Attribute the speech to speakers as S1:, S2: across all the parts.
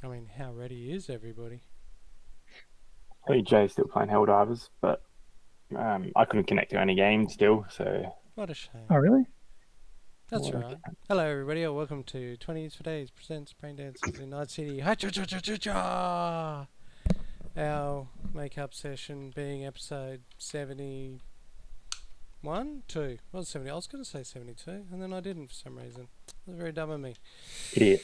S1: I mean, how ready is everybody?
S2: I think Jay's still playing Helldivers, but I couldn't connect to any game still, so
S1: What a
S3: Oh,
S1: shame.
S3: really?
S1: That's alright. Hello, everybody, and welcome to 20s for Days presents Braindances in Nightcity. Ha-cha-cha-cha-cha-cha! Our makeup session being episode 71? 2? Well, 70. I was going to say 72, and then I didn't for some reason. It was very dumb of me.
S2: idiot.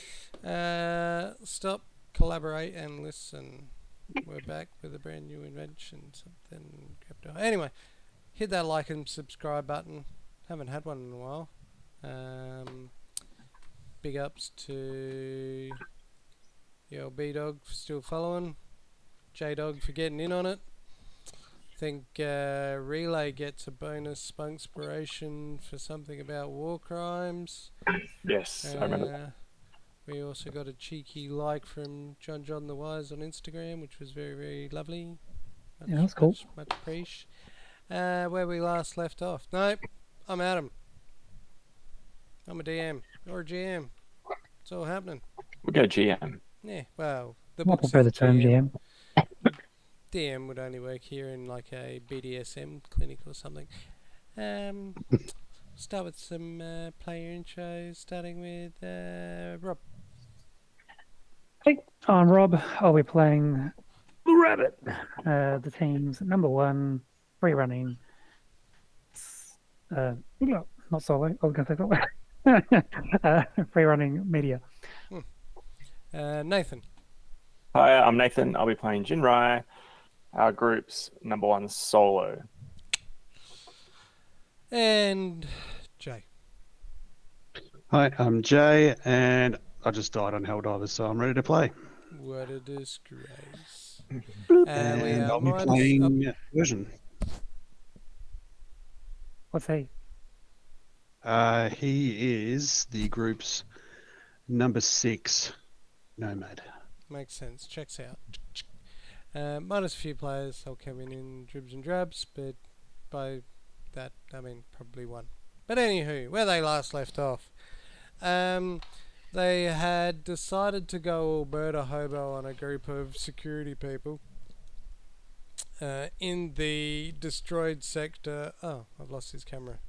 S1: Stop, collaborate, and listen. We're back with a brand new invention. Something. Anyway, hit that like and subscribe button. Haven't had one in a while. Big ups to your B Dog for still following. J Dog for getting in on it. Think Relay gets a bonus spunkspiration for something about war crimes.
S2: Yes, I remember that.
S1: We also got a cheeky like from John the Wise on Instagram, which was very, very lovely.
S3: Yeah, that's cool.
S1: Much appreciated. Where we last left off. Nope, I'm Adam. I'm a DM. You're a GM. It's all happening.
S2: We'll go GM.
S1: Yeah, well, the
S3: I
S1: book
S3: prefer
S1: says
S3: the term
S1: GM.
S3: GM.
S1: DM would only work here in like a BDSM clinic or something. Um, start with some player intros, starting with Rob.
S3: Hey, I'm Rob. I'll be playing Blue Rabbit, the team's number one free running. No, not solo. I was going to say that. Free running media.
S1: Nathan.
S2: Hi, I'm Nathan. I'll be playing Jinrai, our group's number one solo.
S1: And Jay.
S4: Hi, I'm Jay, and I just died on Helldivers, so I'm ready to play.
S1: What a disgrace.
S4: And
S1: We are
S4: I'll be
S1: minus
S4: playing Version.
S3: What's he?
S4: He is the group's number 6 Nomad.
S1: Makes sense. Checks out. Minus a few players. They'll come in dribs and drabs, but by that I mean probably one. But anywho, where they last left off, they had decided to go Alberta hobo on a group of security people in the destroyed sector. Oh, I've lost his camera.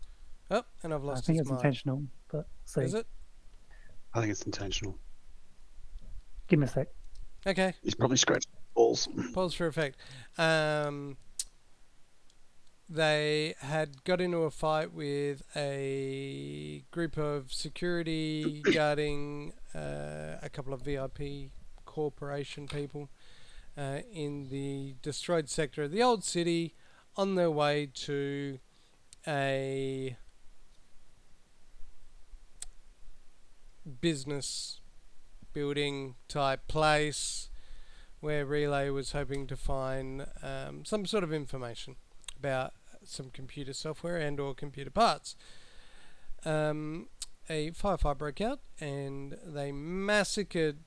S1: Oh, and I've
S3: I
S1: lost
S3: think
S1: his
S3: it's
S1: mic.
S3: intentional, but see.
S1: Is it?
S4: I think it's intentional.
S3: Give me a sec.
S1: Okay.
S4: He's probably scratched balls.
S1: Pause for effect. They had got into a fight with a group of security guarding a couple of VIP corporation people in the destroyed sector of the old city on their way to a business building type place where Relay was hoping to find some sort of information about some computer software and or computer parts. A firefight broke out and they massacred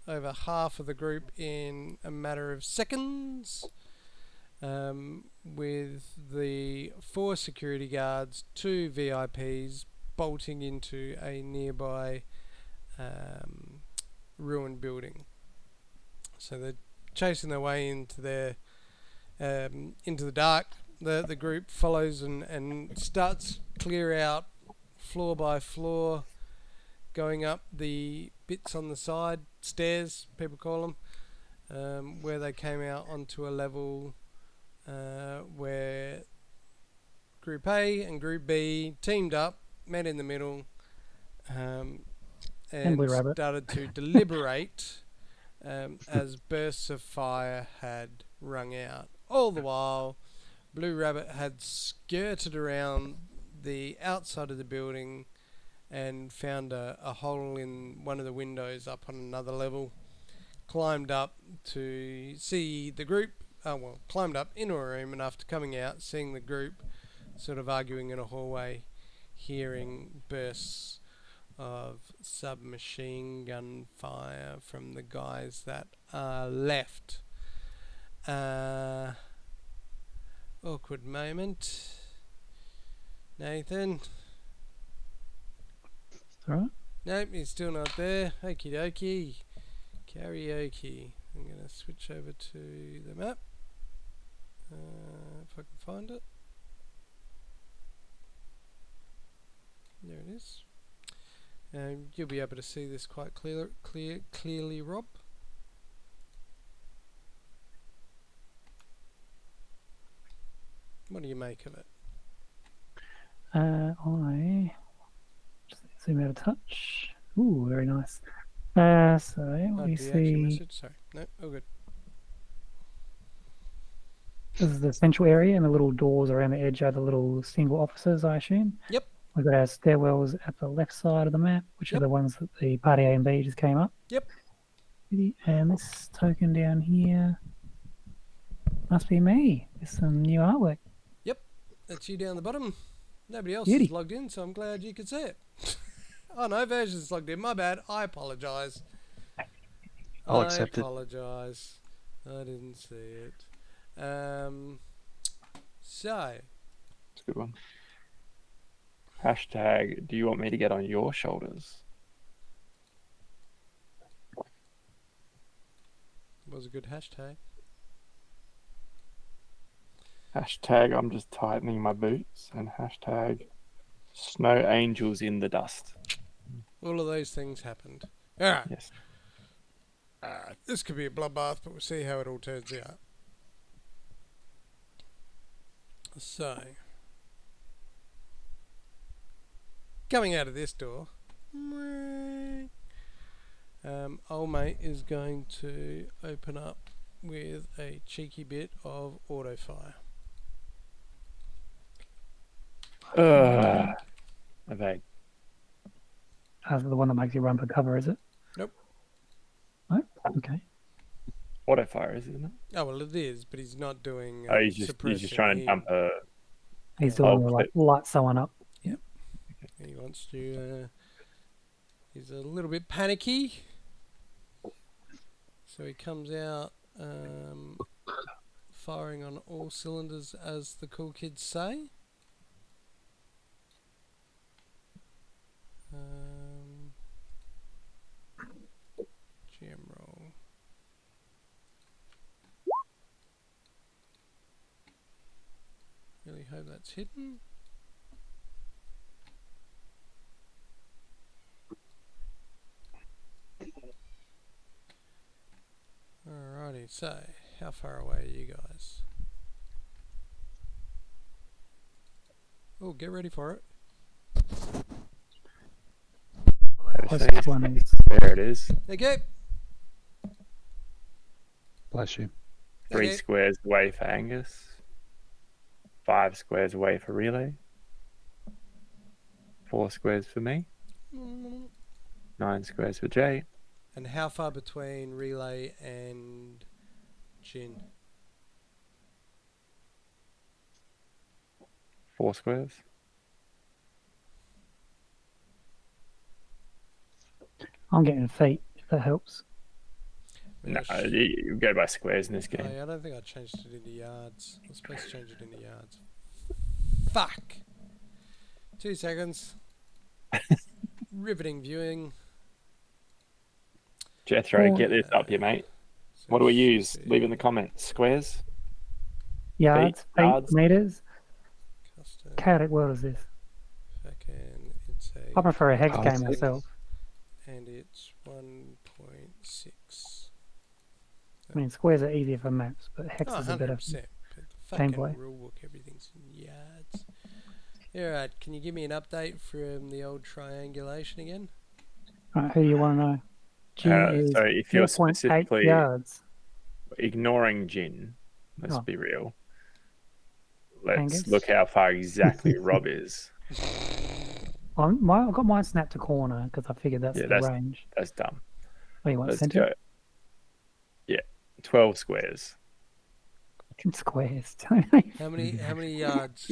S1: over half of the group in a matter of seconds, with the 4 security guards, 2 VIPs bolting into a nearby ruined building. So they're chasing their way into the dark. The group follows and starts clear out floor by floor, going up the bits on the side, stairs people call them, where they came out onto a level where Group A and Group B teamed up, met in the middle,
S3: And
S1: and
S3: Blue Rabbit.
S1: started to deliberate as bursts of fire had rung out. All the while, Blue Rabbit had skirted around the outside of the building and found a hole in one of the windows up on another level. Climbed up to see the group. Climbed up into a room, and after coming out, seeing the group sort of arguing in a hallway, hearing bursts of submachine gun fire from the guys that are left. Awkward moment. Nathan?
S3: All right.
S1: Nope, he's still not there. Okie dokie. Karaoke. I'm going to switch over to the map. If I can find it. There it is. You'll be able to see this quite clearly, Rob. What do you make of it?
S3: I just zoom out a touch. Ooh, very nice. So what do you
S1: do you actually
S3: see?
S1: message? Sorry. No, all good.
S3: This is the central area, and the little doors around the edge are the little single offices, I assume.
S1: Yep.
S3: We've got our stairwells at the left side of the map, which are
S1: Yep.
S3: the ones that the party A and B just came up.
S1: Yep.
S3: And this token down here must be me with some new artwork.
S1: That's you down the bottom. Nobody else
S3: Beauty.
S1: is logged in, so I'm glad you could see it. Oh no, Version's logged in. My bad. I apologise.
S4: I'll accept it.
S1: I apologise. I didn't see it. So,
S2: It's a good one. Hashtag, do you want me to get on your shoulders?
S1: was a good hashtag.
S2: Hashtag, I'm just tightening my boots. And hashtag, snow angels in the dust.
S1: All of those things happened. Alright.
S2: Yes.
S1: This could be a bloodbath, but we'll see how it all turns out. So, coming out of this door, old mate is going to open up with a cheeky bit of auto fire.
S2: Evade.
S3: That's the one that makes you run for cover, is it?
S1: Nope.
S3: Oh, okay.
S2: Auto fire, isn't it?
S1: Oh well, it is, but he's not doing.
S2: Oh, he's just trying to dump a.
S3: He's
S2: Oh,
S3: doing like light someone up.
S1: He wants to. He's a little bit panicky, so he comes out firing on all cylinders, as the cool kids say. GM roll. Really hope that's hidden. Alrighty, so how far away are you guys? Oh, get ready for it.
S3: Closest one is
S2: There it is.
S1: Okay.
S4: Bless you.
S2: 3
S1: Okay.
S2: squares away for Angus. 5 squares away for Relay. 4 squares for me. 9 squares for Jay.
S1: And how far between Relay and Jin?
S2: 4 squares.
S3: I'm getting feet, if that helps.
S1: Maybe
S2: No,
S1: I sh-
S2: you go by squares in this
S1: Oh,
S2: game.
S1: yeah, I don't think I changed it into yards. I was supposed to change it into yards. Fuck! 2 seconds. Riveting viewing.
S2: Jethro, get this up here, mate.
S1: So
S2: What do we
S1: it
S2: use?
S1: should
S2: Leave in the
S1: be
S2: comments. Squares?
S3: Yards, feet,
S2: yards.
S3: meters.
S1: Custom.
S3: Chaotic world is this?
S1: Fucking, it's a.
S3: I prefer a hex
S4: Oh,
S3: game
S4: six.
S3: myself.
S1: And it's 1.6.
S3: I mean, squares are easier for maps, but hexes
S1: Oh,
S3: are better.
S1: 100%. But the fucking
S3: gameplay.
S1: rulebook, everything's in yards. Alright, can you give me an update from the old triangulation again?
S3: Right, who do you want to know? Jin is
S2: So if you're
S3: 4.8
S2: specifically
S3: yards.
S2: ignoring Jin, let's
S3: Oh.
S2: be real. Let's
S3: Angus?
S2: look how far exactly Rob is.
S3: I've got mine snapped to corner because I figured that's
S2: Yeah,
S3: the range.
S2: That's dumb.
S3: Oh, you want
S2: Let's
S3: center?
S2: go. Yeah, 12 squares.
S3: Squares.
S1: How many yards?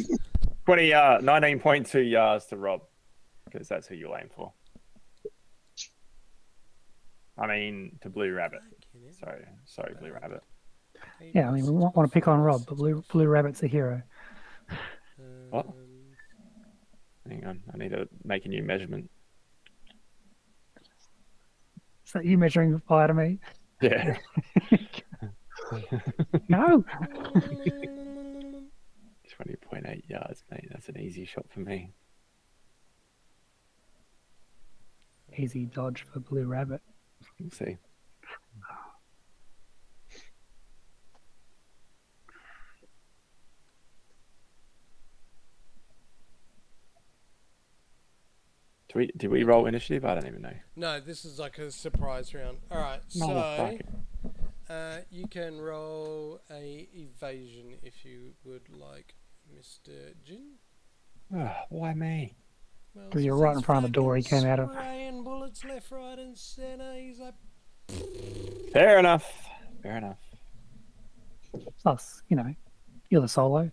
S2: 19.2 yards to Rob, because that's who you'll aim for. I mean, to Blue Rabbit. Sorry, Blue Rabbit.
S3: Yeah, I mean, we want to pick on Rob, but Blue Rabbit's a hero.
S2: What? Hang on, I need to make a new measurement.
S3: Is that you measuring fire to me?
S2: Yeah.
S3: No.
S2: 20.8 yards, mate. That's an easy shot for me.
S3: Easy dodge for Blue Rabbit.
S2: We'll see. Did we roll initiative? I don't even know.
S1: No, this is like a surprise round. All right, so
S2: Motherfucker.
S1: you can roll a evasion if you would like, Mr. Jin.
S2: Why me?
S1: Well,
S3: Because you're right in front of the door he came out of.
S1: Spraying bullets left, right, and centre. He's like,
S2: Fair enough. Fair enough.
S3: Plus, you're the solo.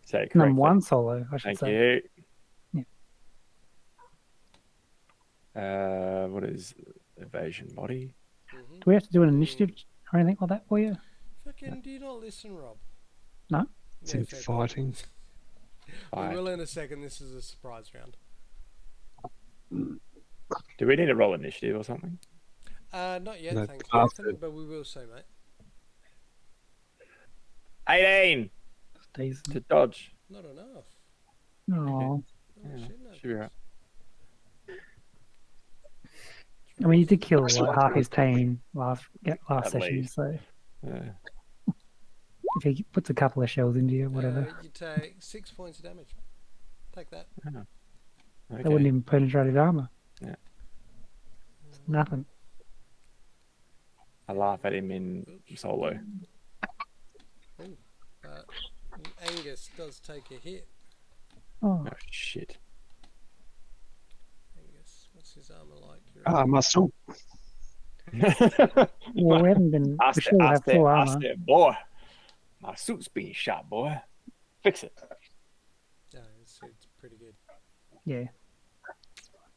S2: Say it correctly.
S3: Number one solo, I should
S2: Thank
S3: say.
S2: you. What is evasion body?
S1: mm-hmm.
S3: Do we have to do an initiative or anything like that for you?
S1: Fucking, do you not listen, Rob?
S3: No?
S4: It's in
S1: fair play.
S4: fighting.
S1: We will in a second. This is a surprise round.
S2: Do we need to roll initiative or something?
S1: Not yet,
S4: No,
S1: thanks,
S4: after.
S1: Nathan, but we will soon, mate.
S2: 18
S3: Decent.
S2: to dodge.
S1: Not enough.
S3: No.
S1: Oh,
S2: Yeah,
S1: shit, no.
S2: should be right.
S3: I mean, you did kill like half his team last
S2: At
S3: session,
S2: least.
S3: so
S2: Yeah.
S3: if he puts a couple of shells into you, whatever,
S1: You take 6 points of damage. Take that.
S2: Okay.
S3: they wouldn't even penetrate his armor.
S2: Yeah.
S3: It's nothing.
S2: I laugh at him in solo.
S1: But Angus does take a hit.
S3: Oh,
S2: Oh shit.
S1: Angus, what's his armor like?
S4: Muscle.
S3: well, we haven't been.
S2: I
S3: We still have full armor.
S2: said, boy, my suit's being shot, boy. Fix it.
S1: Yeah, it's pretty good.
S3: Yeah.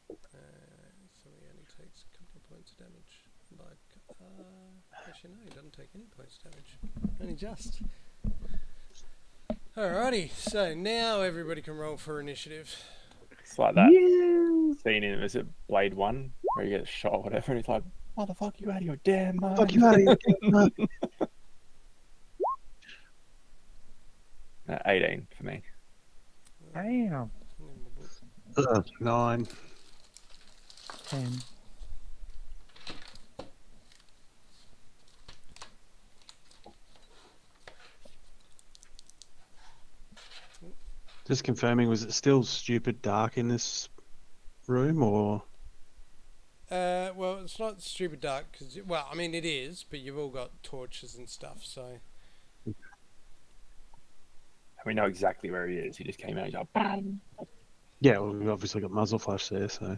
S1: So he only takes a couple of points of damage. Actually, no, he doesn't take any points of damage. Only just. Alrighty, so now everybody can roll for initiative.
S2: It's like that
S3: Yeah.
S2: scene in, is it Blade 1? Where he gets shot or whatever, and he's like, motherfucker, you out of your damn mind.
S4: Fuck you out of here.
S2: 18 for me.
S3: Damn.
S4: 9.
S3: 10.
S4: Just confirming, was it still stupid dark in this room, or?
S1: Well, it's not stupid dark because, well, I mean it is, but you've all got torches and stuff, so.
S2: We know exactly where he is. He just came out. He's like, bang.
S4: Yeah, well, we've obviously got muzzle flash there, so.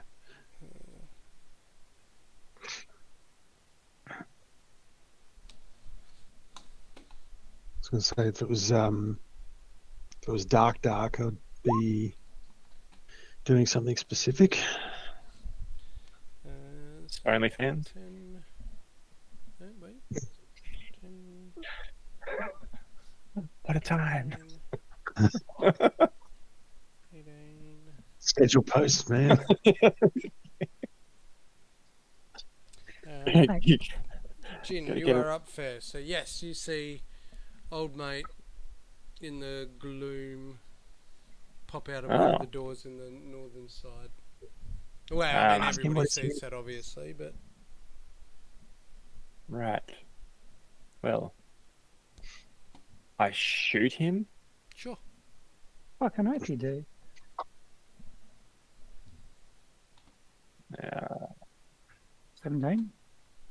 S4: I was going to say, if it was dark, I'd be doing something specific.
S2: OnlyFans?
S1: 10. Oh, wait. 10.
S2: What a time.
S1: 18.
S4: Schedule posts, man.
S1: Jin,
S2: Gotta
S1: you
S2: get
S1: are up first. So yes, you see old mate in the gloom pop out of one of the doors in the northern side. Well, I mean, everybody sees that obviously, but
S2: Right. Well, I shoot him.
S1: sure.
S3: Fucking hope you do. 17?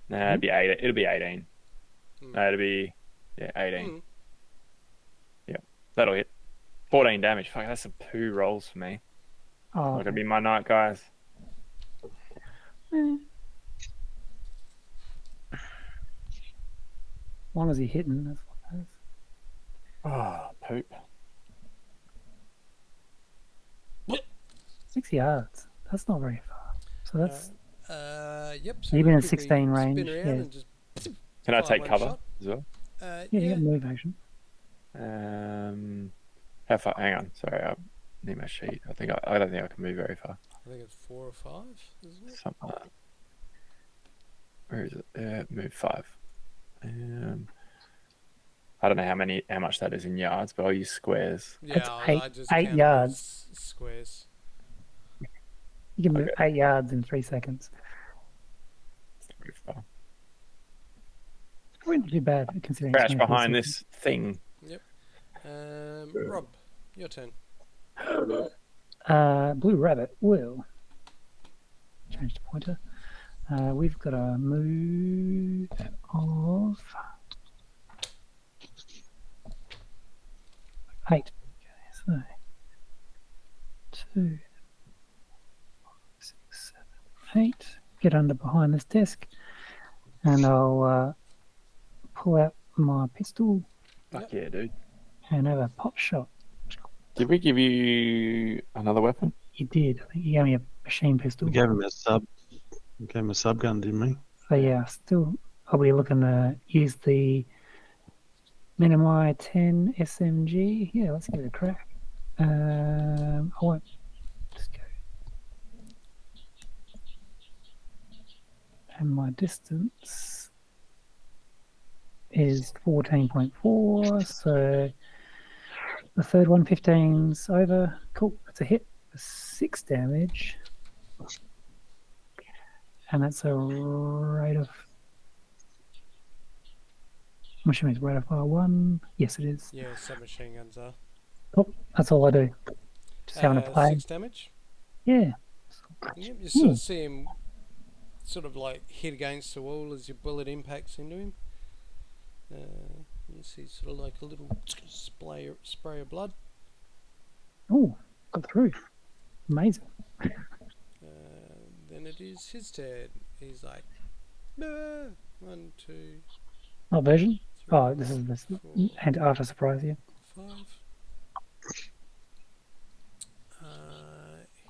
S2: Nah, it'll be 8. It'll be 18.
S1: Hmm.
S2: No, it'll be 18.
S1: Hmm.
S2: Yep, that'll hit. 14 damage. Fuck, that's some poo rolls for me.
S3: Oh,
S2: Not gonna be my night, guys.
S3: As long as he's hitting, that's what matters.
S2: Oh, poop.
S3: 6 yards. That's not very far. So that's
S1: Yep. So
S3: even
S1: we'll
S3: at
S1: quickly
S3: 16
S1: spin
S3: range,
S1: around
S3: yeah.
S1: and just
S2: Can I
S1: fire
S2: take
S1: one
S2: cover
S1: shot.
S2: as well?
S3: yeah, you got move action.
S2: How far? Hang on. Sorry, I need my sheet. I don't think I can move very far.
S1: I think it's 4 or 5, isn't it?
S2: Something like that. Where is it? Move 5. I don't know how much that is in yards, but I'll use squares.
S1: Yeah,
S3: It's
S1: I just
S3: eight
S1: count
S3: yards.
S1: it as squares.
S3: You can move
S2: Okay.
S3: 8 yards in 3 seconds.
S2: Move 5.
S3: Probably not too bad considering it's
S2: Crouch
S3: 24
S2: behind
S3: seconds.
S2: this thing.
S1: Yep. Rob, your turn.
S3: Blue Rabbit will change the pointer. We've got a move of 8. Okay, so 2, 6, 7, 8. Get under behind this desk, and I'll pull out my pistol
S2: Fuck yeah, dude.
S3: and have a pot shot.
S2: Did we give you another weapon?
S3: You did. I think you gave me a machine pistol.
S4: We gave him a sub. We gave him a sub gun, didn't we?
S3: So yeah, still I'll be looking to use the Minimi 10 SMG. Yeah, let's give it a crack. I won't just go. And my distance is 14.4, so the third one 15's over. Cool, that's a hit for 6 damage. And that's a rate of, I'm assuming it's rate of fire 1. Yes, it is.
S1: Yeah, submachine guns are.
S3: Oh, that's all I do. Just having a play.
S1: 6 damage.
S3: Yeah.
S1: Yep, you sort of see him sort of like hit against the wall as your bullet impacts into him. You see sort of like a little spray of blood.
S3: Oh, got through. Amazing.
S1: Then it is his turn. He's like, "Bah!" 1, 2,
S3: Not version?
S1: 3,
S3: Oh, this is this.
S1: 4,
S3: And after surprise, yeah.
S1: 5.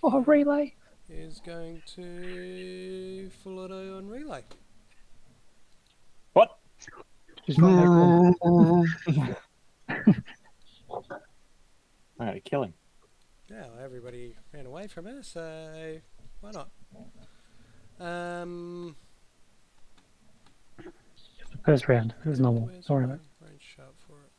S3: Oh, relay.
S1: Is going to full auto on relay.
S2: What?
S3: Just not no cool.
S2: I gotta kill him.
S1: Now everybody ran away from her, so why not?
S3: First round. It was normal.
S1: Where's
S3: Sorry
S1: my
S3: about
S1: range sharp for it?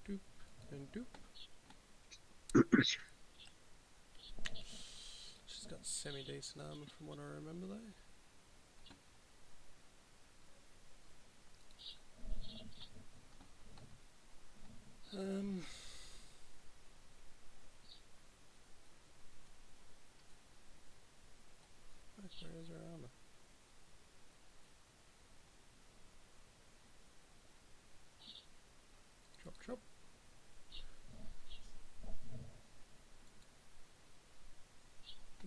S1: Doop and doop. She's got semi-decent armor from what I remember though. Where is her armor? Drop.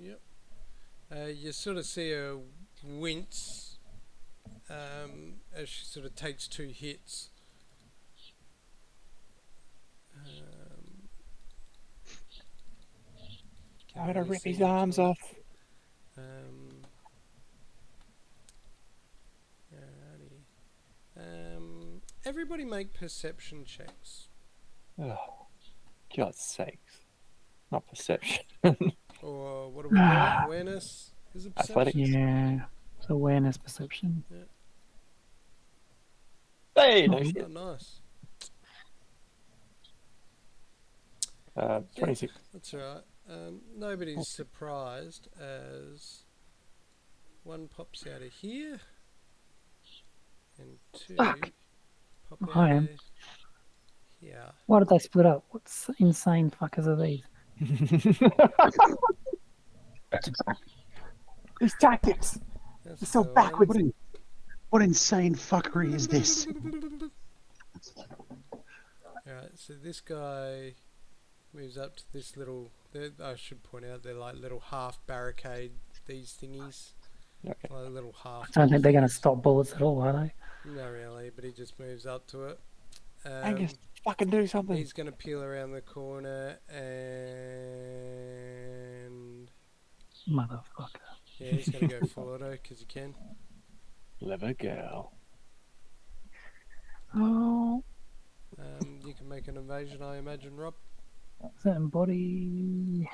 S1: Yep. You sort of see her wince as she sort of takes 2 hits.
S2: I'm gonna
S1: really
S2: rip
S1: see
S2: his
S1: much
S2: arms
S1: on it.
S2: off.
S1: Alrighty. Everybody make perception checks.
S2: Oh, God's sakes. Not perception.
S1: Or what do we call it? Awareness? Is it
S2: Athletics.
S1: perception?
S3: Yeah. So awareness, perception.
S2: Hey, no
S3: Oh.
S2: shit.
S1: Oh, nice.
S2: 26.
S1: That's alright. Nobody's surprised as 1 pops out of here and 2
S3: Fuck.
S1: pop out
S3: I
S1: of
S3: am.
S1: here.
S3: Why did they split up? What insane fuckers are these?
S2: These tactics.
S1: That's
S2: They're so
S1: the
S2: backwards.
S4: What insane fuckery is this?
S1: Alright, so this guy moves up to this little... I should point out they're like little half barricade, these thingies.
S2: Okay.
S1: Like little half...
S3: I don't think they're going to stop bullets at all, are they?
S1: Not really, but he just moves up to it.
S2: Angus, fucking do something.
S1: He's going to peel around the corner and...
S3: Motherfucker.
S1: Yeah, he's going to go full auto because he can.
S2: Clever girl.
S3: Oh,
S1: You can make an evasion, I imagine, Rob.
S3: certain body.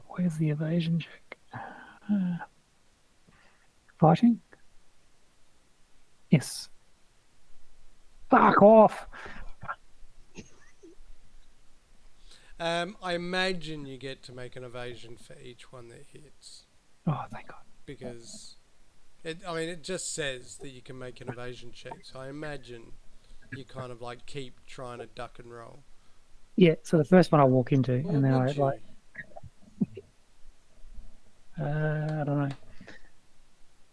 S3: Where's the evasion check? Fighting? Yes. Fuck off!
S1: I imagine you get to make an evasion for each one that hits,
S3: Oh, thank God.
S1: because it just says that you can make an evasion check. So I imagine you kind of like keep trying to duck and roll.
S3: Yeah, so the first one I walk into,
S1: Or
S3: and then I
S1: would you?
S3: like, I don't know.
S4: I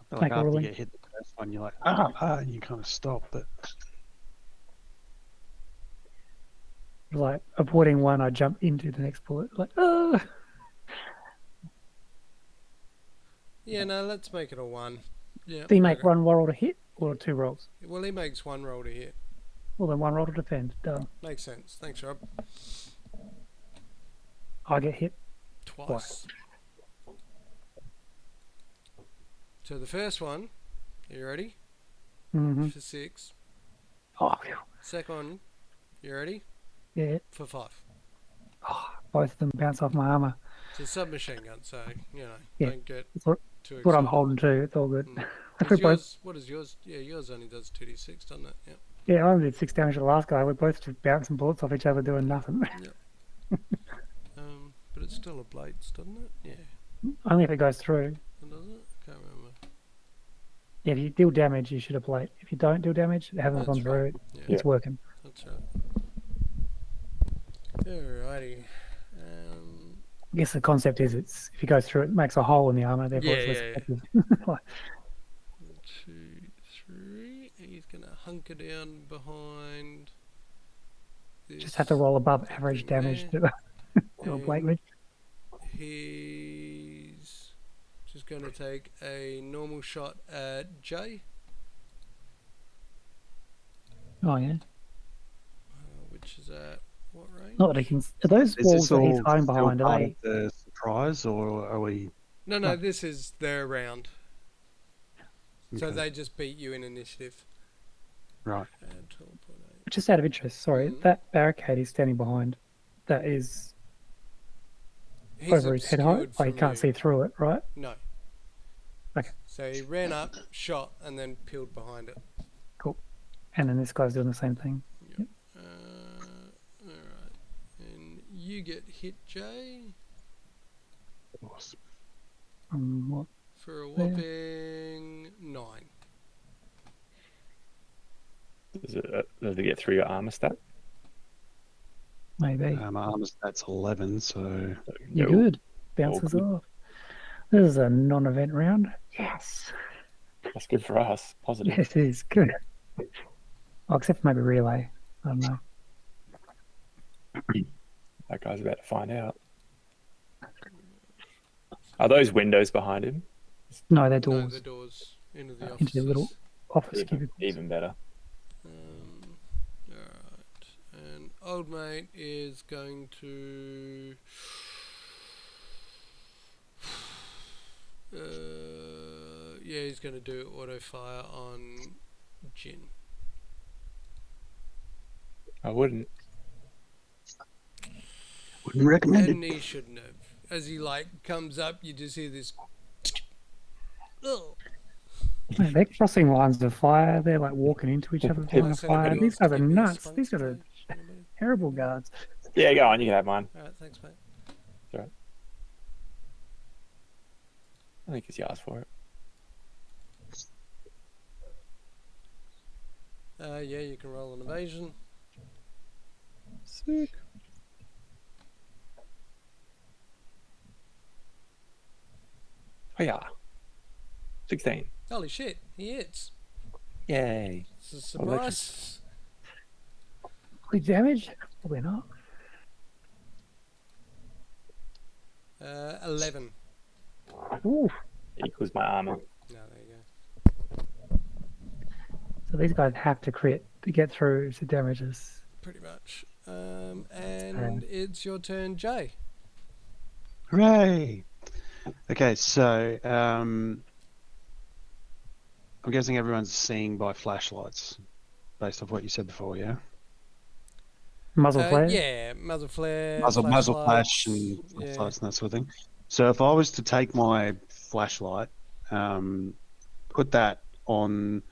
S4: feel like
S3: Make a
S4: after you
S3: ruling.
S4: get hit the first one, you're like, and you kind of stop. But
S3: Like avoiding one, I jump into the next bullet. Like, oh.
S1: Yeah, no, let's make it a 1. Yeah.
S3: Do you make
S1: okay.
S3: one roll to hit or 2 rolls?
S1: Well, he makes 1 roll to hit.
S3: Well, then 1 roll to defend. Done.
S1: Makes sense. Thanks, Rob.
S3: I get hit.
S1: Twice. So the first one, you ready?
S3: Mm-hmm.
S1: For 6.
S3: Oh, phew.
S1: Second one, you ready?
S3: Yeah.
S1: For 5.
S3: Oh, both of them bounce off my armor.
S1: It's a submachine gun, so,
S3: Yeah.
S1: don't get
S3: That's what,
S1: too excited.
S3: what I'm holding to. It's all good.
S1: Does
S3: We both,
S1: yours, what is yours? Yeah, yours only does 2d6, doesn't it? Yeah.
S3: yeah, I only did 6 damage to the last guy. We're both just bouncing bullets off each other doing nothing.
S1: But it's still a blades, doesn't it? Yeah.
S3: Only if it goes through.
S1: Does it? I can't remember.
S3: Yeah, if you deal damage, you should have played. If you don't deal damage, it hasn't
S1: That's
S3: gone through.
S1: right. Yeah,
S3: It's working.
S1: that's right. Alrighty.
S3: I guess the concept is it's if you go through it, makes a hole in the armor, therefore
S1: Yeah,
S3: it's less
S1: yeah, yeah.
S3: effective. Like,
S1: 2, 3. He's gonna hunker down behind. This
S3: just have to roll above average
S1: thing
S3: damage
S1: there.
S3: to do a
S1: And
S3: blatantly.
S1: He's just gonna take a normal shot at Jay,
S3: Oh yeah.
S1: which is at what range?
S3: Not that he can. Are those
S4: is
S3: walls
S4: this
S3: that he's
S4: all
S3: hiding
S4: still
S3: behind? Are
S4: part
S3: they?
S4: of the surprise, or are we?
S1: No,
S3: No.
S1: this is their round. So
S4: Okay.
S1: they just beat you in initiative.
S4: Right.
S1: 12.8.
S3: Just out of interest, sorry,
S1: Mhm.
S3: that barricade he's standing behind, that is
S1: He's
S3: over his head height.
S1: obscured
S3: Like you
S1: from
S3: can't
S1: you.
S3: see through it, right?
S1: No.
S3: Okay.
S1: So he ran up, shot, and then peeled behind it.
S3: And then this guy's doing the same thing.
S1: Alright. And you get hit, Jay,
S4: Awesome.
S3: What?
S1: for a whopping 9.
S2: Does it get through your armor stat?
S3: Maybe.
S4: My armor stat's 11, so
S3: You're
S2: No.
S3: good. Bounces
S2: good.
S3: off. This is a non-event round. Yes.
S2: That's good for us. Positive.
S3: Yes, it is good. Oh, except for maybe relay. I don't know.
S2: That guy's about to find out. Are those windows behind him?
S3: No, they're
S1: No,
S3: doors
S1: the doors into the offices.
S3: into the little office
S2: Even,
S3: cubicles.
S2: even better.
S1: Alright. And old mate is going to yeah, he's going to do auto fire on Jin.
S2: I wouldn't.
S4: wouldn't recommend
S1: And
S4: it.
S1: he shouldn't have. As he comes up, you just hear this. Oh.
S3: Mate, they're crossing lines of fire. They're like walking into each other line of
S1: Does anybody
S3: fire. These
S1: else
S3: guys are
S1: give me a
S3: nuts.
S1: spunk
S3: These guys are
S1: stage? Anybody?
S3: terrible guards.
S2: Yeah, go on. You can have mine.
S1: Alright, thanks, mate.
S2: I think he's asked for it.
S1: Yeah, you can roll an evasion.
S2: Sick. Oh yeah. 16.
S1: Holy shit, he hits.
S2: Yay.
S1: It's a
S2: Well, that's
S1: surprise.
S3: Complete damage? Probably not.
S1: 11.
S3: Ooh.
S2: Equals my armor.
S1: No, there you go.
S3: So these guys have to crit to get through to damage us.
S1: Pretty much. And it's your turn, Jay.
S4: Hooray! Okay, so I'm guessing everyone's seeing by flashlights, based off what you said before, yeah?
S3: Muzzle flare.
S1: Yeah, muzzle flare,
S4: Muzzle flash
S1: flashlights.
S4: and
S1: Yeah.
S4: flashlights and that sort of thing. So if I was to take my flashlight, put that on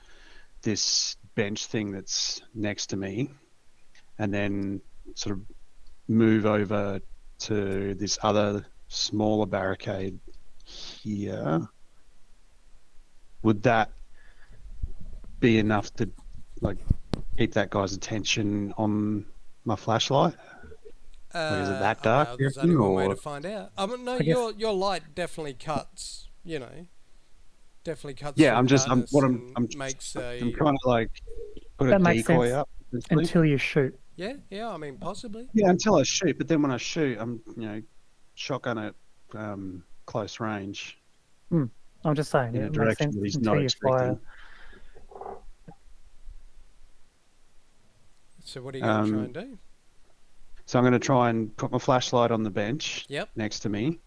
S4: this bench thing that's next to me, and then sort of move over to this other smaller barricade here, would that be enough to like keep that guy's attention on my flashlight? Like, is it that dark?
S1: Well,
S4: you
S1: there's only
S4: reckon,
S1: one way
S4: or
S1: to find out. No,
S3: I guess-
S1: your light definitely cuts. You know, definitely cuts
S4: yeah,
S1: through
S4: I'm
S1: the
S4: just
S1: darkness and
S4: I'm
S1: makes
S4: I'm
S1: a.
S4: trying to like put a
S3: That makes
S4: decoy
S3: sense
S4: up essentially.
S3: until you shoot.
S1: Yeah. I mean, possibly.
S4: Yeah, until I shoot. But then when I shoot, I'm shotgun at close range
S3: I'm just saying,
S4: in
S3: yeah,
S4: a
S3: it makes
S4: direction
S3: sense
S4: that he's
S3: until
S4: not
S3: you fire.
S4: expecting.
S1: So what are you going to try and do?
S4: So I'm going to try and put my flashlight on the bench
S1: Yep.
S4: next to me,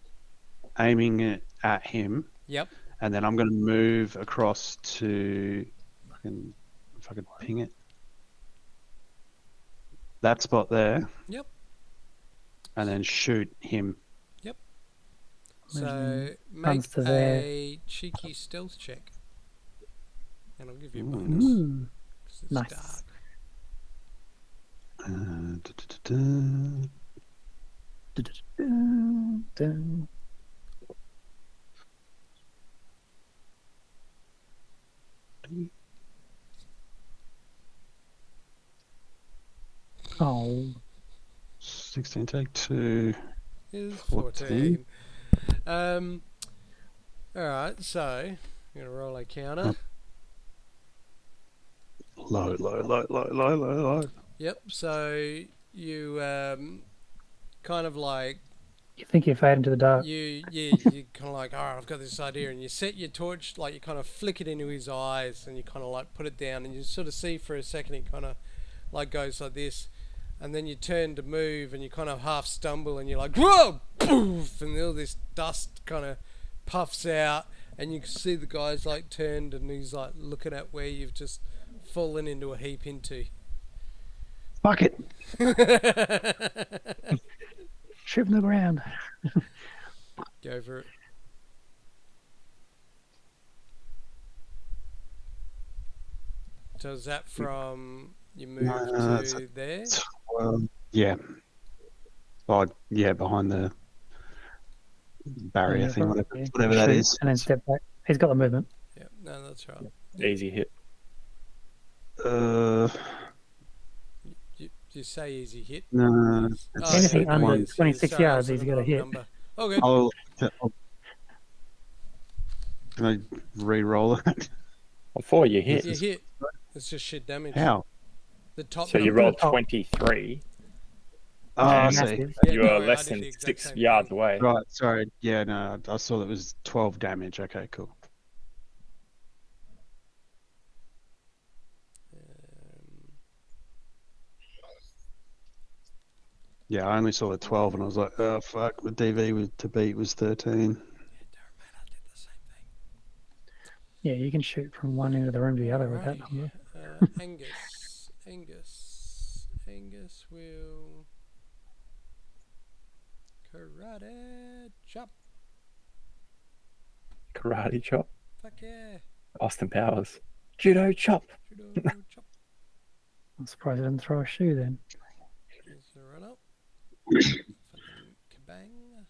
S4: aiming it at him,
S1: Yep.
S4: and then I'm going to move across to, if I could ping it, that spot there.
S1: Yep.
S4: And then shoot him.
S1: So
S3: Imagine
S1: make
S3: runs to there.
S1: a cheeky stealth check, and I'll give you a
S4: Ooh.
S1: bonus
S3: Ooh,
S1: 'cause it's
S3: nice.
S1: dark.
S3: Dun, dun. Oh,
S4: 16, take 2.
S1: Is
S4: 14.
S1: 14. All right. So I'm gonna roll a counter.
S4: Low.
S1: Yep. So you kind of like
S3: you think you fade into the dark?
S1: you kind of like, all right, I've got this idea, and you set your torch, like you kind of flick it into his eyes, and you kind of like put it down, and you sort of see for a second he kind of like goes like this, and then you turn to move, and you kind of half stumble, and you're like, whoa, poof, and all this dust kind of puffs out, and you can see the guy's like turned, and he's like looking at where you've just fallen into a heap into.
S4: Fuck it.
S3: Shoot from the ground.
S1: Go for it. So is that from you move
S4: it's
S1: to there?
S4: Well, yeah. Oh, yeah, behind the barrier
S3: Yeah,
S4: thing,
S3: probably.
S4: whatever that
S3: Shoot,
S4: is.
S3: and then step back. He's got the movement.
S1: Yeah, no, that's right.
S2: Easy hit.
S1: You say easy hit.
S4: No.
S1: Yes.
S4: It's
S3: Anything
S4: it's
S3: under
S4: one.
S1: yes,
S3: 26
S1: sorry, I
S3: yards,
S1: said
S3: he's
S1: the
S3: got a
S1: wrong
S3: hit.
S1: number. Okay.
S4: Can I re-roll it?
S2: Before you hit,
S1: You hit. It's just shit damage.
S4: How?
S1: The top
S2: so you
S1: number.
S2: rolled
S3: Oh.
S2: 23.
S4: Oh, I
S2: And
S4: see.
S3: Massive.
S1: Yeah,
S2: you
S1: no,
S2: were
S1: I
S2: less
S1: did
S2: than
S1: the exact
S2: 6
S1: same
S2: yards
S1: thing.
S2: away.
S4: Right, sorry. Yeah, no, I saw that was 12 damage. Okay, cool. Yeah, I only saw the 12 and I was like, oh, fuck. The to beat was 13.
S1: Yeah, don't matter. I did the same thing.
S3: Yeah, you can shoot from one end of the room to the other with that
S1: Alrighty.
S3: number.
S1: Angus will karate chop.
S2: Karate chop.
S1: Fuck yeah.
S2: Austin Powers. Judo chop.
S1: Judo chop.
S3: I'm surprised I didn't throw a shoe then.
S1: Here's the run up. Fucking kabang.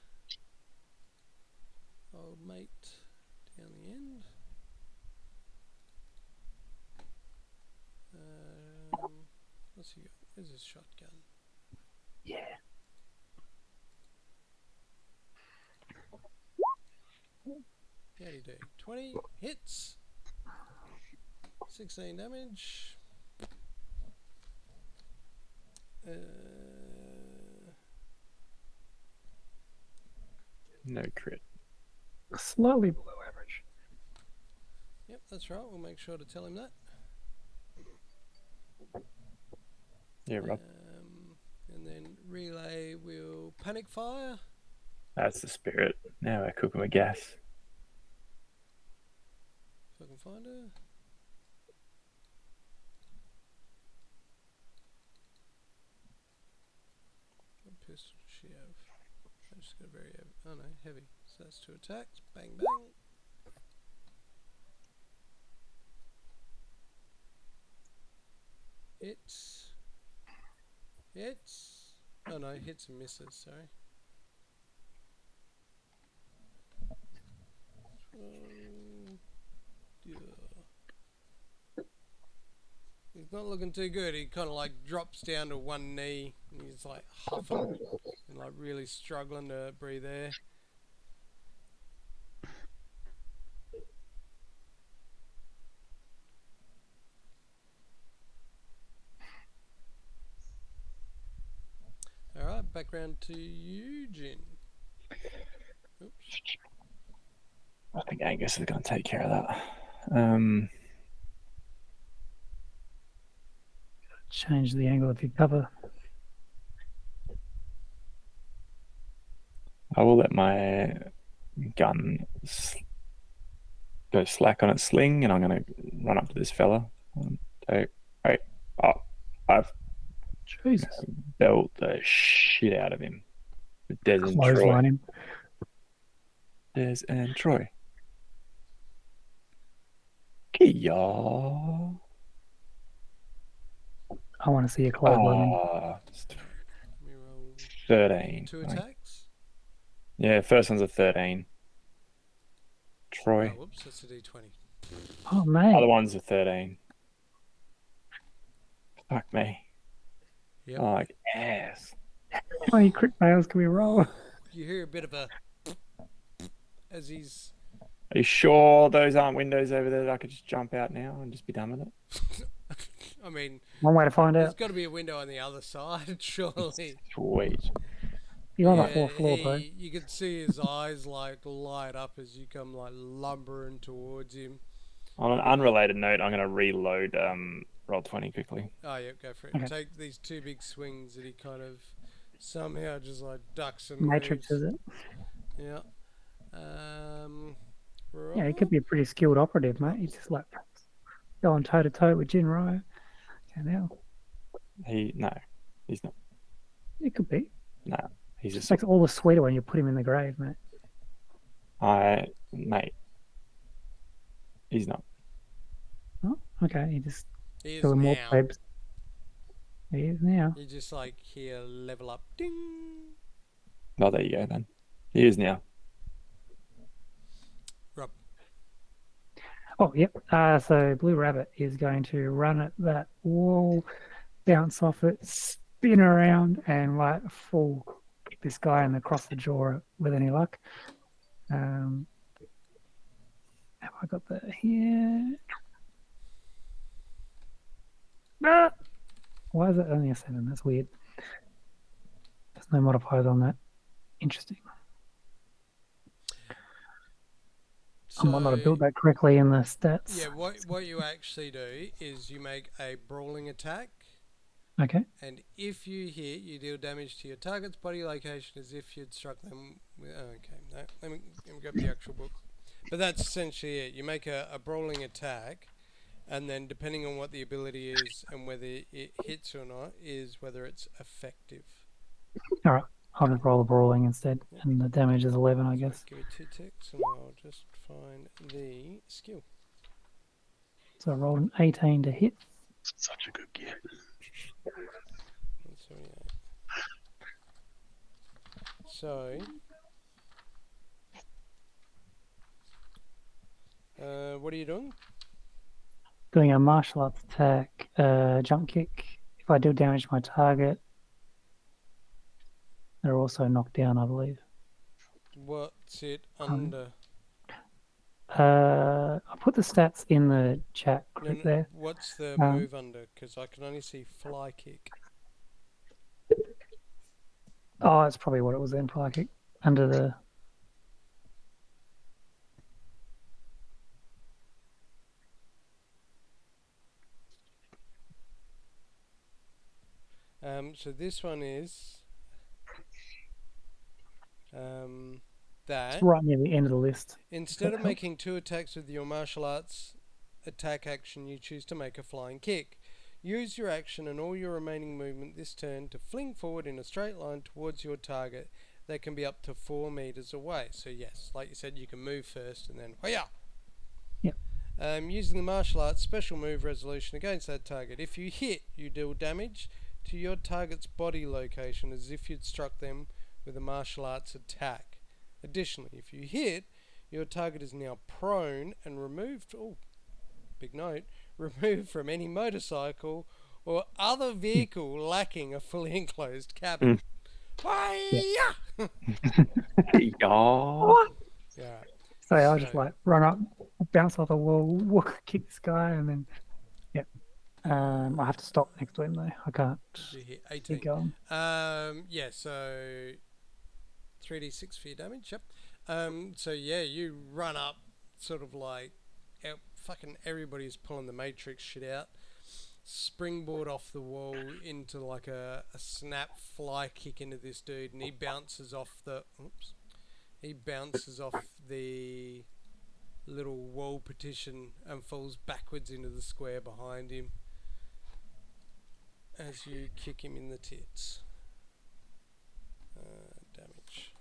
S1: Old mate down the end. What's he got? Where's his shotgun?
S3: Yeah.
S1: How'd he do? 20 hits. 16 damage.
S2: No crit.
S3: Slightly below average.
S1: Yep, that's right. We'll make sure to tell him that.
S2: Yeah, Rob.
S1: And then relay will panic fire.
S2: That's the spirit. Now we're cooking with gas.
S1: If I can find her. just got very heavy. Oh no, heavy. So that's 2 attacks. Bang bang. Hits. Hits. Oh no, hits and misses. Sorry. Yeah. He's not looking too good. He kind of like drops down to one knee and he's like huffing and like really struggling to breathe air. Alright, back round to you, Jin. Oops.
S2: I think Angus is going to take care of that.
S3: Change the angle of your cover.
S2: I will let my gun go slack on its sling, and I'm going to run up to this fella. Right. Oh, I've
S3: Jesus.
S2: belt the shit out of him. Des and
S3: Clothesline
S2: Troy.
S3: him.
S2: Des and Troy. Kia.
S3: I want to see a clothesline him.
S1: Let me roll
S2: 13.
S1: 2 attacks.
S2: Yeah, first one's a 13. Troy.
S1: Oh, whoops, that's a d20.
S3: Oh, mate.
S2: Other one's a 13. Fuck me.
S1: Yep.
S2: Oh, like ass.
S3: How many crit fails can we roll?
S1: You hear a bit of a as he's
S2: Are you sure those aren't windows over there that I could just jump out now and just be done with it?
S1: I mean,
S3: One way to find
S1: there's
S3: out.
S1: got to be a window on the other side, surely.
S2: Sweet.
S3: You're on the
S1: Yeah,
S3: fourth floor, bro.
S1: you can see his eyes like light up as you come like lumbering towards him.
S2: On an unrelated note, I'm going to reload roll 20 quickly.
S1: Oh, yep, go for it.
S3: Okay.
S1: Take these 2 big swings that he kind of somehow just like ducks and
S3: Matrix
S1: leaves.
S3: is it?
S1: Yeah.
S3: Yeah, he could be a pretty skilled operative, mate. He's just like going toe to toe with Jinrai. Okay, now
S2: No, he's not.
S3: it could be.
S2: No, he's
S3: Just
S2: just.
S3: makes it all the sweeter when you put him in the grave, mate.
S2: Mate. He's not.
S3: Oh, okay. He just
S1: He is
S3: doing more
S1: now.
S3: plebs. He is now.
S1: You just like hear level up, ding.
S2: Oh, there you go then. He is now.
S1: Rob.
S3: Oh, yep. So Blue Rabbit is going to run at that wall, bounce off it, spin around, and like full kick this guy across the jaw with any luck. Have I got that here? Ah! Why is it only a 7? That's weird. There's no modifiers on that. Interesting. I might not have built that correctly in the stats.
S1: Yeah, what you actually do is you make a brawling attack,
S3: Okay.
S1: and if you hit, you deal damage to your target's body location as if you'd struck them with... okay, no, let me grab the actual book. But that's essentially it. You make a brawling attack, and then depending on what the ability is and whether it hits or not, is whether it's effective.
S3: All right. I'll just roll the brawling instead, and the damage is 11, I guess.
S1: Give me 2 ticks, and I'll just find the skill.
S3: So I rolled an 18 to hit.
S4: Such a good get.
S1: 178. So, what are you doing?
S3: Doing a martial arts attack, jump kick. If I do damage my target, they're also knocked down, I believe.
S1: What's it under?
S3: I put the stats in the chat group there.
S1: What's the move under? Because I can only see fly kick.
S3: Oh, that's probably what it was then, fly kick. Under the...
S1: So this one is that
S3: It's right near the end of the list.
S1: instead of making 2 attacks with your martial arts attack action, you choose to make a flying kick. Use your action and all your remaining movement this turn to fling forward in a straight line towards your target they can be up to 4 meters away. So yes, like you said, you can move first and then hoya.
S3: Yep.
S1: Using the martial arts special move resolution against that target. If you hit, you deal damage to your target's body location as if you'd struck them with a martial arts attack. Additionally, if you hit, your target is now prone and removed. Oh, big note. Removed from any motorcycle or other vehicle lacking a fully enclosed cabin. Hiya!
S2: Yeah.
S1: Yeah.
S3: So I'll just like run up, bounce off the wall, kick this guy, and then I have to stop next to him though. I can't
S1: You hit
S3: keep
S1: 18.
S3: going.
S1: Yeah, so 3d6 for your damage, yep. So yeah, you run up, sort of like fucking everybody's pulling the Matrix shit out. Springboard off the wall into like a snap fly kick into this dude, and he bounces off the. Oops. He bounces off the little wall partition and falls backwards into the square behind him as you kick him in the tits. Damage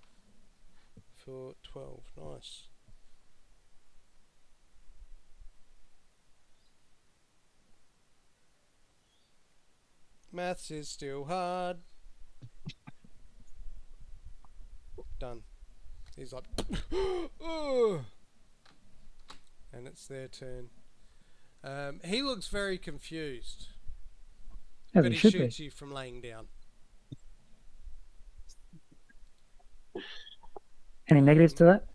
S1: for 12. Nice. Maths is still hard. Done. He's like, "Ugh." And it's their turn. He looks very confused,
S3: As
S1: but
S3: he
S1: he
S3: should
S1: shoots
S3: be.
S1: you from laying down.
S3: Any negatives to that?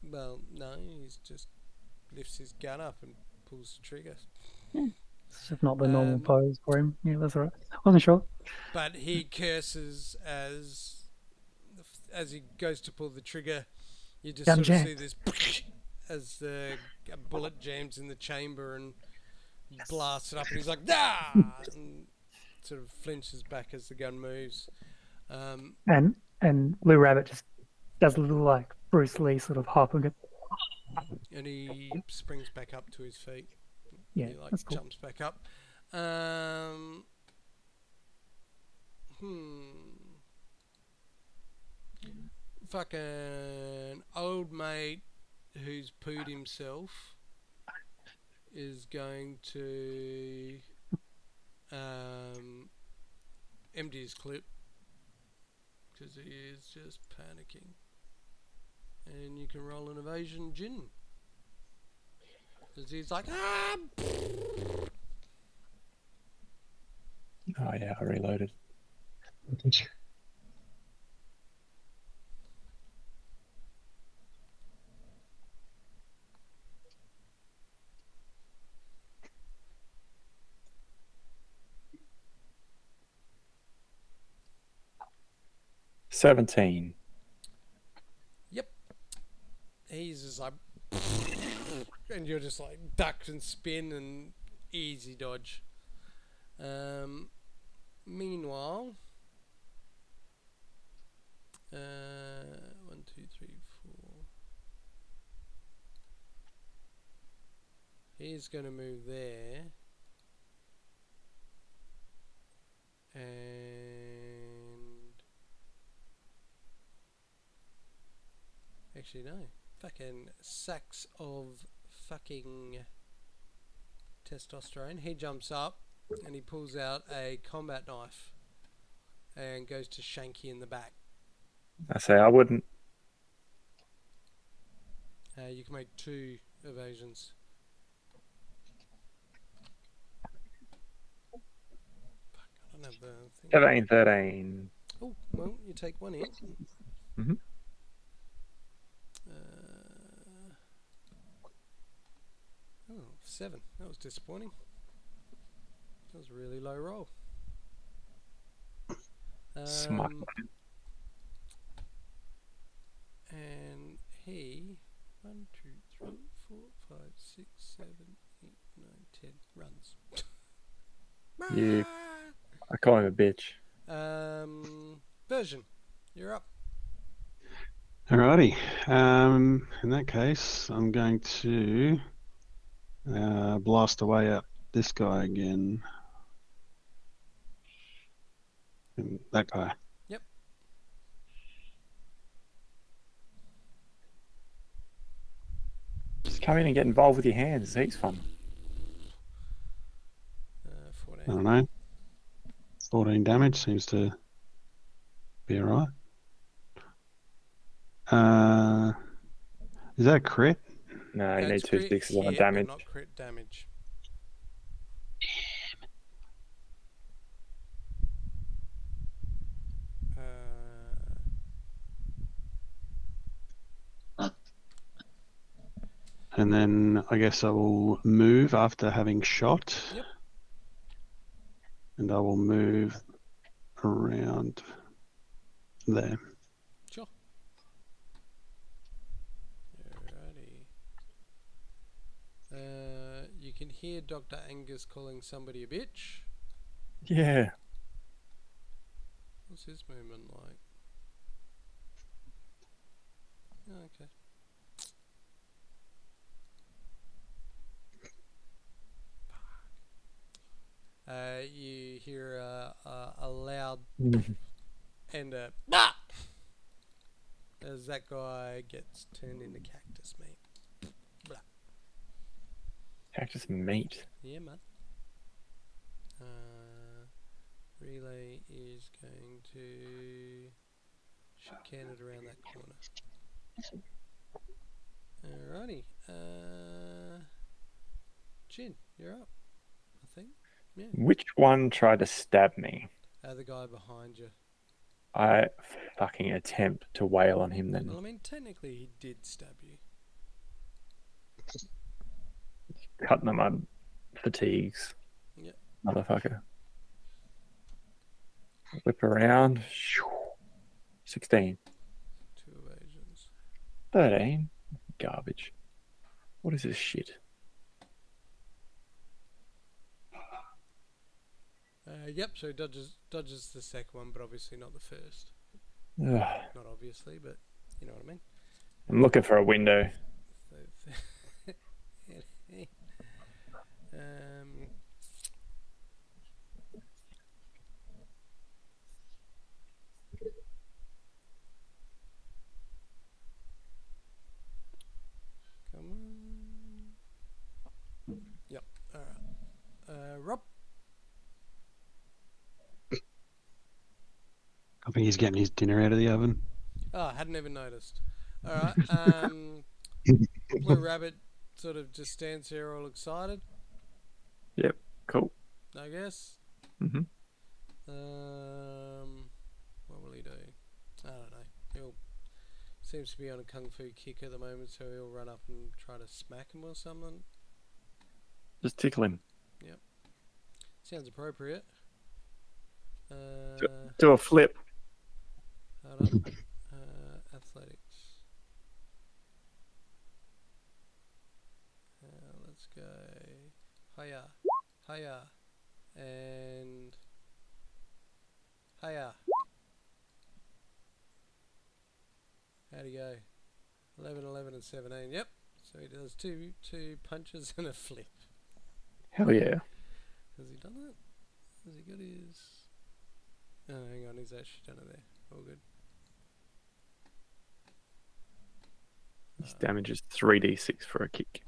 S1: Well, no, he's just lifts his gun up and pulls the trigger.
S3: It's just not the normal
S1: Um,
S3: pose for him. Yeah, that's all right. Wasn't sure.
S1: But he curses as he goes to pull the trigger. You just
S3: Gun
S1: sort of
S3: jammed.
S1: see this as the bullet jams in the chamber and blasts it up, and he's like, "Ah!" and sort of flinches back as the gun moves.
S3: And Blue Rabbit just does a little like Bruce Lee sort of hop and go,
S1: And he springs back up to his feet.
S3: yeah,
S1: He like
S3: that's cool.
S1: jumps back up. Fucking old mate who's pooed himself is going to empty his clip because he is just panicking. And you can roll an evasion gin. Because he's like, ah!
S2: Oh yeah, I reloaded. $17.
S1: Yep. He's just like, and you're just like duck and spin and easy dodge. Meanwhile, 1, 2, 3, 4. He's going to move there. And actually no. Fucking sacks of fucking testosterone. He jumps up and he pulls out a combat knife and goes to shank you in the back.
S2: I say I wouldn't.
S1: You can make 2 evasions. Fuck, I don't have the thing.
S2: 17, 13.
S1: Oh, well, you take 1 hit.
S2: Mhm.
S1: 7. That was disappointing. That was a really low roll.
S2: Smart.
S1: And he 1, 2, 3, 4, 5, 6, 7, 8, 9, 10 runs.
S2: You. I call him a bitch.
S1: Version, you're up.
S4: Alrighty. In that case, I'm going to blast away at this guy again. And that guy.
S1: Yep.
S2: Just come in and get involved with your hands. It's heaps fun.
S1: 14.
S4: I don't know. 14 damage seems to be alright. Is that a crit?
S2: No, you need
S1: It's
S2: 2
S1: crit
S2: 6s on the
S1: hit,
S2: damage.
S1: but not crit damage.
S4: And then I guess I will move after having shot.
S1: Yep.
S4: And I will move around there.
S1: Sure. Alrighty. You can hear Dr. Angus calling somebody a bitch.
S2: Yeah.
S1: What's his movement like? Oh, okay. You hear a loud and a bah! As that guy gets turned into cactus meat. Blah.
S2: Cactus meat.
S1: Yeah, man. Relay is going to chicane it around that corner. Alrighty. Chin, you're up. I think. Yeah.
S2: Which one tried to stab me?
S1: The guy behind you.
S2: I fucking attempt to wail on him then.
S1: Well, I mean, technically he did stab you.
S2: Cutting them my fatigues.
S1: Yep.
S2: Motherfucker. Whip around. 16.
S1: 2 evasions.
S2: 13. Garbage. What is this shit?
S1: Yep, so he dodges the second one, but obviously not the first.
S2: Ugh.
S1: Not obviously, but you know what I mean.
S2: I'm looking for a window.
S1: Come on. Yep. Alright. Rob.
S4: I think he's getting his dinner out of the oven.
S1: Oh, I hadn't even noticed. Alright. Blue Rabbit sort of just stands here all excited,
S2: Yep. Cool.
S1: I guess.
S2: Mhm.
S1: What will he do? I don't know. He'll seems to be on a kung fu kick at the moment, so he'll run up and try to smack him or something.
S2: Just tickle him.
S1: Sounds appropriate.
S2: Do a flip.
S1: Hold on. Athletics. Let's go. Hiya. Hiya. And hiya. How'd he go? 11, 11, and 17. Yep. So he does two punches and a flip.
S2: Hell yeah.
S1: Has he done that? Has he got his... Oh, hang on. He's actually done it there. All good.
S2: His damage is 3d6 for a kick.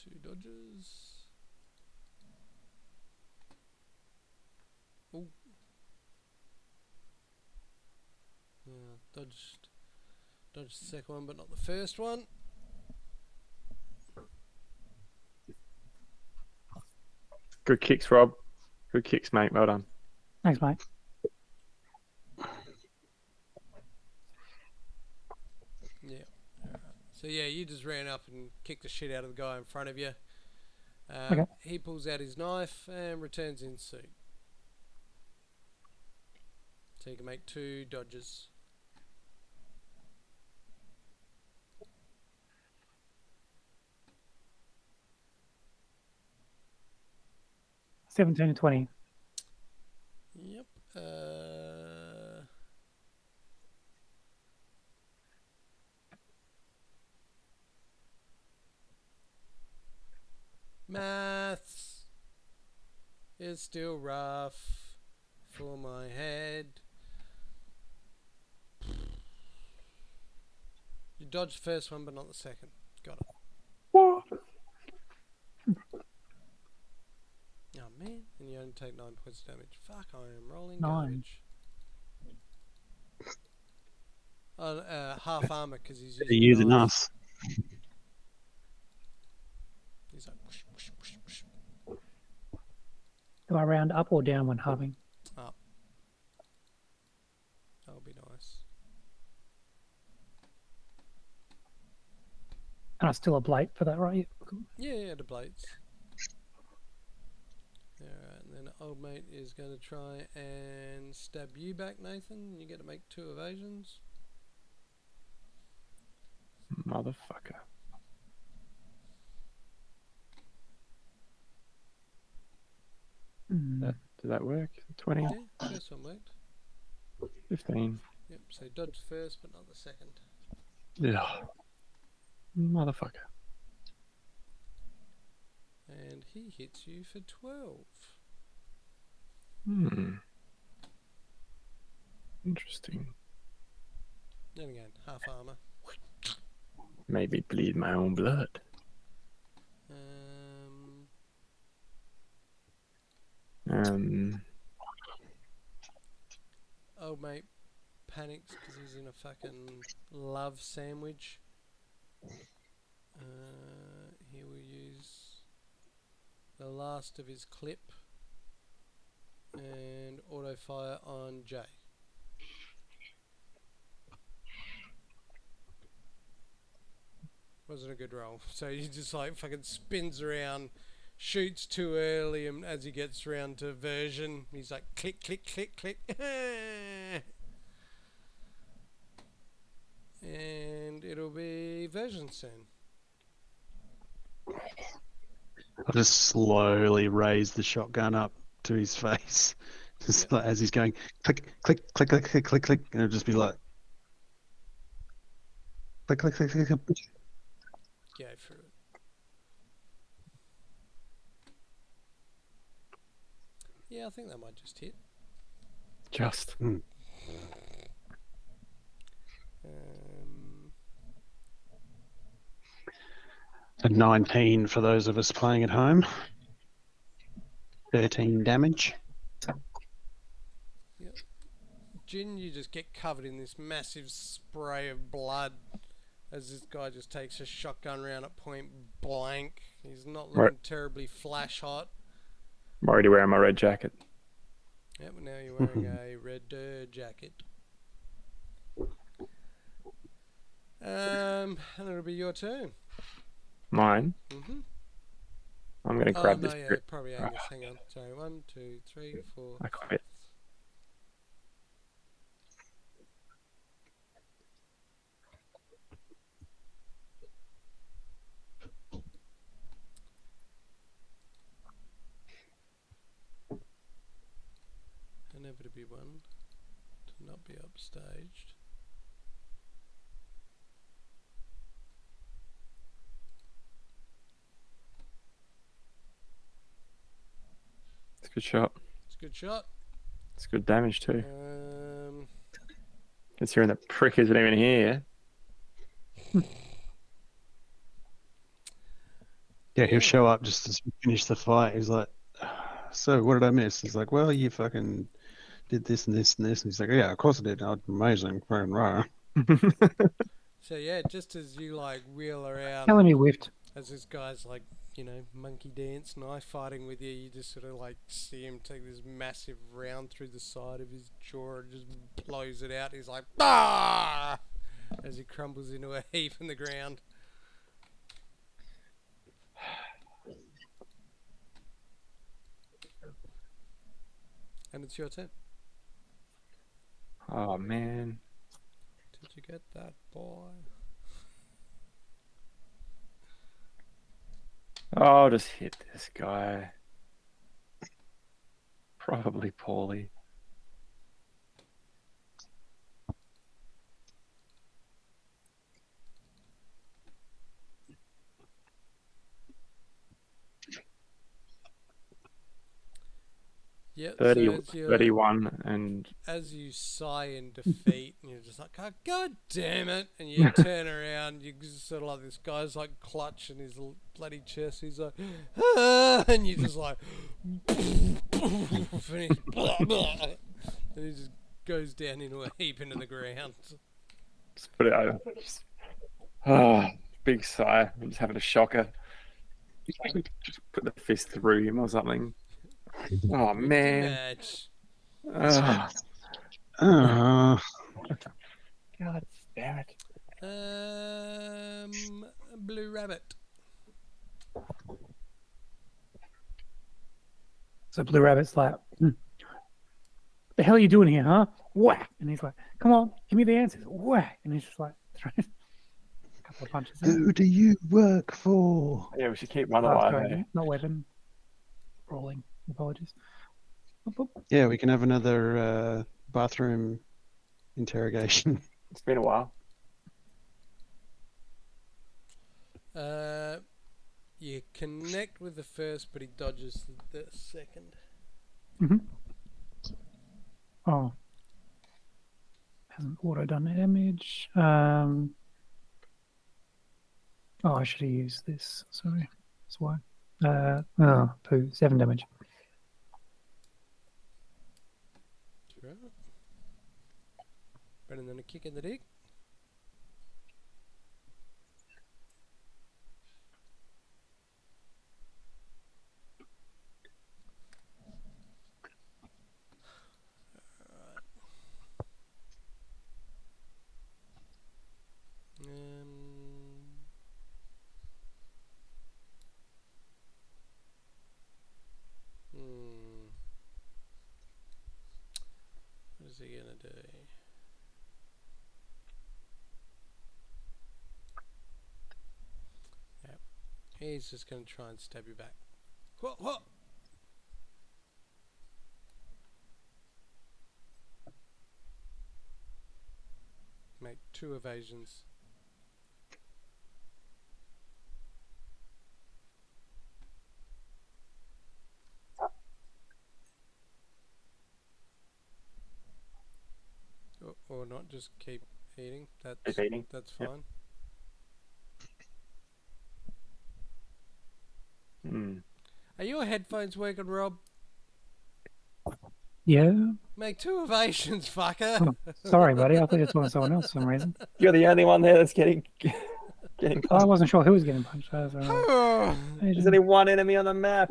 S1: 2 dodges. Oh. Dodged the second one, but not the first one.
S2: Good kicks, Rob. Good kicks, mate. Well done.
S3: Thanks, mate.
S1: Yeah. Alright. So yeah, you just ran up and kicked the shit out of the guy in front of you.
S3: Okay.
S1: He pulls out his knife and returns in suit. So you can make 2 dodges.
S3: $17 to $20.
S1: Yep. Maths is still rough for my head. You dodged the first one, but not the second. Got it.
S2: What?
S1: man. And you only take 9 points of damage. Fuck, I am rolling
S3: 9.
S1: garbage. Half armor because he's
S4: They're
S1: using a
S4: using
S1: knife.
S4: us.
S1: He's like, whoosh, whoosh, whoosh, whoosh.
S3: Do I round up or down when halving?
S1: Up. That'll be nice.
S3: And I still a blade for that, right?
S1: Yeah, the blades. Alright, and then old mate is going to try and stab you back, Nathan. You get to make 2 evasions.
S2: Motherfucker.
S3: Mm.
S2: Did that work? 20?
S1: Yeah, first one worked.
S2: 15.
S1: Yep, so dodge first, but not the second.
S2: Yeah. Motherfucker.
S1: And he hits you for 12.
S2: Interesting.
S1: Then again, half armor.
S2: Maybe bleed my own blood.
S1: Old mate panics because he's in a fucking love sandwich. He will use the last of his clip and auto fire on Jay. Wasn't a good roll. So he just like fucking spins around, shoots too early, and as he gets around to version, he's like click, click, click, click. And it'll be version soon.
S4: I'll just slowly raise the shotgun up to his face, just
S1: Yep.
S4: like as he's going click, click, click, click, click, click, click, and it'll just be like click, click, click, click, click.
S1: Go through it. Yeah, I think that might just hit.
S2: Just.
S4: A 19 for those of us playing at home. 13 damage.
S1: Yep. Jin, you just get covered in this massive spray of blood as this guy just takes a shotgun round at point blank. He's not looking
S2: Right.
S1: terribly flash hot.
S2: I'm already wearing my red jacket.
S1: Yep, but now you're wearing a red jacket. And it'll be your turn.
S2: Mine.
S1: Mm-hmm.
S2: I'm going to
S1: Oh,
S2: grab
S1: no,
S2: this.
S1: yeah, probably Angus. Hang on. Sorry, 1, 2, 3, 4.
S2: I quit.
S1: Inevitably one to not be upstaged.
S2: It's a good shot.
S1: It's a good shot.
S2: It's good damage too.
S1: Um,
S2: Considering the prick isn't even here.
S4: Yeah, he'll show up just as we finish the fight. He's like, so what did I miss? He's like, well, you fucking did this and this and this. And he's like, yeah, of course I did. Amazing. Rah.
S1: so yeah, just as you like wheel around,
S3: Telling me whiffed.
S1: as this guy's like, you know, monkey dance, knife fighting with you, you just sort of like see him take this massive round through the side of his jaw and just blows it out. He's like, ah! As he crumbles into a heap in the ground. And it's your turn.
S2: Oh man.
S1: Did you get that, boy?
S2: I'll just hit this guy. Probably poorly.
S1: Yep.
S2: 30,
S1: So as you
S2: 31, and
S1: as you sigh in defeat, and you're just like, oh, God damn it! And you turn around, you just sort of like this guy's like clutching his bloody chest. He's like, ah, and you just like, and he just goes down into a heap into the ground.
S2: just put it over. Ah, big sigh. I'm just having a shocker. Just put the fist through him or something. Oh
S1: Pretty
S2: man.
S1: much.
S2: Ah,
S4: Uh,
S2: God damn it.
S1: Blue rabbit.
S3: So Blue Rabbit's like, the hell are you doing here, huh? Whack! And he's like, come on, give me the answers. Whack! And he's just like, throws a couple of punches in.
S4: who do you work for?
S2: Yeah, we should keep one
S3: Oh,
S2: alive.
S3: sorry,
S2: Eh?
S3: not weapon. Rolling. Apologies. Boop, boop.
S4: Yeah, we can have another bathroom interrogation.
S2: It's been a while.
S1: You connect with the first, but he dodges the second.
S3: Oh. Hasn't auto done damage. Oh, I should have used this. Sorry. That's why. Oh, poo. 7 damage.
S1: Right. Better than a kick in the dick. What is he gonna do? Yep. He's just gonna try and stab you back. What? What? Make 2 evasions. Or not, just keep eating.
S2: Keep eating.
S1: That's
S2: Yep.
S1: fine. Are your headphones working, Rob?
S3: Yeah.
S1: Make 2 evasions, fucker.
S3: Oh, sorry, buddy. I thought you were talking to someone else for some reason.
S2: You're the only one there that's getting
S3: Oh, I wasn't sure who was getting punched. I was,
S2: There's only one enemy on the map.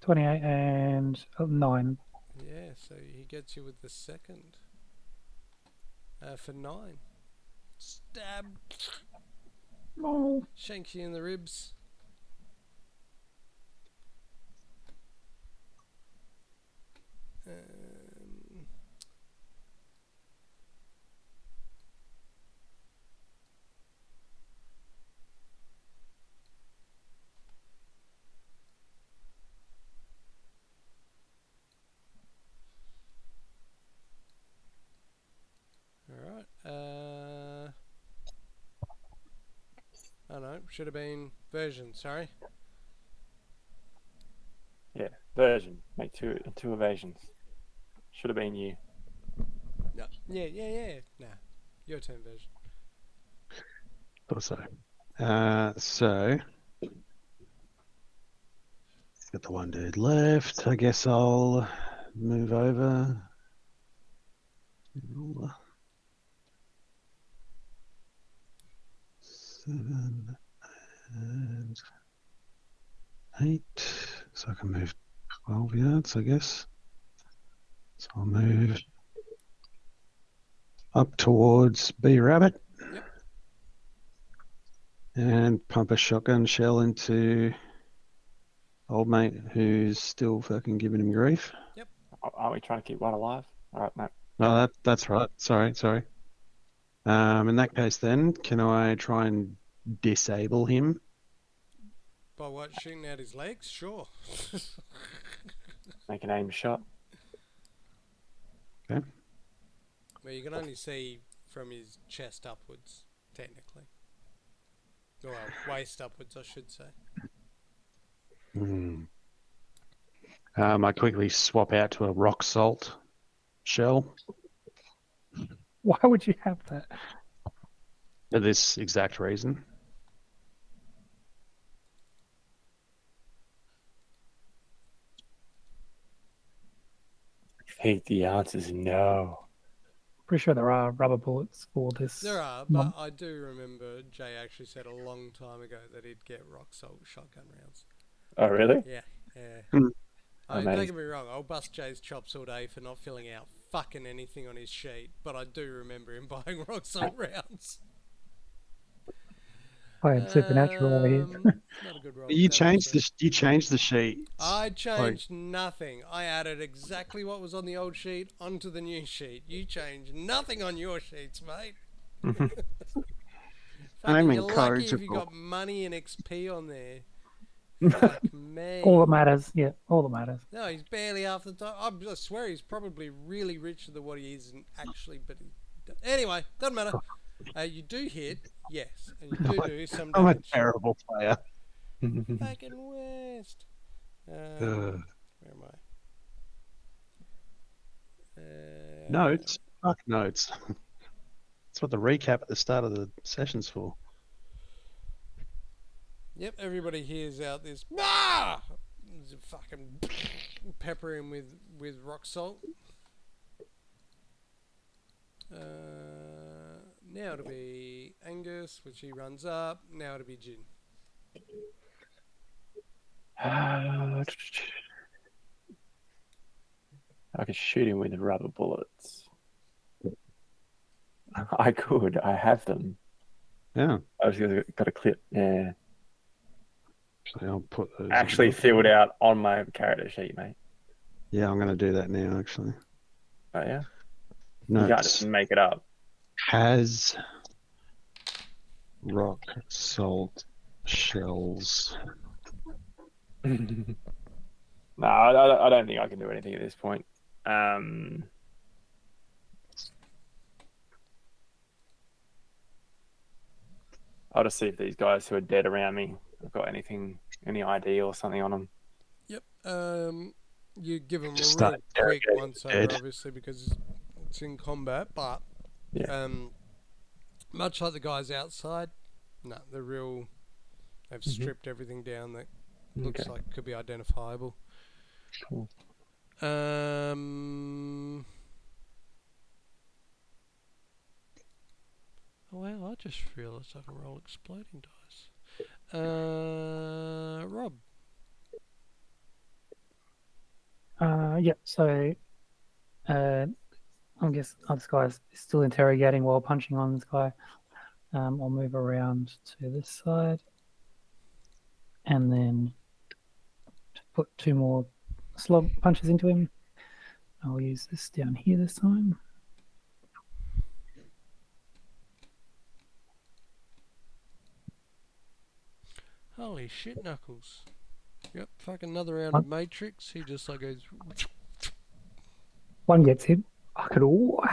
S3: 28 and 9.
S1: Yeah, so he gets you with the second. For 9. Stab.
S3: Oh.
S1: Shanks you in the ribs. Alright. Oh no, should have been version, sorry.
S2: Yeah, version. Make two evasions. Should have been you.
S1: No. Yeah. Nah. Your turn, version.
S4: Thought so. So got the one dude left. I guess I'll move over. 7 and 8. So I can move 12 yards, I guess. So I'll move up towards B Rabbit.
S1: Yep.
S4: And pump a shotgun shell into old mate who's still fucking giving him grief.
S2: Aren't we trying to keep one alive? All right, mate.
S4: No, that's right. Sorry. In that case, then, can I try and disable him?
S1: By what? Shooting out his legs? Sure.
S2: Make an aim shot.
S4: Okay.
S1: Well, you can only see from his chest upwards, technically. Well, waist upwards, I should say.
S4: I quickly swap out to a rock salt shell
S3: Why would you have that?
S4: for this exact reason.
S2: I think the answer is no.
S3: Pretty sure there are rubber bullets for this.
S1: There are, but I do remember Jay actually said a long time ago that he'd get rock salt shotgun rounds.
S2: Oh, really?
S1: Yeah, yeah.
S4: Hmm.
S1: I mean, don't
S2: Amazing.
S1: get me wrong, I'll bust Jay's chops all day for not filling out fucking anything on his sheet, but I do remember him buying rock salt rounds.
S3: Playing Supernatural over here.
S1: Not a good roll.
S4: You
S1: that
S4: changed
S1: episode.
S4: the you changed the sheet.
S1: I changed nothing. I added exactly what was on the old sheet onto the new sheet. You changed nothing on your sheets, mate.
S2: Mhm.
S1: Fucking,
S4: I'm
S1: you're lucky if you
S4: incorrigible.
S1: got money and XP on there. Fuck me.
S3: All that matters. Yeah, all that matters.
S1: No, he's barely half the time. I swear he's probably really richer than what he is actually, but anyway, doesn't matter. You do hit, yes, and you do some
S4: I'm a
S1: damage.
S4: terrible player.
S1: Fucking West.
S4: Ugh.
S1: Where am I?
S4: Notes. Fuck notes. That's what the recap at the start of the session's for.
S1: Yep, everybody hears out this. Ah! Fucking pepper him with rock salt. Now it'll be Angus, which he runs up. Now it'll be Jin.
S2: I could shoot him with rubber bullets. I could. I have them.
S4: Yeah.
S2: I was got a clip. Yeah.
S4: Actually, I'll put those.
S2: Actually filled out on my character sheet, mate.
S4: Yeah, I'm going to do that now. Actually.
S2: Oh yeah. You can't
S4: Notes.
S2: just make it up.
S4: Has rock salt shells.
S2: No, I don't think I can do anything at this point. I'll just see if these guys who are dead around me have got anything, any ID or something on them.
S1: Yep. You give him
S4: Just
S1: a real
S4: start
S1: quick
S4: interrogating
S1: once over,
S4: dead.
S1: obviously, because it's in combat. But
S2: Yeah.
S1: much like the guys outside, no, they're real. They've
S2: Mhm.
S1: stripped everything down that looks
S2: Okay.
S1: like could be identifiable.
S2: Cool.
S1: Oh wow! I just realised I can roll exploding dice. Rob.
S3: Yeah, so I guess this guy's still interrogating while punching on this guy. I'll move around to this side and then put 2 more slug punches into him. I'll use this down here this time.
S1: Holy shit, Knuckles. Yep, fucking another round of Matrix. He just like goes.
S3: One gets hit. I could all.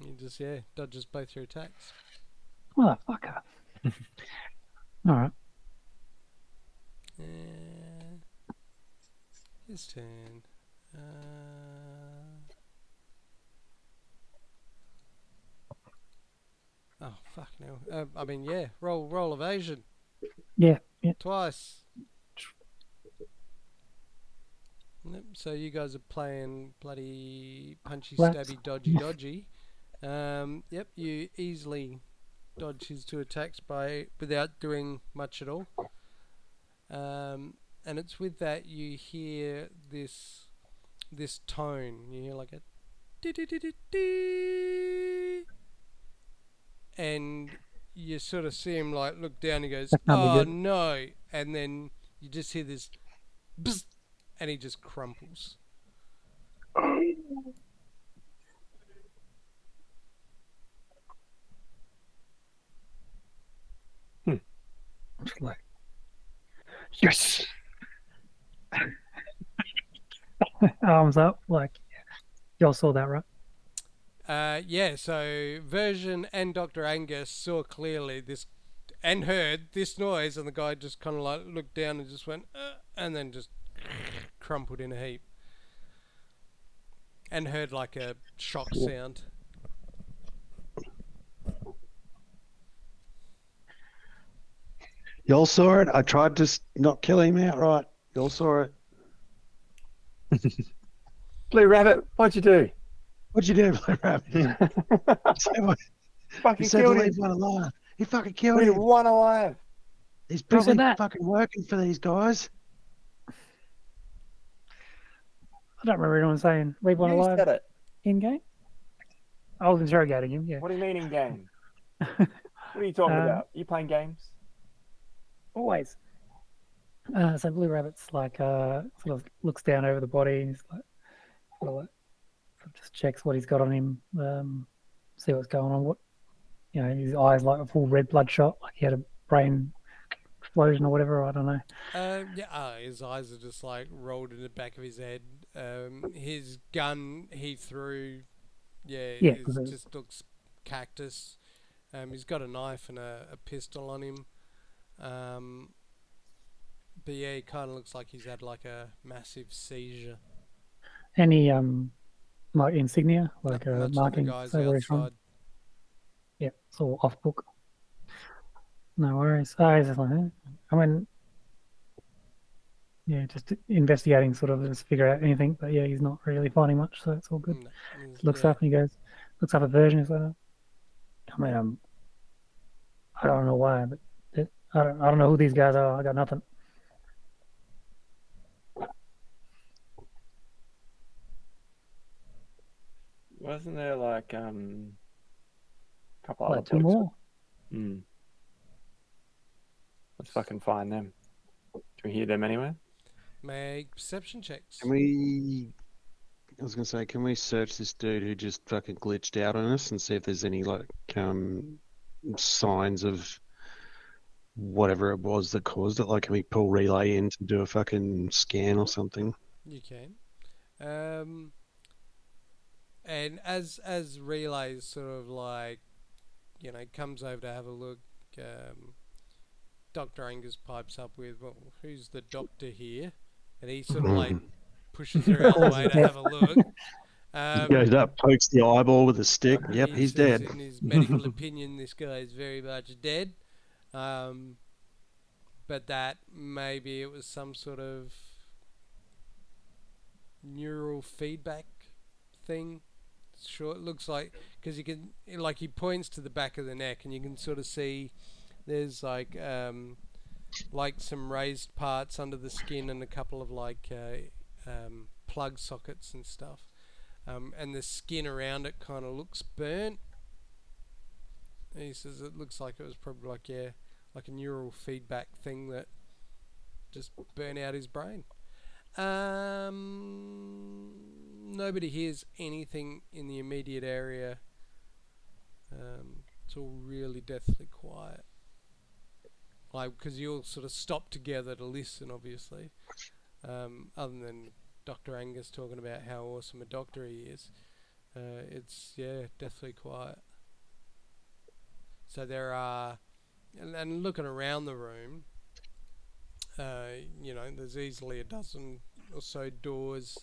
S1: He just dodges both your attacks.
S3: Motherfucker. All right.
S1: His turn. Oh fuck no. I mean roll evasion
S3: Yeah.
S1: twice. Yep, so you guys are playing bloody punchy,
S3: Flats.
S1: stabby, dodgy. Yep, you easily dodge his 2 attacks without doing much at all. And it's with that you hear this tone. You hear like a dee-dee-dee-dee-dee. And you sort of see him like look down. He goes,
S3: That can't be
S1: "Oh
S3: good."
S1: no!" And then you just hear this, bzz, and he just crumples.
S3: Like, yes. Arms up, like y'all saw that, right?
S1: Yeah, so Version and Dr. Angus saw clearly this and heard this noise, and the guy just kind of like looked down and just went, and then just crumpled in a heap, and heard like a shock
S2: Cool.
S1: sound.
S4: Y'all saw it. I tried to not kill him outright. Y'all saw it.
S2: Blue Rabbit, what'd you do?
S4: What'd you do, Blue Rabbit? You
S2: Fucking
S4: said to
S2: killed
S4: leave
S2: him.
S4: one alive. He fucking killed
S2: Leave
S4: him.
S2: one alive.
S4: He's
S3: Who said
S4: probably
S3: that?
S4: fucking working for these guys.
S3: I don't remember anyone saying leave one
S2: You
S3: alive
S2: said it.
S3: in game. I was interrogating him. Yeah.
S2: What do you mean in game? What are you talking about? You playing games?
S3: Always. So Blue Rabbit's like sort of looks down over the body and he's like, sort of just checks what he's got on him, see what's going on. What his eyes like a full red bloodshot, like he had a brain explosion or whatever. I don't know.
S1: His eyes are just like rolled in the back of his head. His gun he threw,
S3: Yeah,
S1: just looks cactus. He's got a knife and a pistol on him. But yeah, he kind of looks like he's had like a massive seizure.
S3: Any like insignia, like
S1: Not
S3: a
S1: much of the
S3: marking,
S1: guys
S3: say where he's from.
S1: outside.
S3: Yeah, it's all off book. No worries. He's just like, I mean, yeah, just investigating, sort of just figure out anything. But yeah, he's not really finding much, so it's all good.
S1: No,
S3: Looks
S1: yeah.
S3: up and he goes, looks up a version. He's like, I mean, I don't know why, but I don't know who these guys are. I got nothing.
S2: Wasn't there like a couple
S3: Like
S2: other
S3: two
S2: blokes?
S3: more.
S2: Let's fucking find them. Can we hear them anywhere?
S1: Make perception checks.
S4: Can we? I was gonna say, can we search this dude who just fucking glitched out on us and see if there's any like signs of whatever it was that caused it? Like, can we pull Relay in to do a fucking scan or something?
S1: You can. And as Relay's sort of like, comes over to have a look, Dr. Angus pipes up with, well, who's the doctor here? And he sort of like pushes her out of the way to have a look.
S4: He goes up, pokes the eyeball with a stick. Yep,
S1: He
S4: he's
S1: says
S4: dead.
S1: in his medical opinion, this guy is very much dead. But that maybe it was some sort of neural feedback thing. Sure, it looks like, because you can, like, he points to the back of the neck and you can sort of see there's like some raised parts under the skin and a couple of like plug sockets and stuff, and the skin around it kind of looks burnt. And he says it looks like it was probably like a neural feedback thing that just burnt out his brain. Nobody hears anything in the immediate area. It's all really deathly quiet. Like, because you all sort of stop together to listen, obviously. Other than Dr. Angus talking about how awesome a doctor he is. It's, deathly quiet. So there are, and looking around the room, there's easily a dozen or so doors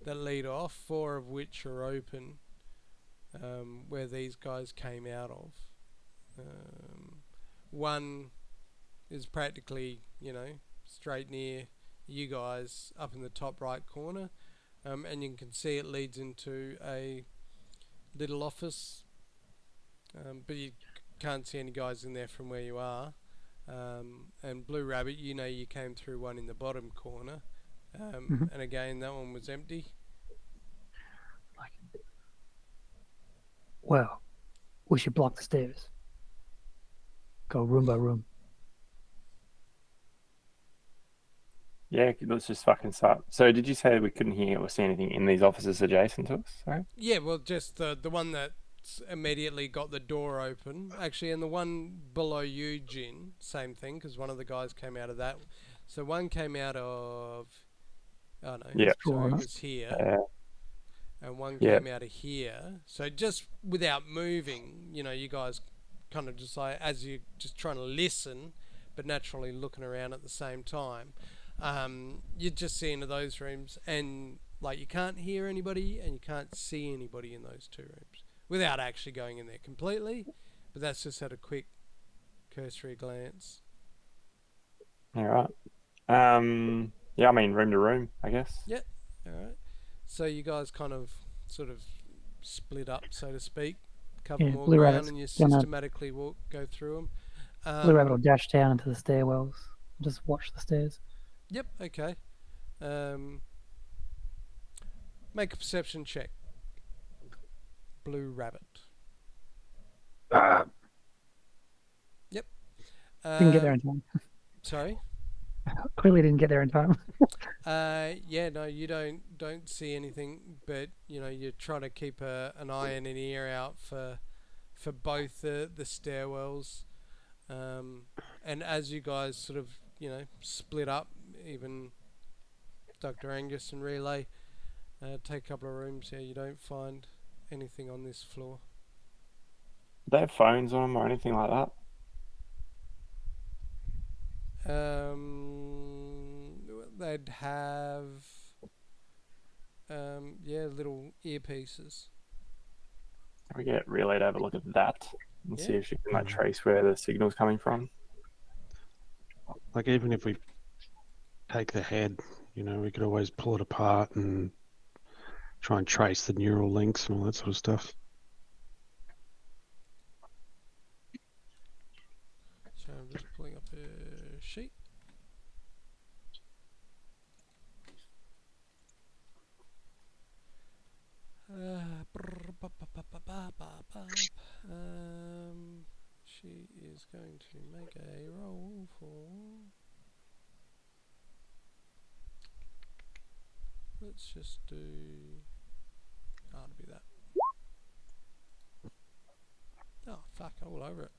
S1: that lead off, 4 of which are open, where these guys came out of. One is practically, straight near you guys up in the top right corner, and you can see it leads into a little office, but you can't see any guys in there from where you are. And Blue Rabbit, you came through one in the bottom corner, and again that one was empty.
S3: Well, we should block the stairs. Go room by room.
S2: Yeah, let's just fucking start. So did you say we couldn't hear or see anything in these offices adjacent to us? Sorry?
S1: Yeah, well, just the one that's immediately got the door open. Actually, and the one below you, Jin, same thing, because one of the guys came out of that. So one came out of... Oh, no.
S2: Yeah.
S1: Sorry, it was here. And one came out of here. So just without moving, you guys kind of just like, as you're just trying to listen, but naturally looking around at the same time. you just see into those rooms, and like you can't hear anybody and you can't see anybody in those two rooms without actually going in there completely. But that's just at a quick cursory glance.
S2: All right. Yeah, I mean, room to room, I guess.
S1: Yep. All right. So you guys kind of sort of split up, so to speak, cover
S3: Yeah,
S1: more
S3: Blue
S1: ground,
S3: Rabbit's
S1: and you
S3: gonna
S1: systematically go through them.
S3: Blue Rabbit will dash down into the stairwells. Just watch the stairs.
S1: Yep. Okay. Um, make a perception check. Blue Rabbit. Yep.
S3: Didn't get there in time.
S1: Sorry.
S3: Clearly didn't get there in time.
S1: Yeah, no, you don't see anything, but you're trying to keep an eye and an ear out for both the stairwells, and as you guys sort of split up, even Dr. Angus and Relay take a couple of rooms. Yeah, you don't find anything on this floor.
S2: Do they have phones on them or anything like that?
S1: They'd have little earpieces.
S2: Can we get Relay to have a look at that and see
S1: Yeah.
S2: if she can like trace where the signal's coming from?
S4: Like, even if we take the head, we could always pull it apart and try and trace the neural links and all that sort of stuff.
S1: So I'm just pulling up a sheet. She is going to make a roll for. Let's just do. It'll be that. Oh fuck! All over it.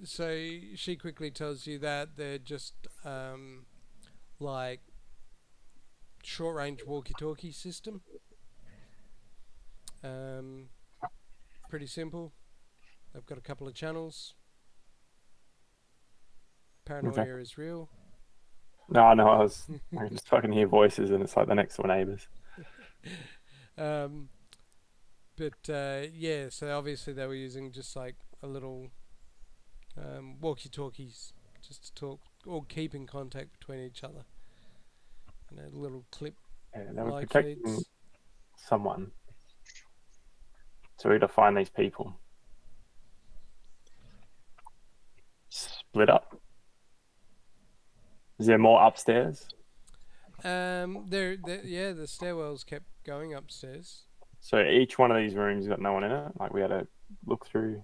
S1: So she quickly tells you that they're just like short-range walkie-talkie system. Pretty simple. They've got a couple of channels. Paranoia is real.
S2: No, I can just fucking hear voices and it's like the next door neighbours.
S1: Yeah, so obviously they were using just like a little walkie-talkies just to talk or keep in contact between each other. Little clip
S2: Yeah, they were
S1: like
S2: protecting
S1: feeds.
S2: someone. So we had to find these people. Split up. Is there more upstairs?
S1: The stairwells kept going upstairs.
S2: So each one of these rooms got no one in it. Like we had to look through.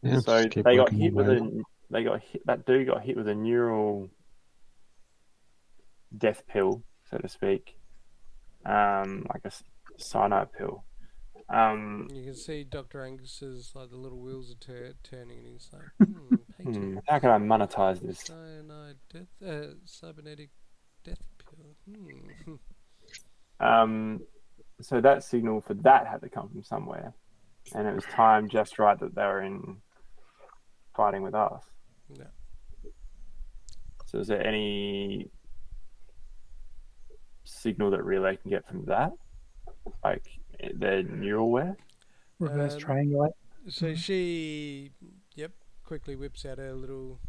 S4: Yeah,
S2: So
S4: just keep
S2: they got
S4: working
S2: hit
S4: my
S2: with
S4: way
S2: a. They got hit. That dude got hit with a neural death pill, so to speak. Like a cyanide pill.
S1: You can see Dr. Angus's like the little wheels are turning, and he's like, Peter,
S2: How can I monetize this?
S1: cyanide death, cybernetic death pill.
S2: So that signal for that had to come from somewhere, and it was timed just right that they were in fighting with us.
S1: No.
S2: So is there any signal that Relay can get from that? Like their neural wear?
S3: Reverse triangulate.
S1: So she, quickly whips out her little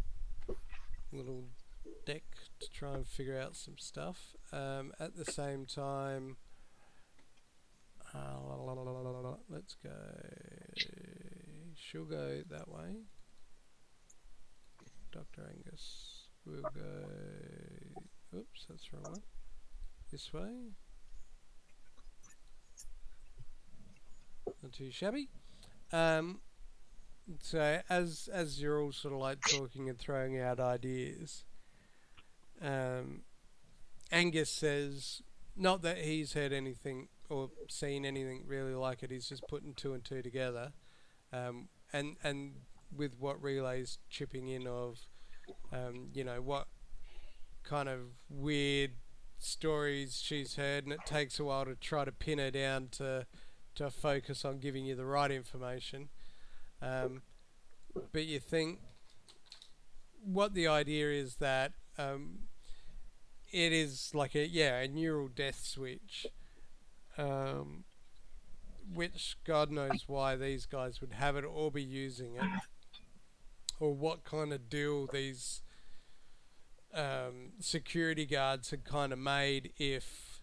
S1: deck to try and figure out some stuff. At the same time, let's go. She'll go that way. Dr. Angus will go. Oops, that's the wrong one. This way. Not too shabby. So as you're all sort of like talking and throwing out ideas, Angus says not that he's heard anything or seen anything really like it. He's just putting two and two together, and with what Relay's chipping in of, what kind of weird stories she's heard, and it takes a while to try to pin her down to focus on giving you the right information. But you think what the idea is that it is like a neural death switch, um, which God knows why these guys would have it or be using it, or what kind of deal these security guards had kind of made if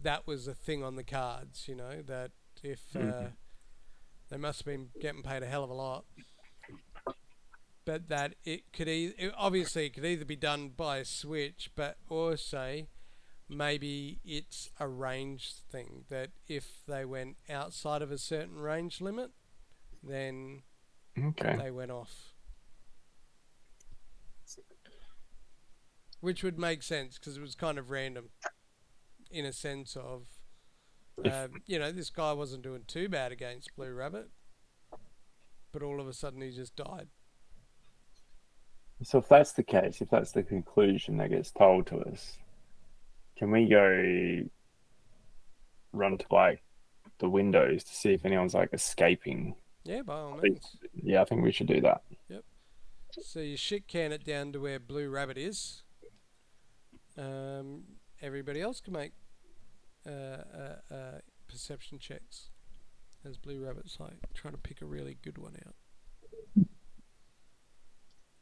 S1: that was a thing on the cards. That if they must have been getting paid a hell of a lot, but that obviously it could either be done by a switch, but also maybe it's a range thing, that if they went outside of a certain range limit, then
S2: Okay.
S1: they went off. Which would make sense because it was kind of random in a sense of, this guy wasn't doing too bad against Blue Rabbit, but all of a sudden he just died.
S2: So if that's the case, if that's the conclusion that gets told to us, can we go run to like the windows to see if anyone's like escaping?
S1: Yeah, by all
S2: I think-
S1: means.
S2: Yeah, I think we should do that.
S1: Yep. So you shit can it down to where Blue Rabbit is. Everybody else can make perception checks as Blue Rabbit's like trying to pick a really good one out.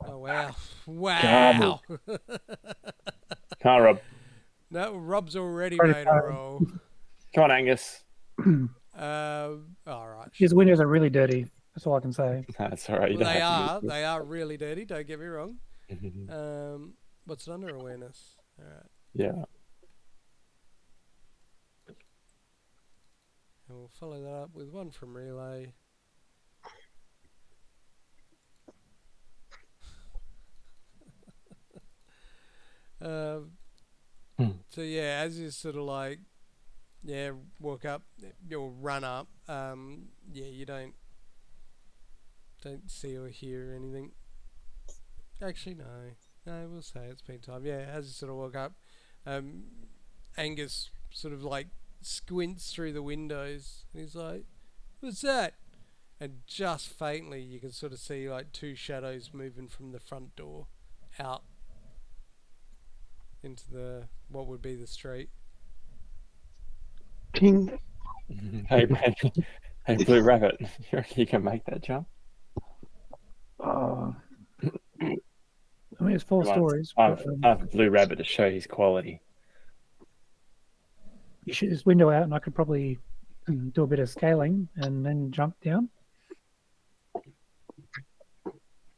S1: Oh wow! Wow!
S2: Come on, Rob.
S1: No, Rob's already
S3: Pretty
S1: made a roll.
S2: Come on, Angus.
S1: All right.
S3: His windows are really dirty. That's all I can say.
S2: That's all right. You
S1: Well,
S2: don't have to
S1: they are really dirty. Don't get me wrong. What's it under awareness? All right.
S2: Yeah.
S1: And we'll follow that up with one from relay. So yeah, as you sort of like, walk up, you'll run up. You don't see or hear anything. Actually, no, we'll say it's been time. Yeah, as you sort of walk up, Angus sort of like squints through the windows and he's like, "What's that?" And just faintly, you can sort of see like two shadows moving from the front door out into what would be the street.
S4: Ping.
S2: Hey, Blue Rabbit, you reckon you can make that jump?
S3: I mean, it's 4
S2: Come on,
S3: stories.
S2: I
S3: But,
S2: have Blue Rabbit to show his quality.
S3: you shoot this window out, and I could probably do a bit of scaling and then jump down.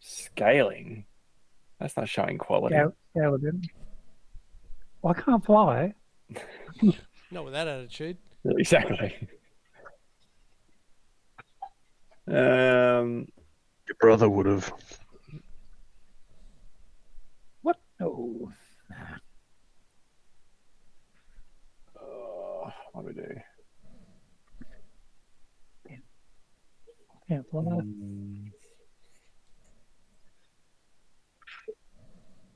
S2: Scaling? That's not showing quality.
S3: Scale a bit. Well, I can't fly.
S1: Not with that attitude.
S2: Exactly.
S4: Your brother would have.
S3: What? No.
S2: What do we do?
S3: Can't fly.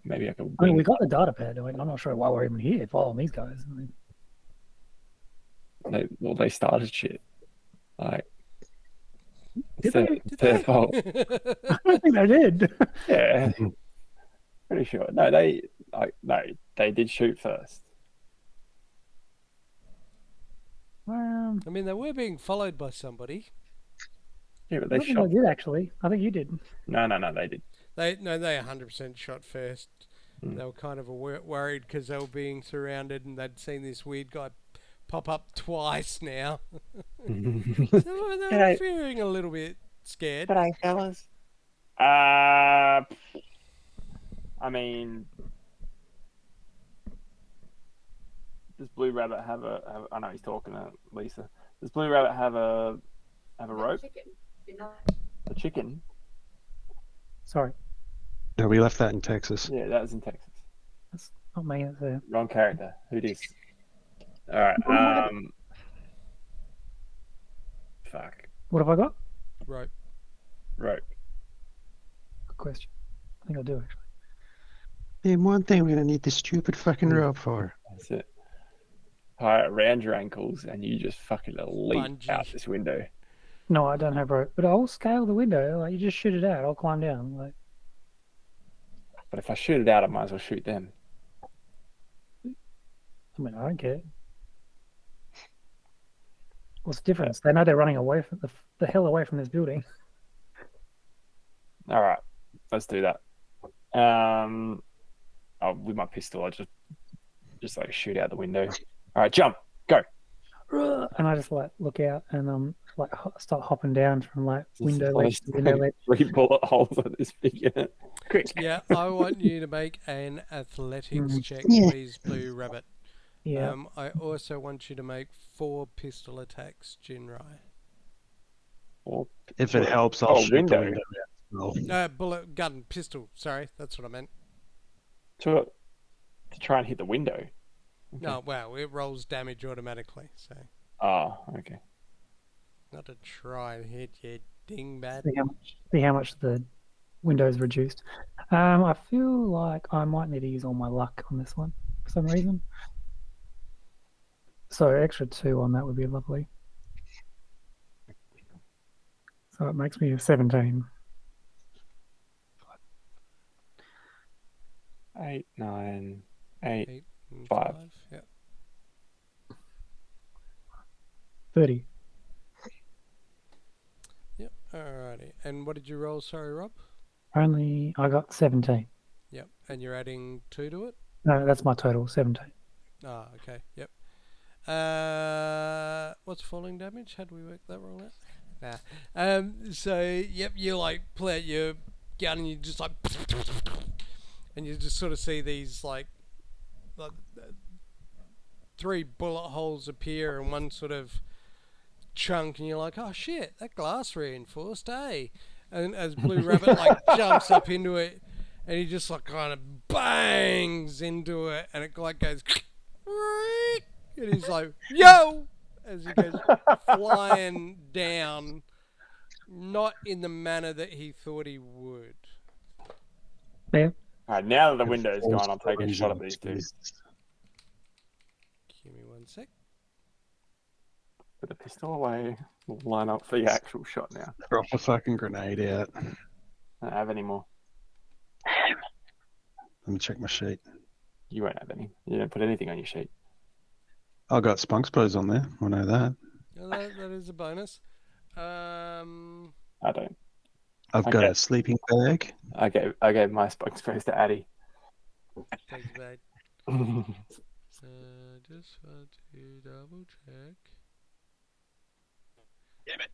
S2: Maybe I could.
S3: I mean, we got the data pad. I'm not sure why we're even here following these guys. I mean,
S2: They started shit. Like,
S3: Did
S2: it's their fault.
S3: I don't think they did.
S2: Yeah, pretty sure. No, they did shoot first.
S3: Well,
S1: I mean, they were being followed by somebody.
S2: Yeah, but
S3: I
S2: they
S3: don't think
S2: shot.
S3: they did actually. I think you did.
S2: No, they did.
S1: They 100% shot first.
S2: Mm.
S1: They were kind of worried because they were being surrounded and they'd seen this weird guy pop up twice now. So they were feeling a little bit scared.
S2: G'day, fellas. I mean, does Blue Rabbit have a? I know he's talking to Lisa. Does Blue Rabbit have a rope? A chicken?
S3: Sorry,
S4: No, we left that in Texas.
S2: Yeah, that was in Texas.
S3: that's not me. That's a...
S2: Wrong character. Who dis? All right. Fuck.
S3: What have I got?
S1: Right.
S2: Rope.
S3: Good question. I think I do actually.
S4: Then one thing we're gonna need this stupid fucking rope for.
S2: That's it. Tie it around your ankles and you just fucking leap
S1: Bungee.
S2: out this window.
S3: No, I don't have rope, but I'll scale the window. Like you just shoot it out. I'll climb down. Like
S2: But if I shoot it out, I might as well shoot them.
S3: I mean, I don't care. What's the difference? They know they're running away from the hell away from this building.
S2: All right, let's do that. With my pistol, I just like shoot out the window. All right, jump, go.
S3: And I just like look out and like start hopping down from like window
S2: Just
S3: ledge to window ledge.
S2: 3 bullet holes on this figure. Quick.
S1: Yeah, I want you to make an athletics check,
S4: Yeah.
S1: please, Blue Rabbit.
S3: Yeah.
S1: I also want you to make 4 pistol attacks, Jinrai.
S2: Or
S4: If it helps, I'll shoot
S2: window.
S4: the window out as well.
S1: Bullet, gun, pistol. Sorry, that's what I meant.
S2: to try and hit the window. Okay.
S1: No, wow, it rolls damage automatically, so
S2: Oh, okay.
S1: not to try and hit you, dingbat.
S3: See how much the window's reduced. I feel like I might need to use all my luck on this one for some reason. So extra 2 on that would be lovely. So it makes me a 17.
S2: 8, 9, 8.
S1: 8 and
S2: 5.
S1: 5. Yeah.
S3: 30.
S1: Yep. Alrighty. And what did you roll? Sorry, Rob.
S3: I got 17.
S1: Yep. And you're adding 2 to it.
S3: No, that's my total, 17.
S1: Ah, okay. Yep. What's falling damage? How do we work that roll out? Nah. So yep, you like pull out your gun and you just like, and you just sort of see these like 3 bullet holes appear in one sort of chunk, and you're like, oh shit, that glass reinforced, eh? And as Blue Rabbit like jumps up into it, and he just like kind of bangs into it, and it like goes, and he's like, yo, as he goes flying down, not in the manner that he thought he would.
S3: Yeah.
S2: All right, now that the window's gone, I'll take a shot at these two.
S1: Give me 1 sec.
S2: Put the pistol away. We'll line up for the actual shot now.
S4: Drop a fucking grenade out.
S2: I don't have any more.
S4: Let me check my sheet.
S2: You won't have any. You don't put anything on your sheet.
S4: I got spunk spurs on there. I know that.
S1: Now that is a bonus.
S2: I don't.
S4: I've got a sleeping bag.
S2: I gave my spunk space to Addy.
S1: Thanks, mate. Just want to double check.
S4: Damn it.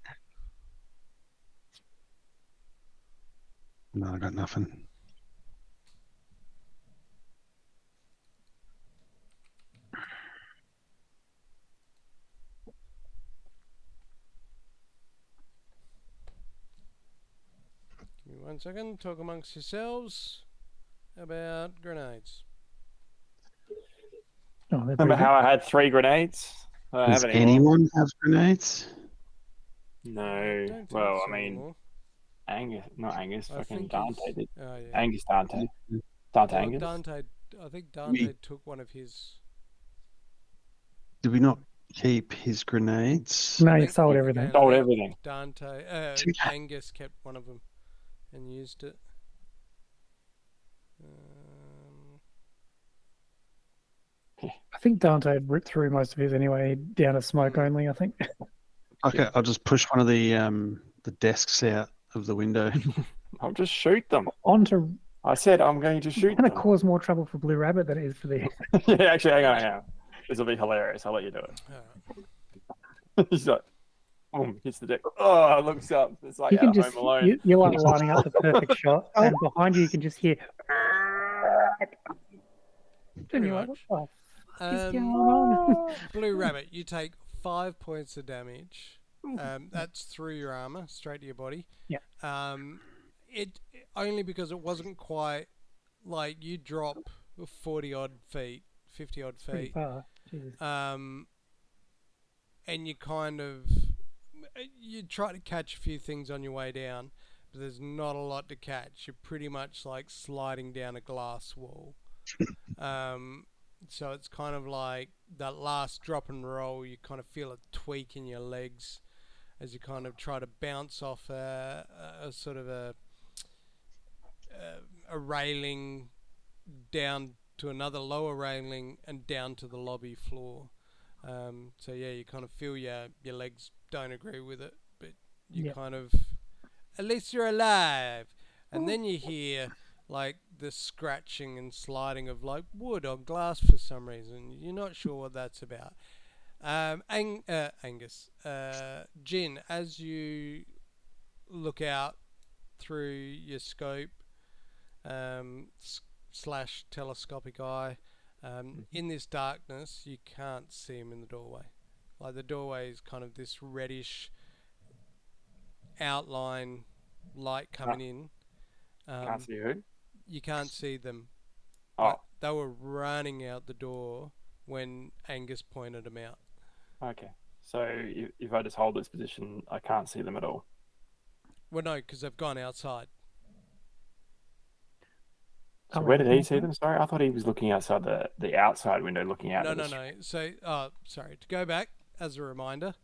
S4: No, I got nothing.
S1: Give me 1 second. Talk amongst yourselves about grenades.
S3: Oh, they're
S2: Remember
S3: pretty
S2: how I had 3 grenades? I don't
S4: Does
S2: have any more.
S4: anyone have grenades?
S2: No.
S1: Don't think
S2: Well,
S1: so
S2: I mean,
S1: anymore.
S2: Angus, not Angus,
S1: I
S2: fucking
S1: think
S2: Dante
S1: he's-
S2: did.
S1: Oh yeah.
S2: Angus Dante. Dante
S1: Well,
S2: Angus?
S1: Dante. I think Dante took one of his.
S4: Did we not keep his grenades?
S3: No, you
S1: think-
S3: sold everything.
S2: Sold everything.
S1: Dante. Angus kept one of them and used it.
S3: I think Dante had ripped through most of his anyway, down to smoke only, I think.
S4: Okay, I'll just push one of the desks out of the window.
S2: I'll just shoot them.
S3: Onto
S2: I said I'm going to shoot
S3: going to
S2: them.
S3: cause more trouble for Blue Rabbit than it is for the.
S2: Yeah, actually, hang on. This will be hilarious. I'll let you do it. He's like, hits the deck. Oh, looks up. It's like
S3: You
S2: out
S3: can
S2: of
S3: just
S2: Home Alone.
S3: you're like lining up the perfect shot, and behind you can just hear. And you're like,
S1: much.
S3: what the f- is
S1: Um,
S3: going on?
S1: Blue Rabbit, you take 5 points of damage. That's through your armor, straight to your body.
S3: Yeah.
S1: It only because it wasn't quite like you drop 40 odd feet, 50 odd
S3: Pretty
S1: feet.
S3: far. Jesus.
S1: And you kind of you try to catch a few things on your way down, but there's not a lot to catch. You're pretty much like sliding down a glass wall. So it's kind of like that last drop and roll. You kind of feel a tweak in your legs, as you kind of try to bounce off a sort of a railing down to another lower railing and down to the lobby floor. So yeah, you kind of feel your legs don't agree with it, but you
S3: Yep.
S1: kind of, at least you're alive. And then you hear like the scratching and sliding of like wood on glass for some reason. You're not sure what that's about. Angus, Jin, as you look out through your scope slash telescopic eye, in this darkness, you can't see him in the doorway. Like the doorway is kind of this reddish outline light coming in.
S2: Can't see who?
S1: You can't see them,
S2: Oh,
S1: but they were running out the door when Angus pointed them out.
S2: okay. So if I just hold this position, I can't see them at all.
S1: Well, no, because they've gone outside.
S2: So where did he see them? Sorry, I thought he was looking outside the outside window, looking out.
S1: No. So, sorry. To go back as a reminder,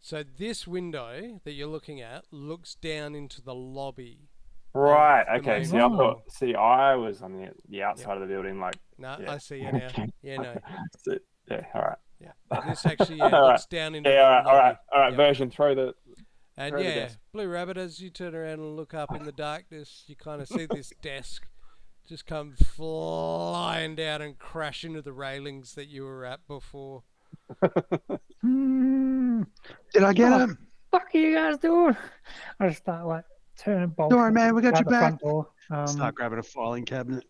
S1: so this window that you're looking at looks down into the lobby.
S2: Right.
S1: the
S2: Okay.
S1: main
S2: See, I
S1: floor.
S2: thought. See, I was on the outside of the building. Like,
S1: No,
S2: yeah.
S1: I see you now.
S2: Okay.
S1: Yeah, no.
S2: So, yeah. All right.
S1: Yeah. This actually
S2: All
S1: looks
S2: right.
S1: down into
S2: Yeah.
S1: the
S2: All right.
S1: lobby.
S2: All right.
S1: Yep.
S2: Version. Throw the
S1: And
S2: the
S1: yeah,
S2: desk.
S1: Blue Rabbit, as you turn around and look up in the darkness, you kind of see this desk just come flying down and crash into the railings that you were at before.
S4: Did I get him?
S3: Fuck are you guys doing? I just start like turning bolts.
S4: Don't worry, man. We got
S3: out
S4: your
S3: the
S4: back.
S3: front door.
S4: Start grabbing a filing cabinet.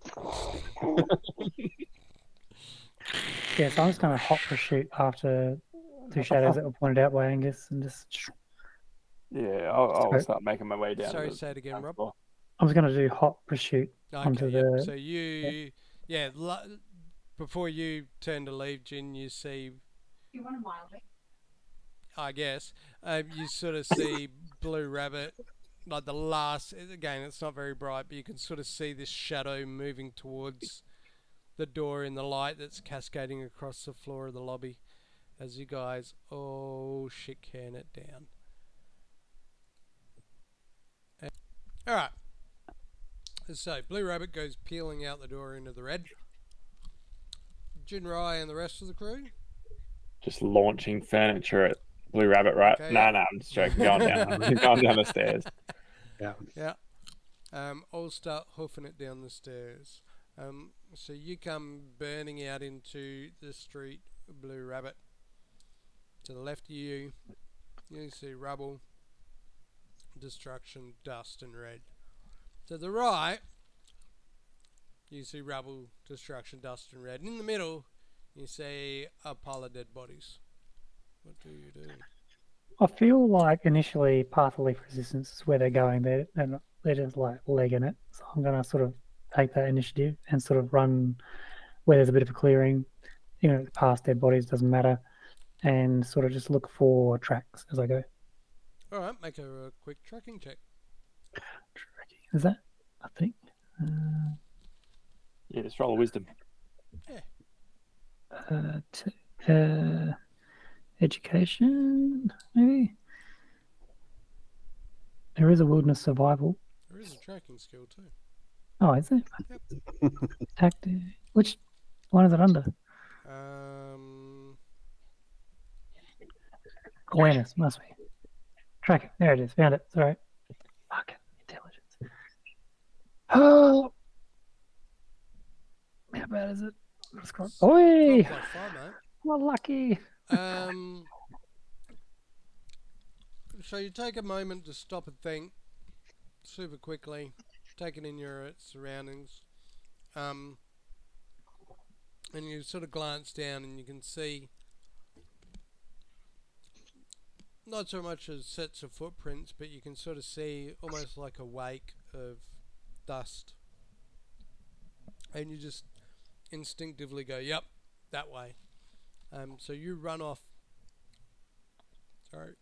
S3: Yeah, so I'm just going to hot pursuit after two shadows that were pointed out by Angus and just.
S2: Yeah. I'll
S3: Sorry.
S2: start making my way down.
S1: Sorry,
S2: to the
S1: say it again,
S2: ground
S1: Rob.
S2: floor.
S3: I was going to do hot pursuit onto
S1: Okay, yep.
S3: the.
S1: So you, before you turn to leave, Jin, you see,
S5: You want a mildly?
S1: I guess, you sort of see Blue Rabbit, like the last, again, it's not very bright, but you can sort of see this shadow moving towards the door in the light that's cascading across the floor of the lobby as you guys all shit can it down. Alright. So, Blue Rabbit goes peeling out the door into the red. Jinrai and the rest of the crew.
S2: Just launching furniture at Blue Rabbit, right?
S1: Okay,
S2: No,
S1: yeah.
S2: no, I'm just joking. Going down, going down the stairs.
S4: Yeah.
S1: Yeah. All start hoofing it down the stairs. So you come burning out into the street, Blue Rabbit. To the left of you, you see rubble, destruction, dust, and red. To the right, you see rubble, destruction, dust, and red. And in the middle, you see a pile of dead bodies. What do you do?
S3: I feel like initially Path of Least Resistance is where they're going. They're just like legging it. So I'm going to sort of take that initiative and sort of run where there's a bit of a clearing. You know, past dead bodies doesn't matter, and sort of just look for tracks as I go.
S1: All right, make a quick tracking check.
S3: Tracking is that? I think.
S2: Yeah, just roll a wisdom.
S3: Education, maybe. There is a wilderness survival.
S1: There is a tracking skill too.
S3: Oh, is it?
S1: Yep.
S3: Active. Which one is it under? Awareness, must be. Tracking. There it is. Found it. Sorry. Fucking intelligence. Oh! How bad is it? Oi!
S1: Not quite far, mate.
S3: Well, lucky.
S1: So you take a moment to stop and think super quickly, taking in your surroundings, and you sort of glance down and you can see not so much as sets of footprints, but you can sort of see almost like a wake of dust, and you just instinctively go, "Yep, that way." So you run off. Sorry.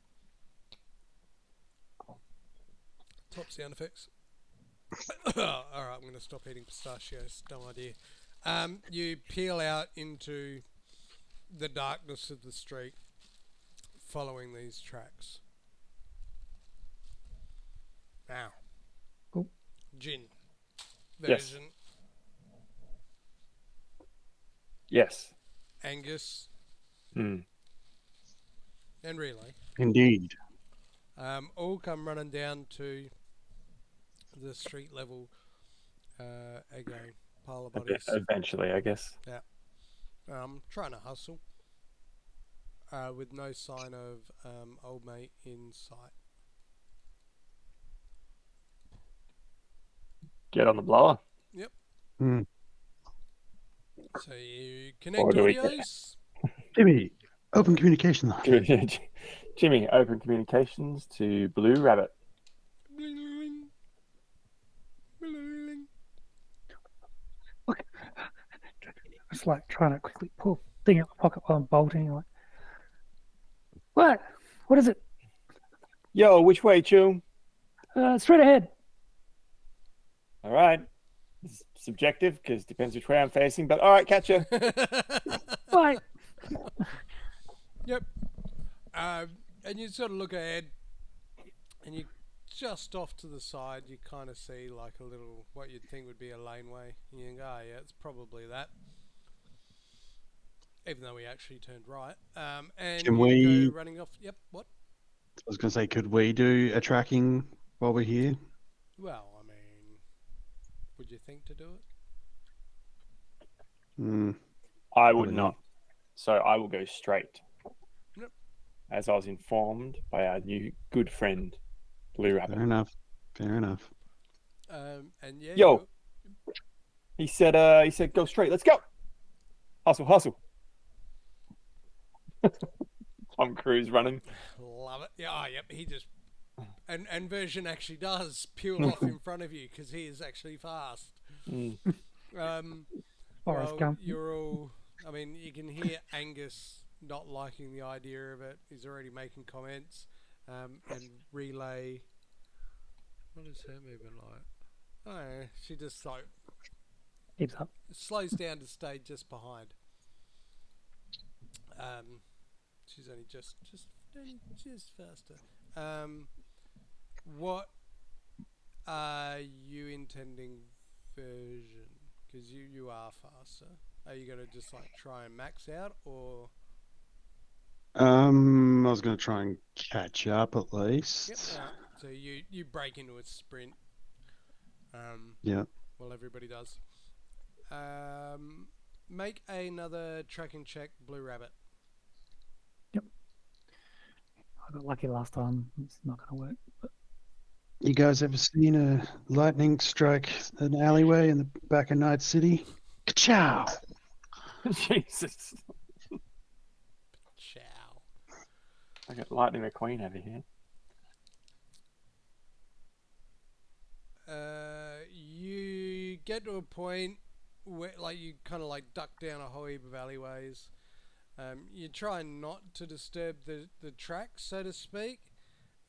S1: Top sound effects. Alright, I'm going to stop eating pistachios. No idea. You peel out into the darkness of the street following these tracks. Now,
S3: Cool.
S1: Jin
S2: Yes.
S1: version,
S2: Yes.
S1: Angus,
S2: Mm.
S1: and Relay
S4: Indeed.
S1: all come running down to the street level again. Pile of bodies.
S2: Eventually, I guess.
S1: Trying to hustle with no sign of old mate in sight.
S2: Get on the blower.
S4: Hmm.
S1: So you connect
S2: Or do we-
S1: audios.
S4: Jimmy, open communication line.
S2: Jimmy, open communications to Blue Rabbit.
S1: Bling, bling, bling.
S3: It's like trying to quickly pull thing out the pocket while I'm bolting. Like, what? What is it?
S2: Yo, which way, Chum?
S3: Straight ahead.
S2: All right. It's subjective because it depends which way I'm facing, but all right, catch you.
S3: Bye.
S1: Yep. And you sort of look ahead, and you just off to the side, you kind of see like a little what you'd think would be a laneway. And you think, oh yeah, it's probably that. Even though we actually turned right. And
S4: Can
S1: you
S4: we-
S1: go running off. Yep. What?
S4: I was going to say, could we do a tracking while we're here?
S1: Well, I mean, would you think to do it?
S4: Hmm.
S2: I would
S4: Probably
S2: not. So I will go straight.
S1: Yep.
S2: As I was informed by our new good friend, Blue Rabbit.
S4: Fair enough. Fair enough.
S1: And yeah.
S2: Yo. He said, go straight. Let's go. Hustle, hustle. Tom Cruise running.
S1: Love it. Yeah, oh, yep. He just and Version actually does peel off in front of you because he is actually fast.
S2: Mm.
S3: Forrest
S1: Well,
S3: Gump.
S1: you're all. I mean, you can hear Angus not liking the idea of it. He's already making comments. And Relay. What is her movement like? Oh, she just like
S3: Keeps up.
S1: slows down to stay just behind. She's only just faster. What are you intending, Version? Because you are faster. Are you going to just like try and max out, or?
S4: I was going to try and catch up at least.
S1: Yep. So you break into a sprint.
S4: Yeah.
S1: Well, everybody does. Make another tracking check, Blue Rabbit.
S3: I got lucky last time. It's not going to work. But
S4: You guys ever seen a lightning strike an alleyway in the back of Night City? Ka-chow!
S2: Jesus.
S1: Ciao.
S2: I got Lightning McQueen over here.
S1: You get to a point where, like, you kind of like duck down a whole heap of alleyways. You try not to disturb the track, so to speak,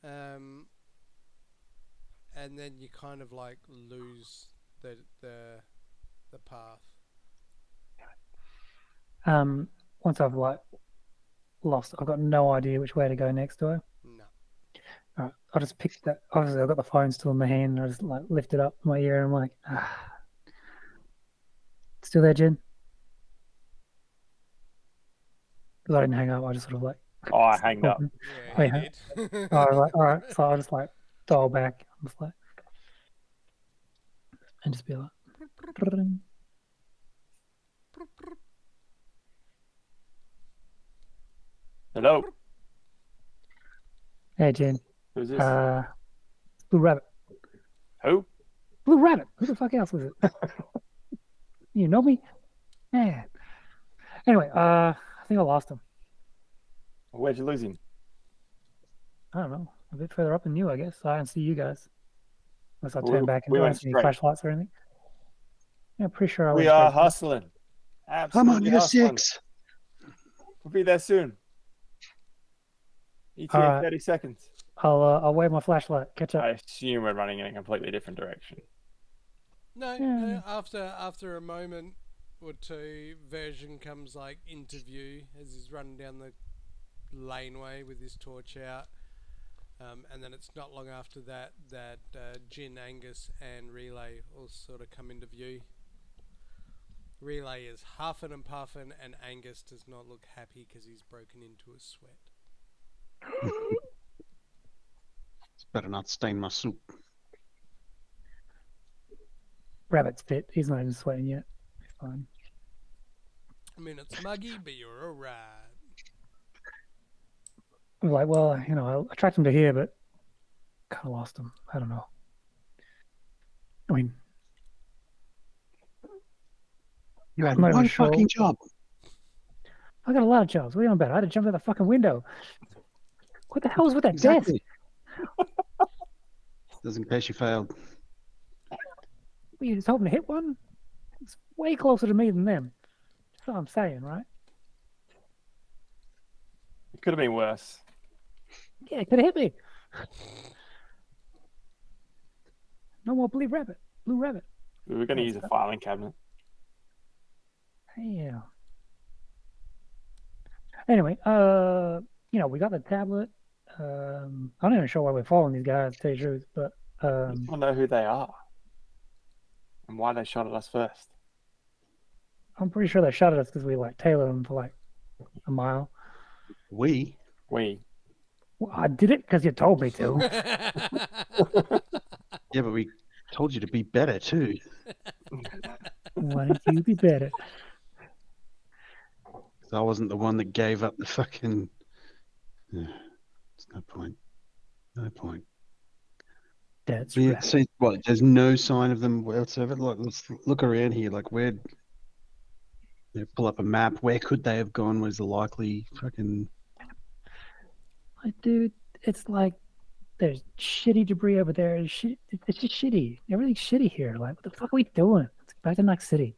S1: and then you kind of like lose the path.
S3: Once I've like lost, I've got no idea which way to go next. Do I?
S1: No.
S3: All right, I'll just pick that. Obviously, I've got the phone still in my hand. And I just like lift it up to my ear, and I'm like, still there, Jen? Because I didn't hang up. I just sort of like.
S2: Oh, I hanged up.
S1: Yeah,
S3: Wait,
S1: he did.
S3: I was like, all right. So I'll just like dial back. I'm just like, and just be like,
S2: Hello.
S3: hey, Jen.
S2: Who's this?
S3: Blue Rabbit.
S2: Who?
S3: Blue Rabbit. Who the fuck else was it? You know me? Yeah. Anyway, I think I lost him.
S2: Where'd you lose him?
S3: I don't know. A bit further up than you, I guess. I don't see you guys. Unless I
S2: We-
S3: turn back and
S2: we
S3: I don't
S2: went
S3: see any
S2: straight.
S3: flashlights or anything. Yeah, pretty sure I
S2: We
S3: went
S2: are
S3: straight.
S2: hustling.
S4: I'm
S2: Absolutely
S4: on your
S2: hustling.
S4: 6.
S2: We'll be there soon. ETA
S3: Alright.
S2: 30 seconds.
S3: I'll wave my flashlight. Catch up.
S2: I assume we're running in a completely different direction.
S1: No,
S3: Yeah.
S1: after a moment or two, Version comes like into view as he's running down the laneway with his torch out. And then it's not long after that that Jin, Angus, and Relay all sort of come into view. Relay is huffing and puffing, and Angus does not look happy because he's broken into a sweat.
S4: It's better not stain my soup.
S3: Rabbit's fit. He's not even sweating yet. He's fine.
S1: I mean, it's muggy, but you're alright.
S3: I'm like, well, you know, I tracked him to here, but kind of lost him. I don't know. I mean,
S4: You had
S3: I'm not
S4: one
S3: even sure.
S4: fucking job.
S3: I got a lot of jobs. What are you on about? I had to jump out the fucking window. What the hell is with that desk?
S4: Exactly. Just in case you failed.
S3: Were you just hoping to hit one? It's way closer to me than them. That's what I'm saying, right?
S2: It could have been worse.
S3: Yeah, it could have hit me. No more blue rabbit. Blue rabbit.
S2: We were going to
S3: Oh,
S2: use a
S3: it's-
S2: filing cabinet.
S3: Yeah. Anyway, you know, we got the tablet. I'm not even sure why we're following these guys, to tell you the truth, but
S2: I want to know who they are and why they shot at us first.
S3: I'm pretty sure they shot at us because we like tailored them for like a mile.
S4: We?
S2: We.
S3: Well, I did it because you told me to.
S4: Yeah, but we told you to be better too.
S3: Why don't you be better?
S4: 'Cause I wasn't the one that gave up the fucking. There's no point. No point.
S3: That's
S4: Yeah,
S3: right.
S4: see, what? There's no sign of them whatsoever. Like, let's look around here. Like, where? Pull up a map. Where could they have gone? Was the likely fucking?
S3: Like, dude, it's like there's shitty debris over there. It's just shitty. Everything's shitty here. Like, what the fuck are we doing? Let's go back to Nightcity.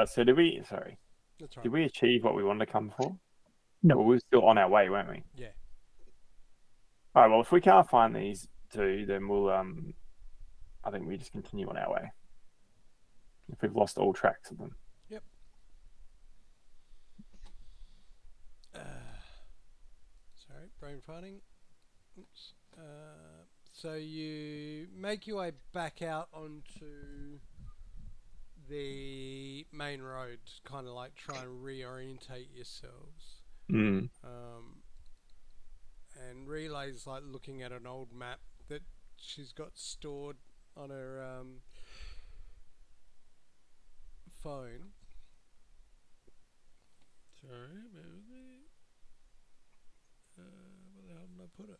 S2: So did we? Sorry,
S1: That's right.
S2: did we achieve what we wanted to come for?
S3: No.
S2: Well, we were still on our way, weren't we?
S1: Yeah.
S2: All right. Well, if we can't find these two, then we'll I think we just continue on our way. If we've lost all tracks of them.
S1: Sorry, brain farting. Oops. So you make your way back out onto the main road, kind of like try and reorientate yourselves.
S2: Mm.
S1: And Relay's like looking at an old map that she's got stored on her phone. Sorry, bear with me. Where the hell did I put it?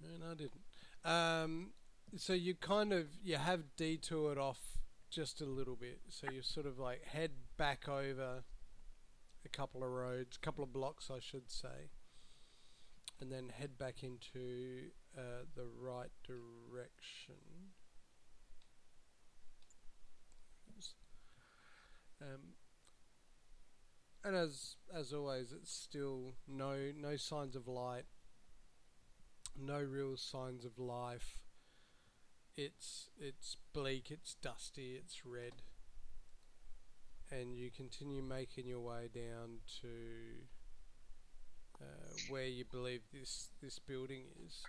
S1: No, I didn't. So you you have detoured off just a little bit. So you sort of like head back over a couple of roads, a couple of blocks, I should say, and then head back into the right direction. And as always, it's still no signs of light, no real signs of life. It's bleak, it's dusty, it's red, and you continue making your way down to where you believe this building is.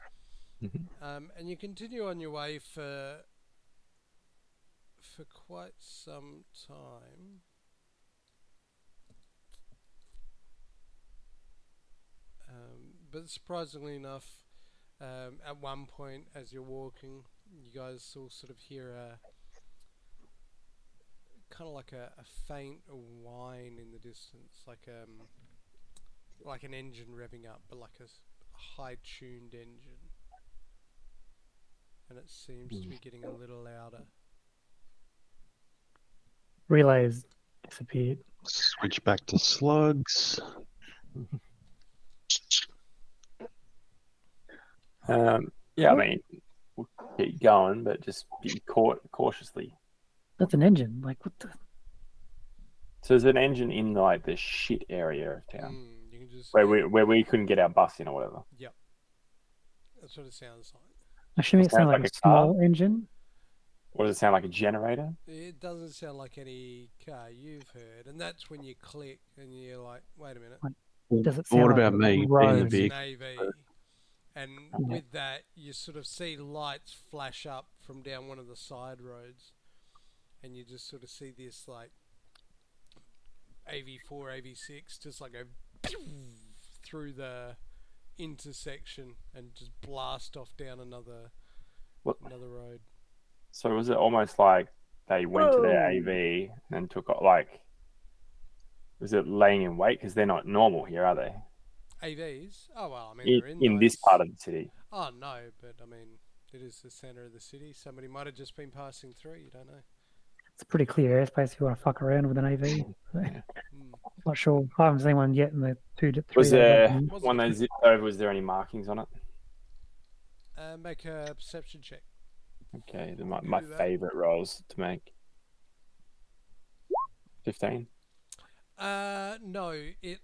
S2: Mm-hmm.
S1: And you continue on your way for quite some time. But surprisingly enough, at one point as you're walking, you guys all sort of hear a kind of like a faint whine in the distance, like an engine revving up, but like a high-tuned engine, and it seems to be getting a little louder.
S3: Relay has disappeared.
S4: Switch back to slugs.
S2: Yeah, I mean, we'll keep going, but just be cautiously.
S3: That's an engine. Like, what the?
S2: So there's an engine in like the shit area of town
S1: You can just
S2: where we couldn't get our bus in or whatever.
S1: Yep, that's what it sounds like.
S3: I assume it
S2: Sounds
S3: sounds like
S2: like
S3: a
S2: a car?
S3: small engine.
S2: What does it sound like? A generator?
S1: It doesn't sound like any car you've heard, and that's when you click and you're like, wait a minute,
S3: Like, does it
S4: What
S3: sound like
S4: about
S3: a
S4: me being a
S1: it's
S3: road?
S1: an
S4: big?
S1: AV. And
S3: Yeah.
S1: with that, you sort of see lights flash up from down one of the side roads, and you just sort of see this like AV4, AV6, just like a through the intersection and just blast off down
S2: What?
S1: another road.
S2: So was it almost like they went to their
S3: Whoa!
S2: AV and took like? Was it laying in wait? Because they're not normal here, are they?
S1: AVs? Oh well, I mean
S2: In,
S1: they're in
S2: in this part
S1: those.
S2: of the city.
S1: Oh no, but I mean it is the centre of the city. Somebody might have just been passing through. You don't know.
S3: It's pretty clear airspace if you want to fuck around with an AV.
S2: Yeah.
S1: Hmm.
S3: Not sure. I haven't seen one yet in the 2 to 3
S2: Was
S3: days I've
S2: there
S3: been.
S1: Wasn't
S2: when
S1: a
S2: they
S1: quick.
S2: zipped over? Was there any markings on it?
S1: Make a perception check.
S2: Okay,
S1: You can
S2: my
S1: do that.
S2: favorite rolls to make. 15.
S1: No, it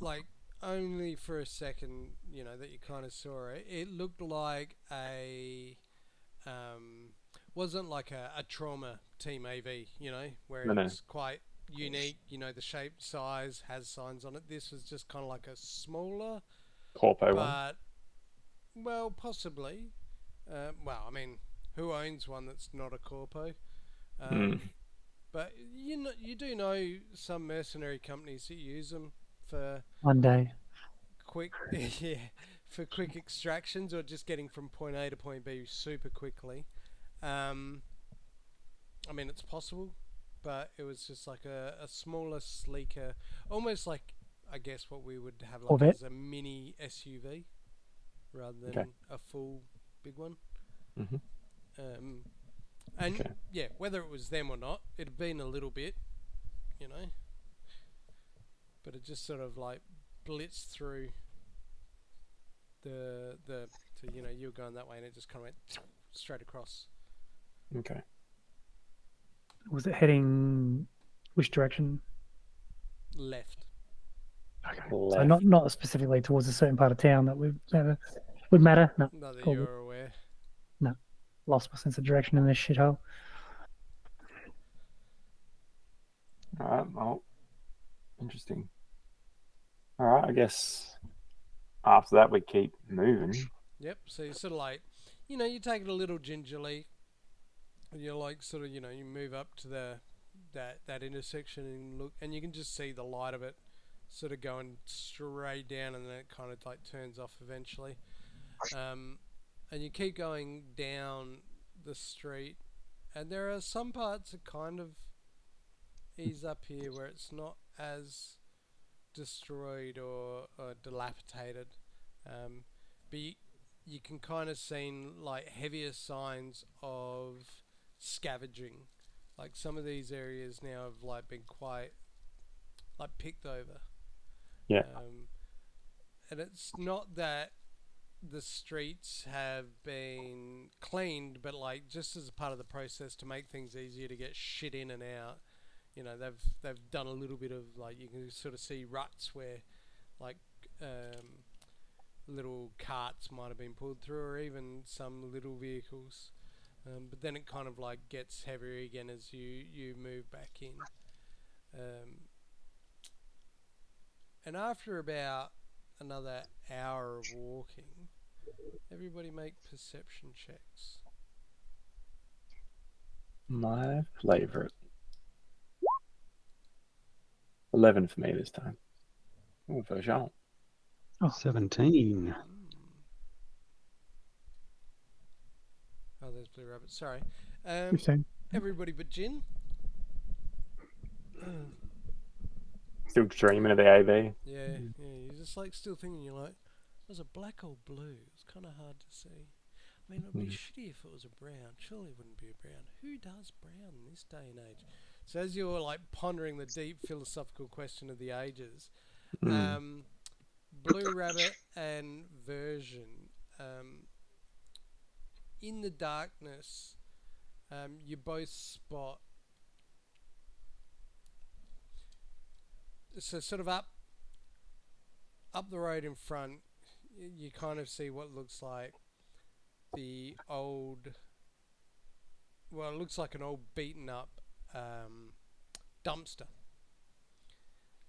S1: like only for a second, that you kind of saw it. It looked like a um, wasn't like a trauma team AV, where
S2: No, no,
S1: it's quite unique. The shape, size, has signs on it. This was just kind of like a smaller,
S2: Corpo one.
S1: but well, possibly. Well, I mean, who owns one that's not a corpo?
S2: Mm.
S1: Um, but you do know some mercenary companies that use them for
S3: One day.
S1: quick, yeah, for quick extractions or just getting from point A to point B super quickly. Um, I mean, it's possible, but it was just like a smaller, sleeker, almost like I guess what we would have like
S3: Corvette.
S1: as a mini SUV rather
S2: Okay.
S1: than a full big one.
S2: Hmm.
S1: Um, and
S2: Okay.
S1: yeah, whether it was them or not, it had been a little bit, you know, but it just sort of like blitzed through the so you were going that way and it just kind of went straight across
S2: Okay.
S3: Was it heading which direction?
S1: left.
S3: Okay. So
S2: Left.
S3: not specifically towards a certain part of town that would matter. No,
S1: Not that
S3: all good.
S1: you're aware.
S3: No, lost my sense of direction in this shithole.
S2: All right. Well, interesting. All right. I guess after that we keep moving.
S1: Yep. So you sort of like, you take it a little gingerly. And you're like sort of, you move up to that intersection and look, and you can just see the light of it, sort of going straight down, and then it kind of like turns off eventually. Um, and you keep going down the street, and there are some parts that kind of ease up here where it's not as destroyed or dilapidated. Um, but you can kind of see like heavier signs of scavenging. Like some of these areas now have like been quite like picked over.
S2: Yeah.
S1: Um, and it's not that the streets have been cleaned, but like just as a part of the process to make things easier to get shit in and out, they've done a little bit of like you can sort of see ruts where like little carts might have been pulled through, or even some little vehicles. But then it kind of like gets heavier again as you move back in. Um, and after about another hour of walking, everybody make perception checks.
S2: My favorite. 11 for me this time. Oh, for Jean.
S4: 17.
S1: Oh, there's Blue Rabbit. Sorry.
S3: Too soon.
S1: Everybody but Jin.
S2: Still dreaming of the AV.
S1: Yeah, you're just like still thinking, you're like, was it black or blue? It's kind of hard to see. I mean, it would be shitty if it was a brown. Surely it wouldn't be a brown. Who does brown in this day and age? So as you're like pondering the deep philosophical question of the ages,
S2: Mm.
S1: Blue Rabbit and Version, in the darkness, you both spot. So sort of up the road in front, you kind of see what looks like the old well, it looks like an old beaten up dumpster.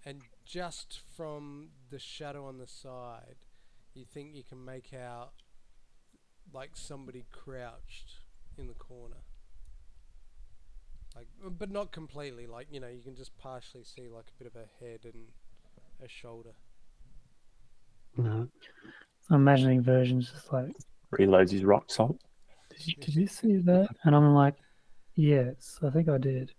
S1: And just from the shadow on the side, you think you can make out like somebody crouched in the corner. Like, but not completely. Like, you can just partially see like a bit of a head and a shoulder.
S3: No. I'm imagining versions just like,
S2: Reloads his rock salt.
S3: did you see that? And I'm like, yes, I think I did.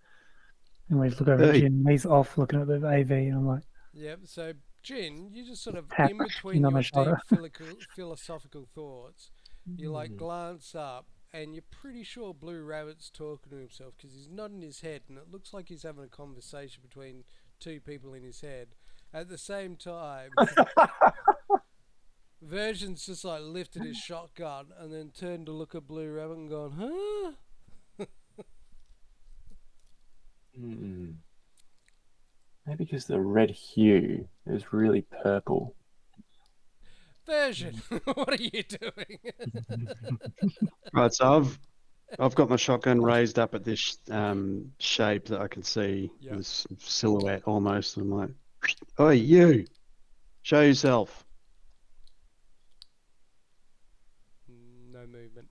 S3: And we just look over at
S4: Hey.
S3: Jim. And he's off looking at the AV, and I'm like,
S1: Yep. So, Jin, you just sort of
S3: tap
S1: in
S3: Jim
S1: between
S3: on
S1: your
S3: the shoulder.
S1: deep philosophical thoughts, you like glance up, and you're pretty sure Blue Rabbit's talking to himself because he's nodding his head, and it looks like he's having a conversation between two people in his head. At the same time, Version's just like lifted his shotgun and then turned to look at Blue Rabbit and gone, huh?
S2: Maybe because the red hue is really purple.
S1: Version, what are you doing?
S4: Right, so I've got my shotgun raised up at this shape that I can see,
S1: Yep.
S4: this silhouette almost. I'm like, "Oi, you! Show yourself!"
S1: No movement.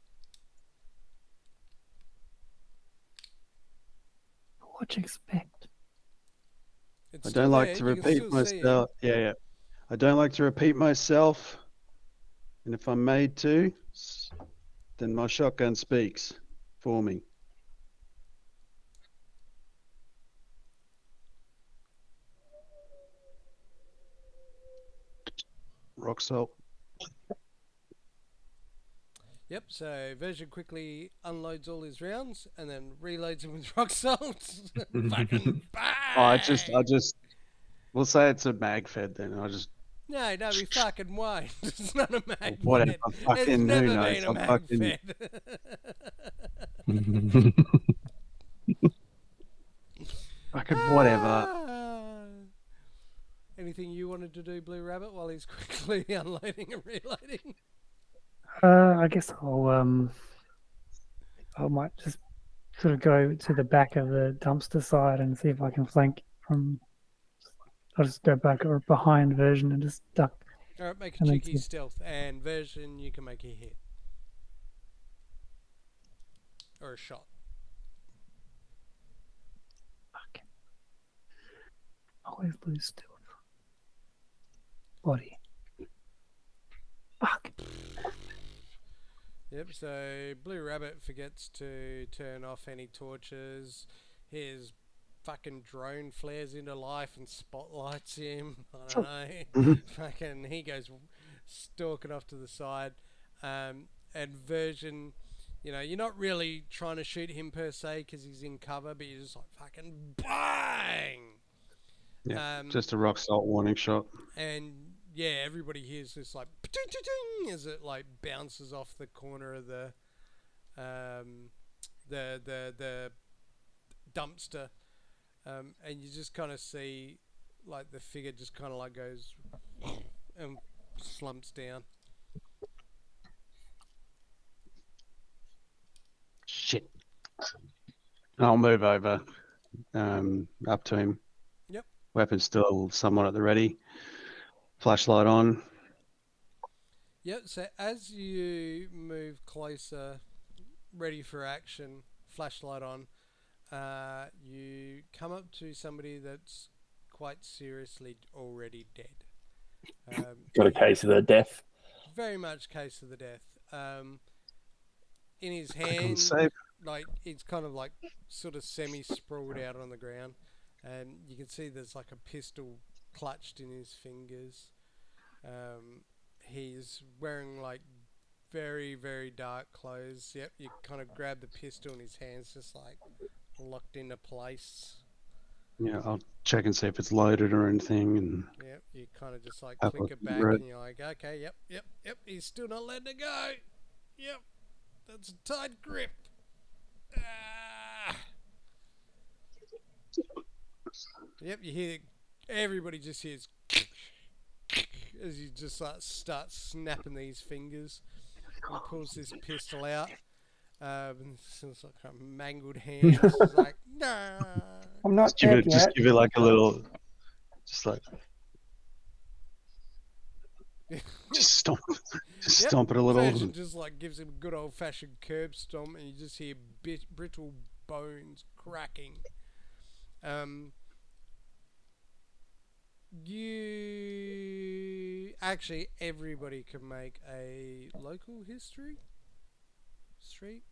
S3: What do you expect?
S1: It's
S4: I
S1: still
S4: don't like
S1: there.
S4: to
S1: You can
S4: repeat
S1: still see him.
S4: myself. Yeah. I don't like to repeat myself, and if I'm made to, then my shotgun speaks for me. Rock salt.
S1: Yep, so Version quickly unloads all his rounds and then reloads them with rock salt. Fucking bang!
S4: I just, we'll say it's a mag fed then.
S1: No, he fucking won't. It's not a mag
S4: Whatever.
S1: fed. It's
S4: Fucking who
S1: never
S4: knows?
S1: been a
S4: I'm
S1: mag
S4: fucking.
S1: fed.
S4: Fucking whatever.
S1: Ah. Anything you wanted to do, Blue Rabbit, while he's quickly unloading and reloading?
S3: I guess I might just sort of go to the back of the dumpster side and see if I can flank from. I'll just go back or behind Version and just duck.
S1: Alright, make a
S3: And then
S1: cheeky stealth, and Version, you can make a hit. Or a shot.
S3: Fuck. Always lose stealth. Body. Fuck.
S1: Yep, so Blue Rabbit forgets to turn off any torches. His fucking drone flares into life and spotlights him. I don't know. Fucking, he goes stalking off to the side. And Version, you're not really trying to shoot him per se because he's in cover, but you're just like fucking bang!
S4: Yeah, just a rock salt warning shot.
S1: And yeah, everybody hears this like "Pting-ting-ting" as it like bounces off the corner of the dumpster, and you just kind of see like the figure just kind of like goes and slumps down.
S4: Shit. I'll move over up to him.
S1: Yep.
S4: Weapon still somewhat at the ready. Flashlight on.
S1: Yep. So as you move closer, ready for action, flashlight on, you come up to somebody that's quite seriously already dead.
S2: Got a case of the death.
S1: Very much case of the death. In his
S4: Click on
S1: hand,
S4: save.
S1: like it's kind of like sort of semi-sprawled out on the ground, and you can see there's like a pistol clutched in his fingers. He's wearing like very, very dark clothes. Yep, you kind of grab the pistol and his hand's just like locked into place.
S4: Yeah, I'll check and see if it's loaded or anything. And
S1: Yep, you kind of just like
S4: Have
S1: click
S4: a
S1: it back
S4: read.
S1: and you're like, okay, yep, he's still not letting it go. Yep, that's a tight grip. Ah. Yep, you hear, everybody just hears as you just like start snapping these fingers and pulls this pistol out. And it's like a mangled hand. She's like, nah.
S2: I'm not dead
S4: Just
S2: yet.
S4: give it like a little, just like, just stomp, just
S1: Yep.
S4: stomp it a little.
S1: Version just like gives him a good old fashioned curb stomp, and you just hear brittle bones cracking. Um, you actually everybody can make a local history street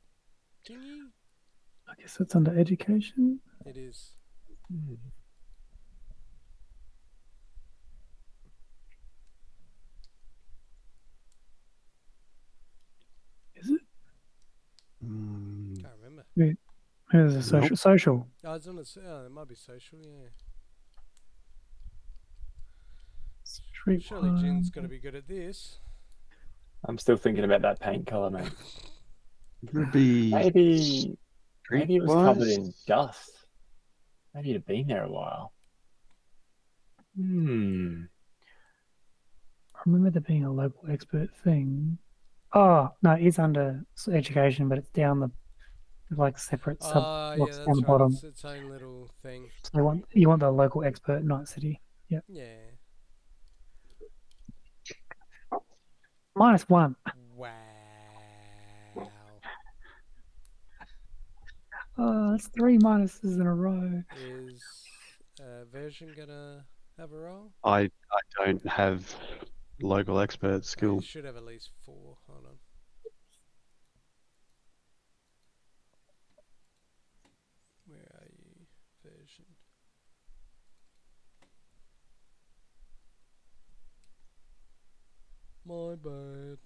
S1: thingy.
S3: I guess it's under education.
S1: It is.
S2: Hmm.
S3: Is it?
S1: Can't remember.
S3: There's a social.
S4: Nope.
S3: Social.
S1: Oh, it's on a. Oh, it might be social. Yeah.
S3: Street
S1: Surely Jin's got to be good at this.
S2: I'm still thinking about that paint color, mate.
S4: Would be
S2: Maybe it was covered
S4: streetwise.
S2: in dust. Maybe it had been there a while. Hmm.
S3: I remember there being a local expert thing. Oh no, it's under education, but it's down the like separate sub
S1: Oh, yeah,
S3: blocks down
S1: that's
S3: the
S1: right.
S3: bottom.
S1: It's its own little thing.
S3: So you want the local expert Nightcity. Yep.
S1: Yeah.
S3: -1.
S1: Wow.
S3: Oh, that's 3 minuses in a row.
S1: Is version gonna have a roll?
S4: I don't have local expert
S1: You
S4: skill.
S1: should have at least 4. Hold on. Where are you, version? My bad.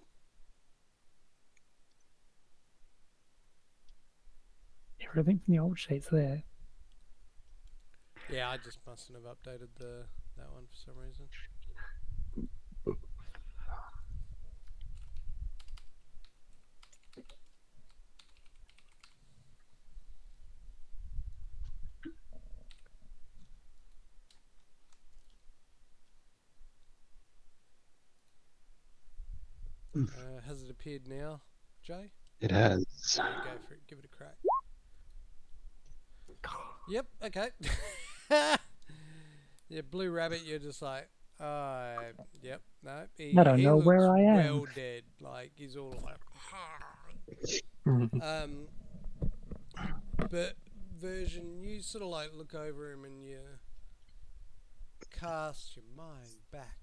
S3: Everything from the old sheets there.
S1: Yeah, I just mustn't have updated that one for some reason. Has it appeared now, Jay?
S4: It has.
S1: Yeah, go for it. Give it a crack. Yep. Okay. Yeah, Blue Rabbit. You're just like, yep. No,
S3: I don't
S1: he
S3: know
S1: looks
S3: where I am.
S1: well dead. Like he's all like, um. But version, you sort of like look over him and you cast your mind back.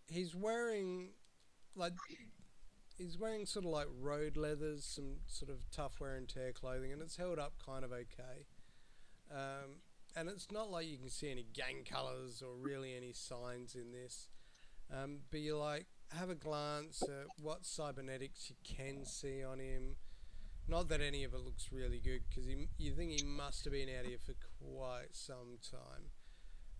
S1: He's wearing like sort of like road leathers, some sort of tough wear and tear clothing, and it's held up kind of okay. And it's not like you can see any gang colours or really any signs in this. But you like have a glance at what cybernetics you can see on him. Not that any of it looks really good, because you think he must have been out here for quite some time.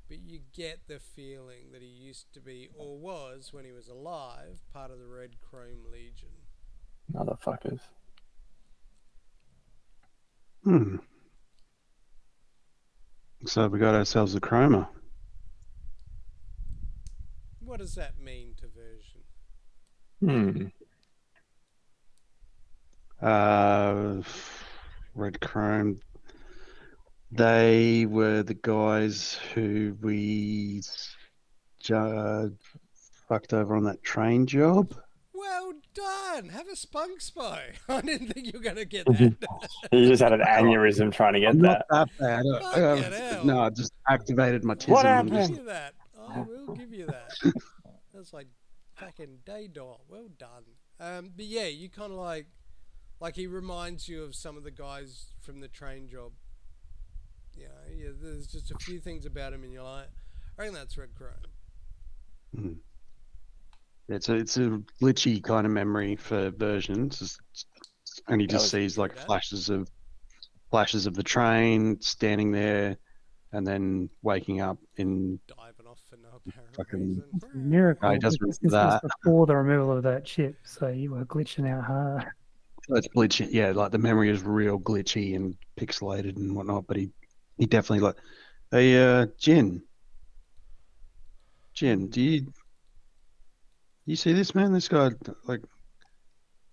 S1: But you get the feeling that he used to be, or was, when he was alive, part of the Red Chrome Legion.
S2: Motherfuckers.
S4: So we got ourselves a chroma.
S1: What does that mean to version?
S4: Red Chrome. They were the guys who we fucked over on that train job.
S1: Well done! Have a spunk spy. I didn't think you were going to get that.
S2: He just had an aneurysm trying to get
S4: I'm not
S2: that.
S4: that bad.
S1: Fucking hell.
S4: No, I just activated my tism.
S2: What
S1: I'll
S2: happened?
S1: give you that. I will give you that. That's like fucking day dot. Well done. But yeah, you kind of like he reminds you of some of the guys from the train job. You know, yeah, there's just a few things about him, and you're like, I reckon that's Red Chrome.
S4: It's a glitchy kind of memory for versions, and he
S2: That
S4: just
S2: was
S4: sees like
S1: true,
S4: flashes of the train standing there, and then waking up in
S1: Diving off for no apparent
S4: fucking.
S3: It's a
S1: reason.
S3: miracle.
S4: No, he doesn't
S3: because
S4: remember
S3: this was
S4: that.
S3: before the removal of that chip, so you were glitching out hard.
S4: It's glitchy, yeah. Like the memory is real glitchy and pixelated and whatnot. But he definitely like, hey, Jin, do you see this, man? This guy, like,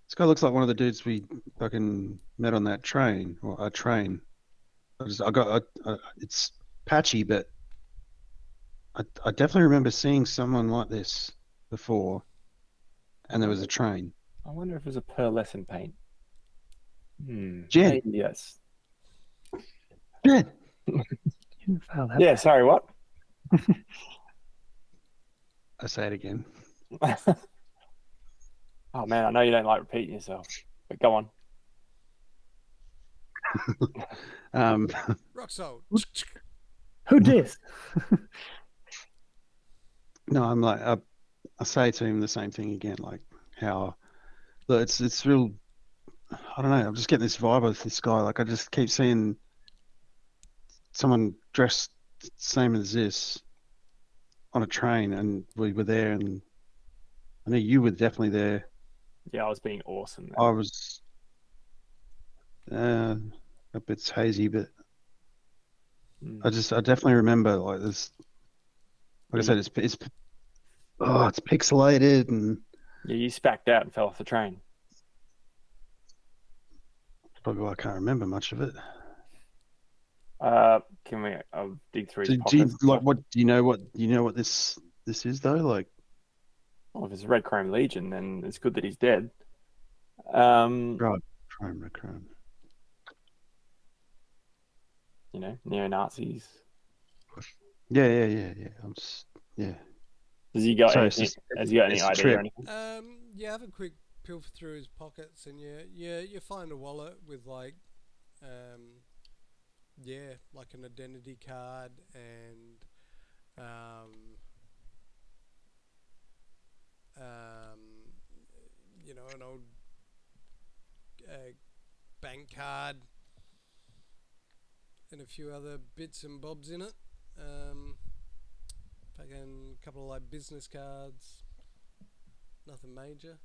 S4: This guy looks like one of the dudes we fucking met on that train or a train. It's patchy, but I definitely remember seeing someone like this before, and there was a train.
S2: I wonder if it was a pearlescent paint.
S4: Jen,
S2: Maybe yes.
S4: Jen.
S3: You failed that.
S2: Yeah, sorry, what?
S4: I say it again.
S2: Oh man, I know you don't like repeating yourself, but go on.
S4: Um,
S1: Rock salt.
S3: Who dis?
S4: no, I'm like I say to him the same thing again, like how look, it's real. I don't know. I'm just getting this vibe of this guy. Like I just keep seeing someone dressed same as this on a train, and we were there, and I know you were definitely there.
S2: Yeah, I was being awesome
S4: I
S2: then.
S4: was a bit hazy, but I definitely remember like this. Like I said, it's pixelated, and
S2: Yeah, you spacked out and fell off the train.
S4: probably why I can't remember much of it.
S2: Can we? I'll dig through his
S4: Do you
S2: pockets.
S4: like what? Do you know what this is though? Like,
S2: Well, if it's Red Chrome Legion, then it's good that he's dead.
S4: right, Chrome.
S2: You know, neo-Nazis.
S4: Yeah. Yeah.
S2: Has he got
S4: So
S2: anything? Has he got any
S4: it's a
S2: ID or
S4: trip.
S2: anything?
S1: You have a quick pilfer through his pockets, and you find a wallet with like, like an identity card and an old bank card and a few other bits and bobs in it. Fucking couple of like business cards. Nothing major.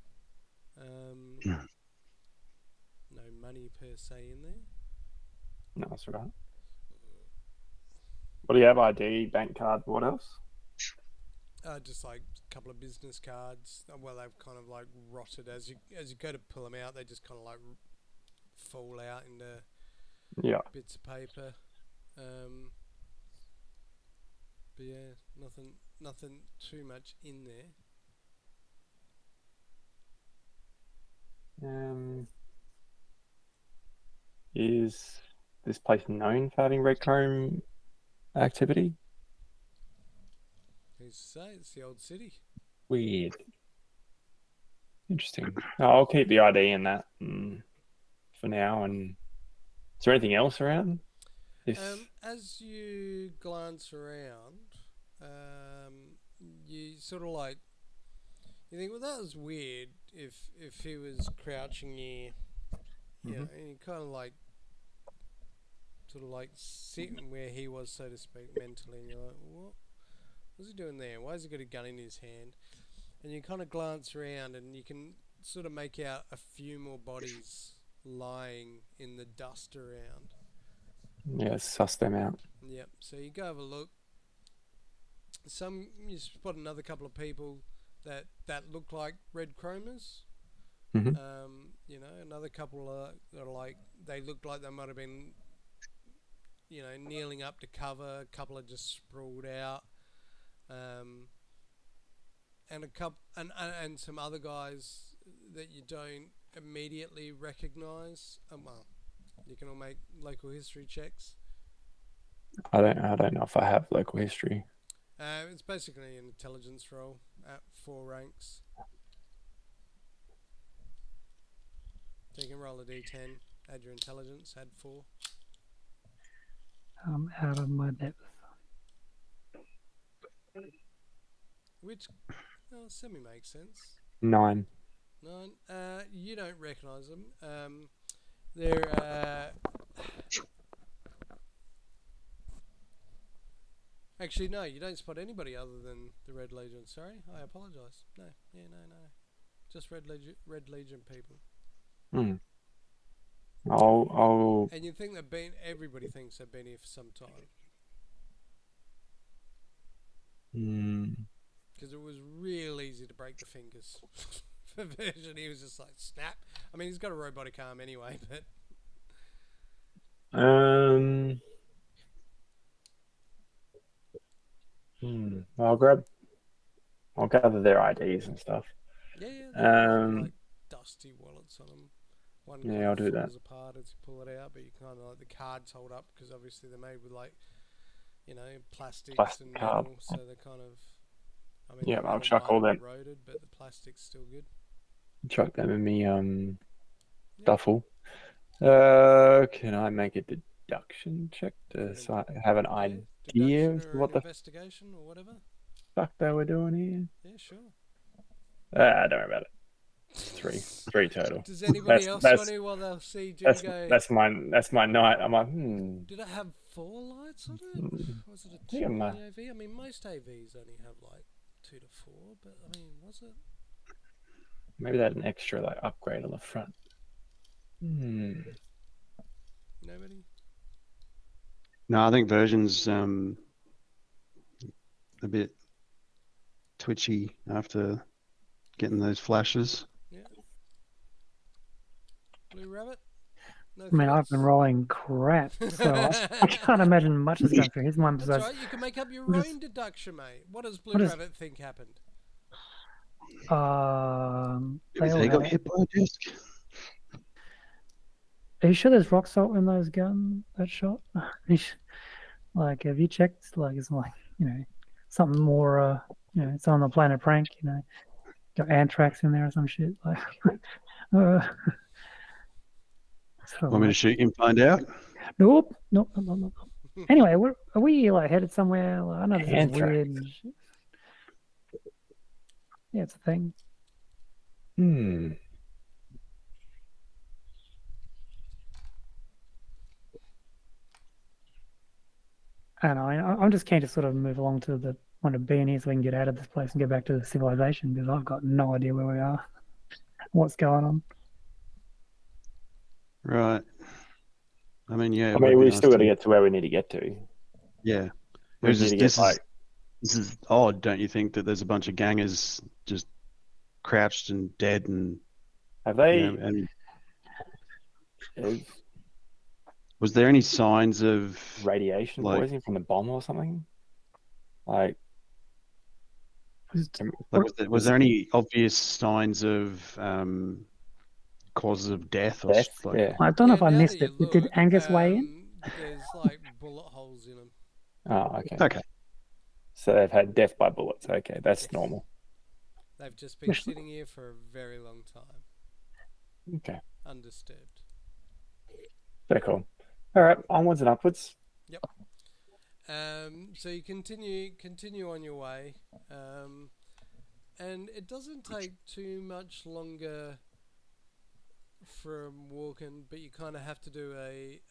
S1: No money per se in there.
S2: No, that's all right. What do you have? ID, bank card, what else?
S1: Just like a couple of business cards. Well, they've kind of like rotted as you go to pull them out. They just kind of like fall out into
S2: Yeah.
S1: bits of paper. But yeah, nothing too much in there.
S2: Is this place known for having Red Chrome activity?
S1: Who's to say? It's the old city.
S2: Weird. Interesting. I'll keep the ID in that for now. And is there anything else around?
S1: As you glance around, you sort of like you think, well, that was weird. If he was crouching here, and you kind of like sort of like sitting where he was, so to speak, mentally, and you're like, what's he doing there? Why has he got a gun in his hand? And you kind of glance around, and you can sort of make out a few more bodies lying in the dust around.
S2: Yeah, suss them out.
S1: Yep. So you go have a look. You spot another couple of people that look like red chromers. Another couple that are like they looked like they might have been, kneeling up to cover. A couple are just sprawled out, and a couple and some other guys that you don't immediately recognise. Well, you can all make local history checks.
S2: I don't know if I have local history.
S1: It's basically an intelligence roll at 4 ranks. So you can roll a d10, add your intelligence, add 4.
S3: I'm out of my depth.
S1: Which semi makes sense.
S2: 9.
S1: 9. You don't recognise them. They're actually no, you don't spot anybody other than the Red Legion. Sorry, I apologise. No, just Red Legion people.
S2: I'll.
S1: And you think everybody thinks they've been here for some time. Because it was real easy to break the fingers for version. He was just like snap. I mean, he's got a robotic arm anyway, but
S2: Um, I'll gather their IDs and stuff.
S1: yeah, they've got
S2: Um,
S1: like dusty wallets on them. One kind
S2: yeah, I'll
S1: of
S2: do that.
S1: falls apart as you pull it out, but you kind of like the cards hold up because obviously they're made with like plastics and
S2: Plastic card.
S1: metal, so they're kind of. I mean,
S2: Yeah,
S1: the
S2: I'll
S1: metal
S2: chuck
S1: might
S2: all
S1: have
S2: them.
S1: eroded, but the plastic's still good.
S2: Chuck them in me
S1: Yeah.
S2: duffel. Can I make a deduction check to have an
S1: Yeah,
S2: idea
S1: deduction
S2: as to
S1: or an
S2: what the
S1: investigation or whatever.
S2: fuck they were doing here?
S1: Yeah, sure.
S2: Don't worry about it. Three total.
S1: Does anybody else want
S2: That's
S1: to while they'll see Jim
S2: that's
S1: go?
S2: that's my night. I'm like,
S1: Did it have 4 lights on it? Was it a
S2: Yeah,
S1: 2
S2: man.
S1: AV? I mean, most AVs only have like 2 to 4, but I mean, was it?
S2: maybe they had an extra like upgrade on the front.
S1: Nobody?
S4: No, I think version's a bit twitchy after getting those flashes.
S1: Yeah. Blue Rabbit? No
S3: I mean, I've been
S1: thoughts?
S3: rolling crap, so I can't imagine much is going through his mind
S1: That's
S3: besides.
S1: right, you can make up your
S3: I'm just-
S1: own deduction, mate. What does Blue
S3: what is-
S1: Rabbit think happened?
S3: They all
S4: They got
S3: had.
S4: hit by a disc.
S3: Are you sure there's rock salt in those gun that shot? Like, have you checked? Like, it's like something more. It's on the Planet Prank. Got anthrax in there or some shit. Like, so
S4: Want me to shoot him, find out?
S3: nope. Anyway, are we like headed somewhere? Like, I know this is
S2: Anthrax.
S3: weird. Yeah, it's a thing. And I'm just keen to sort of move along to the point of being here so we can get out of this place and get back to the civilization because I've got no idea where we are, what's going on.
S4: Right. I mean, yeah.
S2: I mean, we still got to get to where we need to get to.
S4: Yeah.
S2: We need to get like.
S4: This is odd, don't you think, that there's a bunch of gangers just crouched and dead and
S2: Have they?
S4: and was there any signs of
S2: Radiation poisoning from the bomb or something? Like
S4: was there any obvious signs of causes of death or
S2: death?
S4: like?
S2: Yeah.
S3: I don't know if I
S1: now
S3: missed
S1: that
S3: it.
S1: you
S3: Did
S1: look,
S3: Angus weigh in?
S1: There's like bullet holes in them.
S2: Oh, okay.
S4: Okay.
S2: So they've had death by bullets. Okay, that's
S1: Yes.
S2: normal.
S1: They've just been sitting here for a very long time,
S2: Okay,
S1: undisturbed.
S2: very cool. All right, onwards and upwards.
S1: Yep. So you continue on your way, and it doesn't take too much longer from walking, but you kind of have to do a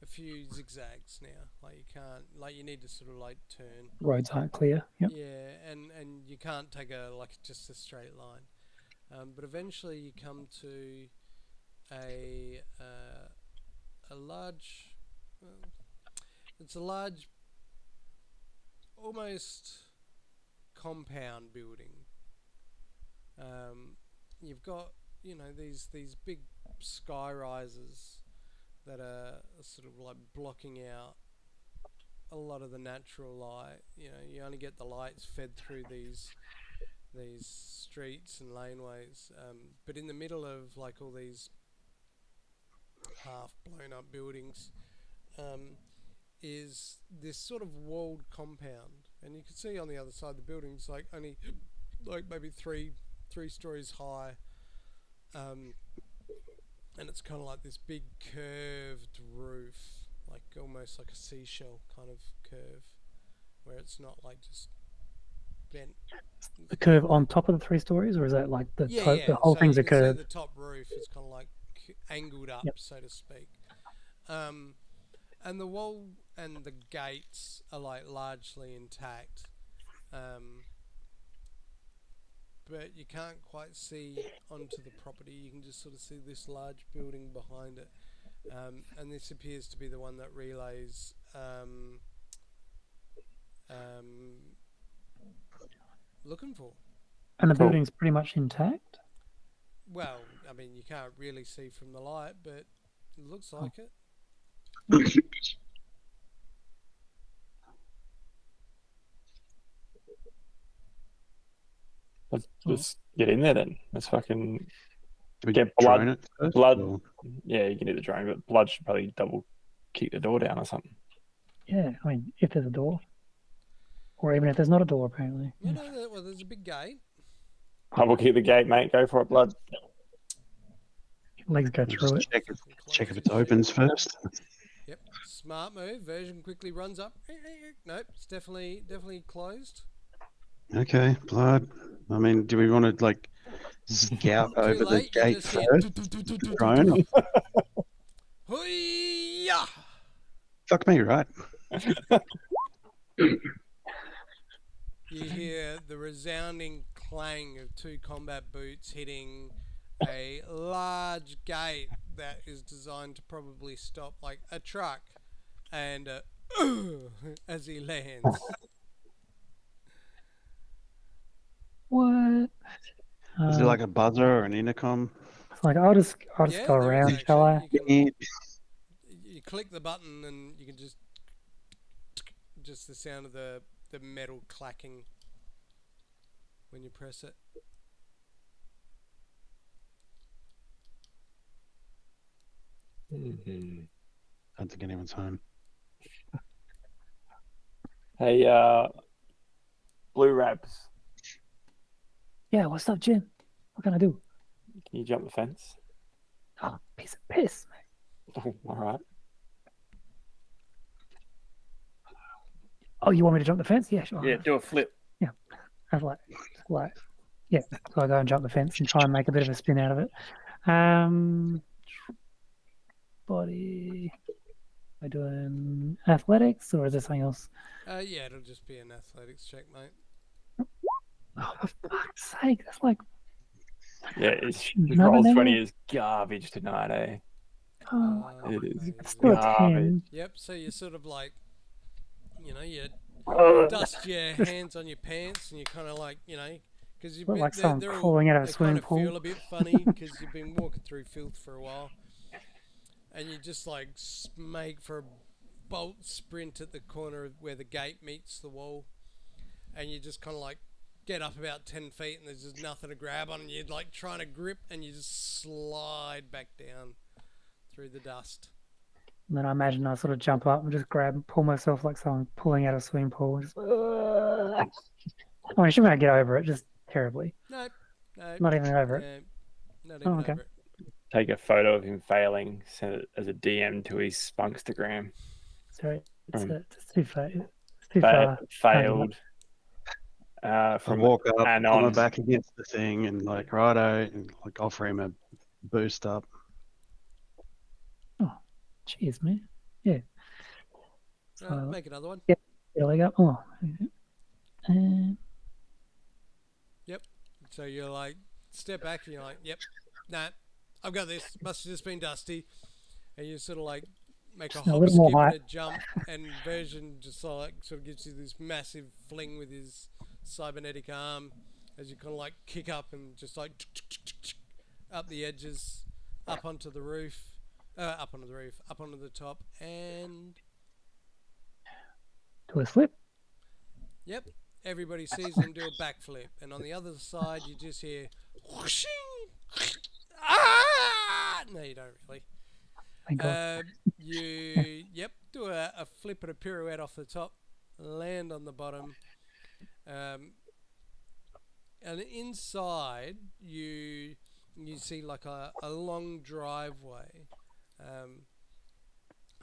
S1: few zigzags now. Like you can't, like you need to sort of like turn.
S3: Roads aren't clear. Yep.
S1: Yeah, and you can't take just a straight line. But eventually you come to a large. It's a large, almost compound building. You've got these big sky rises that are sort of like blocking out a lot of the natural light. You only get the lights fed through these streets and laneways. But in the middle of like all these half blown up buildings, is this sort of walled compound, and you can see on the other side of the buildings like only like maybe three stories high. And it's kind of like this big curved roof, like almost like a seashell kind of curve, where it's not like just bent.
S3: The curve on top of the 3 stories, or is that like the the whole
S1: So
S3: thing's
S1: you
S3: a
S1: can see
S3: curve?
S1: the top roof is kind of like angled up,
S3: Yep.
S1: so to speak. And the wall and the gates are like largely intact. But you can't quite see onto the property. You can just sort of see this large building behind it, and this appears to be the one that relays looking for.
S3: And the
S2: Cool.
S3: building's pretty much intact.
S1: Well, I mean, you can't really see from the light, but it looks like it.
S2: Let's just get in there then. Let's fucking
S4: Do we
S2: get
S4: drone
S2: blood.
S4: it first?
S2: Blood.
S4: or-
S2: Yeah, you can do the drone, but blood should probably double kick the door down or something.
S3: Yeah, I mean, if there's a door. Or even if there's not a door, apparently.
S1: You know, well, there's a big gate.
S2: I will kick the gate, mate. Go for it, blood.
S3: Legs go
S4: Just
S3: through it.
S4: check,
S1: Fucking close
S4: check if
S1: as
S4: it
S1: shit.
S4: opens first.
S1: Yep, smart move. Version quickly runs up. Nope, it's definitely closed.
S4: Okay, blood. I mean, do we want to like scout
S1: Too
S4: over the
S1: late. You
S4: gate
S1: just hear
S4: first? Drone?
S1: Hoo-yah!
S4: Fuck me, right?
S1: You hear the resounding clang of two combat boots hitting a large gate that is designed to probably stop like a truck, and as he lands.
S3: What?
S4: Is there like a buzzer or an intercom?
S3: It's like I'll just
S1: Yeah,
S3: go
S1: there is
S3: around, shall I?
S1: actually. You click the button and you can just the sound of the metal clacking when you press it.
S4: Don't think anyone's home.
S2: Hey, Blue Rabs,
S3: Yeah, what's up, Jim? What can I do?
S2: can you jump the fence?
S3: Oh, piece of piss, mate.
S2: All right.
S3: Oh, you want me to jump the fence? Yeah, sure.
S2: Yeah, do a flip.
S3: I was like, yeah. So I go and jump the fence and try and make a bit of a spin out of it. Body. Am I doing athletics or is there something else?
S1: Yeah, it'll just be an athletics check, mate.
S3: Oh, for fuck's sake, that's like
S2: Yeah, it's
S3: Another
S2: rolls 20
S3: negative?
S2: is garbage tonight, eh?
S3: oh,
S2: It is.
S1: amazing.
S3: it's still a
S2: garbage.
S3: 10.
S1: Yep, so you sort of like, you
S3: Ugh.
S1: dust your hands on your pants and you kind of like, because
S3: Look like someone crawling out of a
S1: they
S3: swimming
S1: kind of
S3: pool.
S1: feel a bit funny because you've been walking through filth for a while. And you just like make for a bolt sprint at the corner of where the gate meets the wall. And you just kind of like get up about 10 feet and there's just nothing to grab on and you're like trying to grip and you just slide back down through the dust.
S3: And then I imagine I sort of jump up and just grab and pull myself like someone pulling out of a swimming pool. Just, I mean, she might get over it, just terribly.
S1: No,
S3: Not even over it.
S1: not even
S3: okay.
S1: over it.
S2: Take a photo of him failing, send it as a DM to his Spunkstagram.
S3: Sorry, it's
S2: Mm.
S3: too far. It's too far.
S2: Failed.
S4: I
S2: From
S4: walk up,
S2: and
S4: put my
S2: on.
S4: back against the thing, and like righto, and like offer him a boost up.
S3: Cheers, man. Yeah. So,
S1: Make another one.
S3: get a leg up. Oh. And
S1: So you're like, step back and you're like, yep, nah, I've got this. Must have just been dusty. And you sort of like make a
S3: Just a
S1: hop,
S3: little more
S1: skip, and
S3: height.
S1: a jump. And Version just like sort of gives you this massive fling with his cybernetic arm as you kind of like kick up and just like up the edges, up onto the roof, up onto the top, and
S3: do a flip.
S1: yep, everybody sees him do a backflip. And on the other side, you just hear whooshing. Ah! No, you don't really.
S3: Thank God.
S1: You do a flip and a pirouette off the top, land on the bottom, and inside you see like a long driveway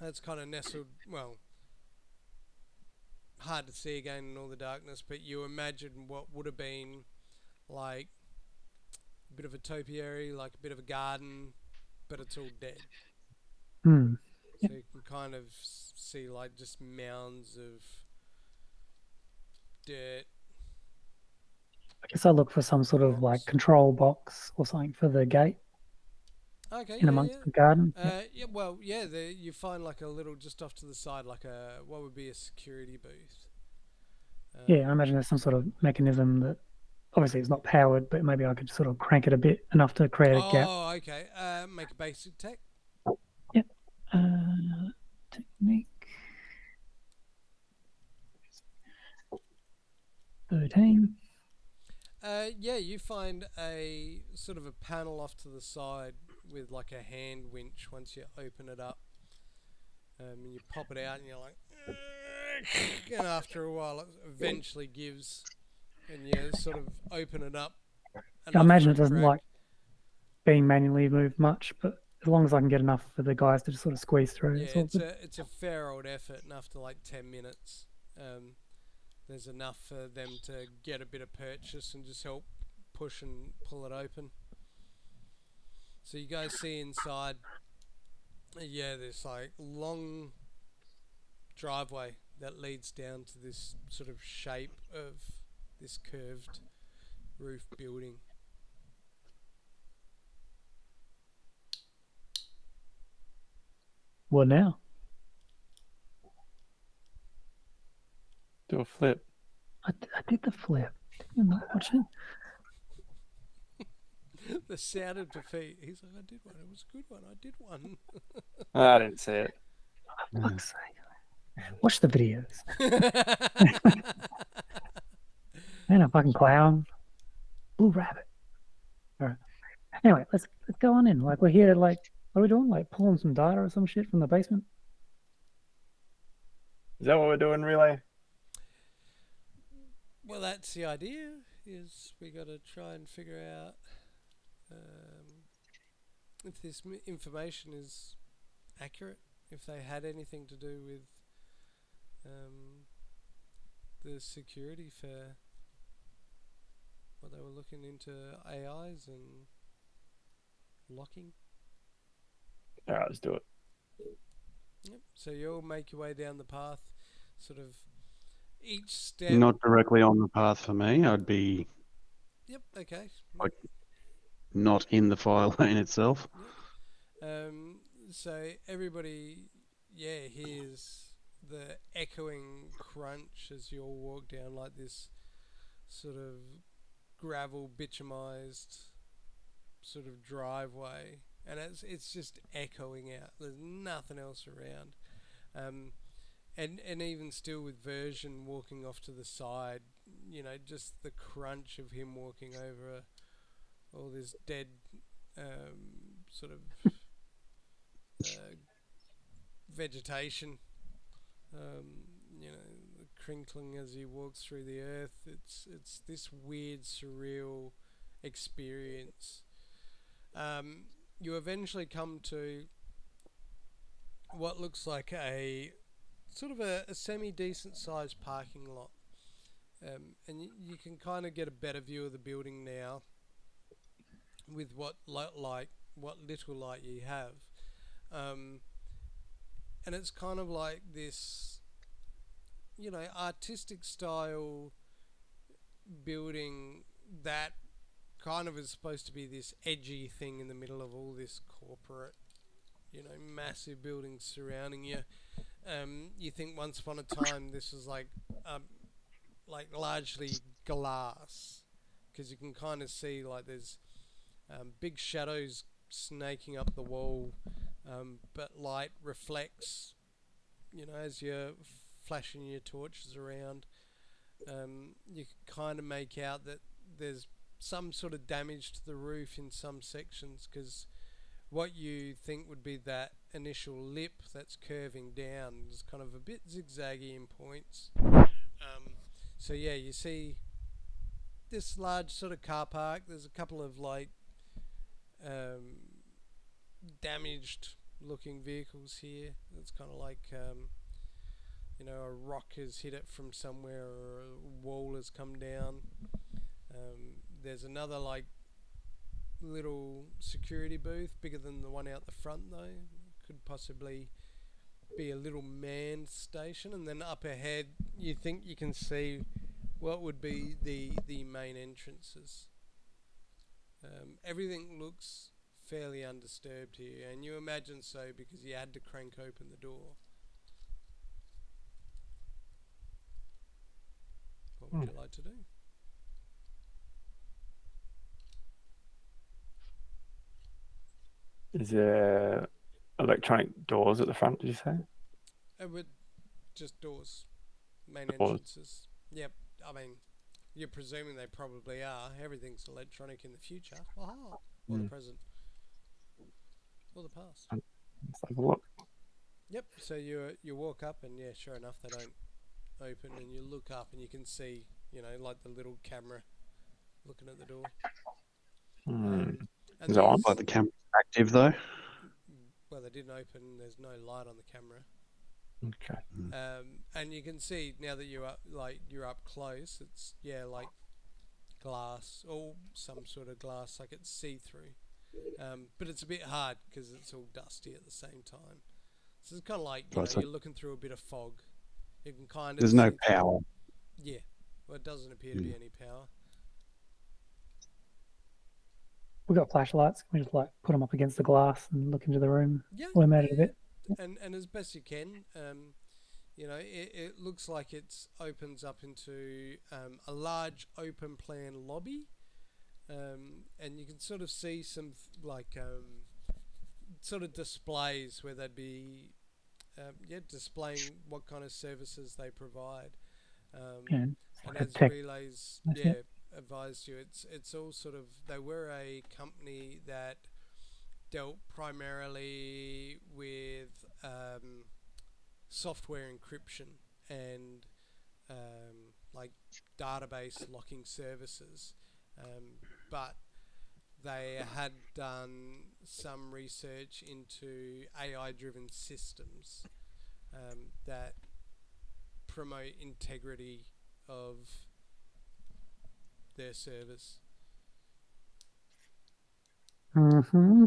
S1: that's kind of nestled, well, hard to see again in all the darkness, but you imagine what would have been like a bit of a topiary, like a bit of a garden, but it's all dead.
S3: Hmm.
S1: So you can kind of see like just mounds of dirt.
S3: I guess I'll look for some sort of like control box or something for the gate
S1: Okay,
S3: in amongst the garden.
S1: you find like a little just off to the side, like what would be a security booth.
S3: Yeah, I imagine there's some sort of mechanism that obviously it's not powered, but maybe I could sort of crank it a bit enough to create a gap.
S1: Oh, okay. Make a basic tech.
S3: Yep. Technique 13.
S1: Yeah, you find a sort of a panel off to the side with like a hand winch once you open it up. And you pop it out and you're like, and after a while it eventually gives and you sort of open it up
S3: I
S1: enough
S3: imagine
S1: for
S3: it
S1: a
S3: doesn't
S1: crack.
S3: like being manually moved much, but as long as I can get enough for the guys to just sort of squeeze through,
S1: Yeah,
S3: it's all good.
S1: it's a fair old effort, and after like 10 minutes, there's enough for them to get a bit of purchase and just help push and pull it open. So you guys see inside, yeah, this like long driveway that leads down to this sort of shape of this curved roof building.
S3: What now?
S2: Do a flip.
S3: I did the flip. Did you not watch it?
S1: The sound of defeat. He's like, I did one. It was a good one. I did one.
S2: I didn't see it.
S3: For fuck's sake. Watch the videos. Man, a fucking clown. Blue rabbit. All right. Anyway, let's go on in. Like we're here to like, what are we doing? Like pulling some data or some shit from the basement?
S2: Is that what we're doing, relay?
S1: Well, that's the idea. Is we got to try and figure out if this information is accurate. If they had anything to do with the security for what they were looking into AIs and locking.
S2: All right, let's do it.
S1: Yep. So you'll make your way down the path, sort of each step.
S4: Not directly on the path for me. I'd be
S1: Yep. Okay.
S4: like not in the fire lane itself.
S1: Yep. So everybody, yeah, hears the echoing crunch as you all walk down like this sort of gravel bitumized sort of driveway, and it's just echoing out. There's nothing else around, and even still with Version walking off to the side, you know, just the crunch of him walking over all this dead sort of vegetation. You know, the crinkling as he walks through the earth. It's this weird, surreal experience. You eventually come to what looks like a sort of a semi-decent sized parking lot, and you can kind of get a better view of the building now with what little light you have, and it's kind of like this, you know, artistic style building that kind of is supposed to be this edgy thing in the middle of all this corporate, you know, massive buildings surrounding you. You think once upon a time this was like largely glass, because you can kind of see like there's big shadows snaking up the wall, but light reflects, you know, as you're flashing your torches around. You can kind of make out that there's some sort of damage to the roof in some sections, because what you think would be that initial lip that's curving down is kind of a bit zigzaggy in points. So yeah, you see this large sort of car park. There's a couple of like damaged looking vehicles here. It's kind of like you know, a rock has hit it from somewhere or a wall has come down. There's another like little security booth, bigger than the one out the front though. Could possibly be a little manned station, and then up ahead you think you can see what would be the main entrances. Everything looks fairly undisturbed here, and you imagine so because you had to crank open the door. What would you like to do?
S2: Is there electronic doors at the front? Did you say?
S1: With just doors, main
S2: Doors.
S1: entrances. Yep. I mean, you're presuming they probably are. Everything's electronic in the future. Aha. Or the
S2: Hmm.
S1: present. Or the past.
S2: Let's have a look.
S1: Yep. So you walk up and yeah, sure enough, they don't open, and you look up and you can see, like the little camera looking at the door.
S2: Hmm.
S1: And
S2: Is it on?
S4: Like the camera's active though.
S1: well, they didn't open. There's no light on the camera.
S2: Okay.
S1: And you can see now that you're up close. It's like glass or some sort of glass, like it's see through. But it's a bit hard because it's all dusty at the same time. So it's kind of like
S4: Right, so
S1: you're looking through a bit of fog. You can kind of
S4: there's no
S1: see.
S4: power.
S1: Yeah. Well, it doesn't appear to be any power.
S3: We've got flashlights. Can we just like put them up against the glass and look into the room?
S1: Yeah.
S3: Illuminate it a bit.
S1: And as best you can. It looks like it opens up into a large open plan lobby, and you can sort of see some sort of displays where they'd be displaying what kind of services they provide.
S3: Yeah,
S1: And
S3: like a
S1: as
S3: tech.
S1: Relays
S3: Yeah.
S1: advised you, it's all sort of, they were a company that dealt primarily with software encryption and like database locking services, but they had done some research into AI-driven systems that promote integrity of their service.
S3: Mm-hmm.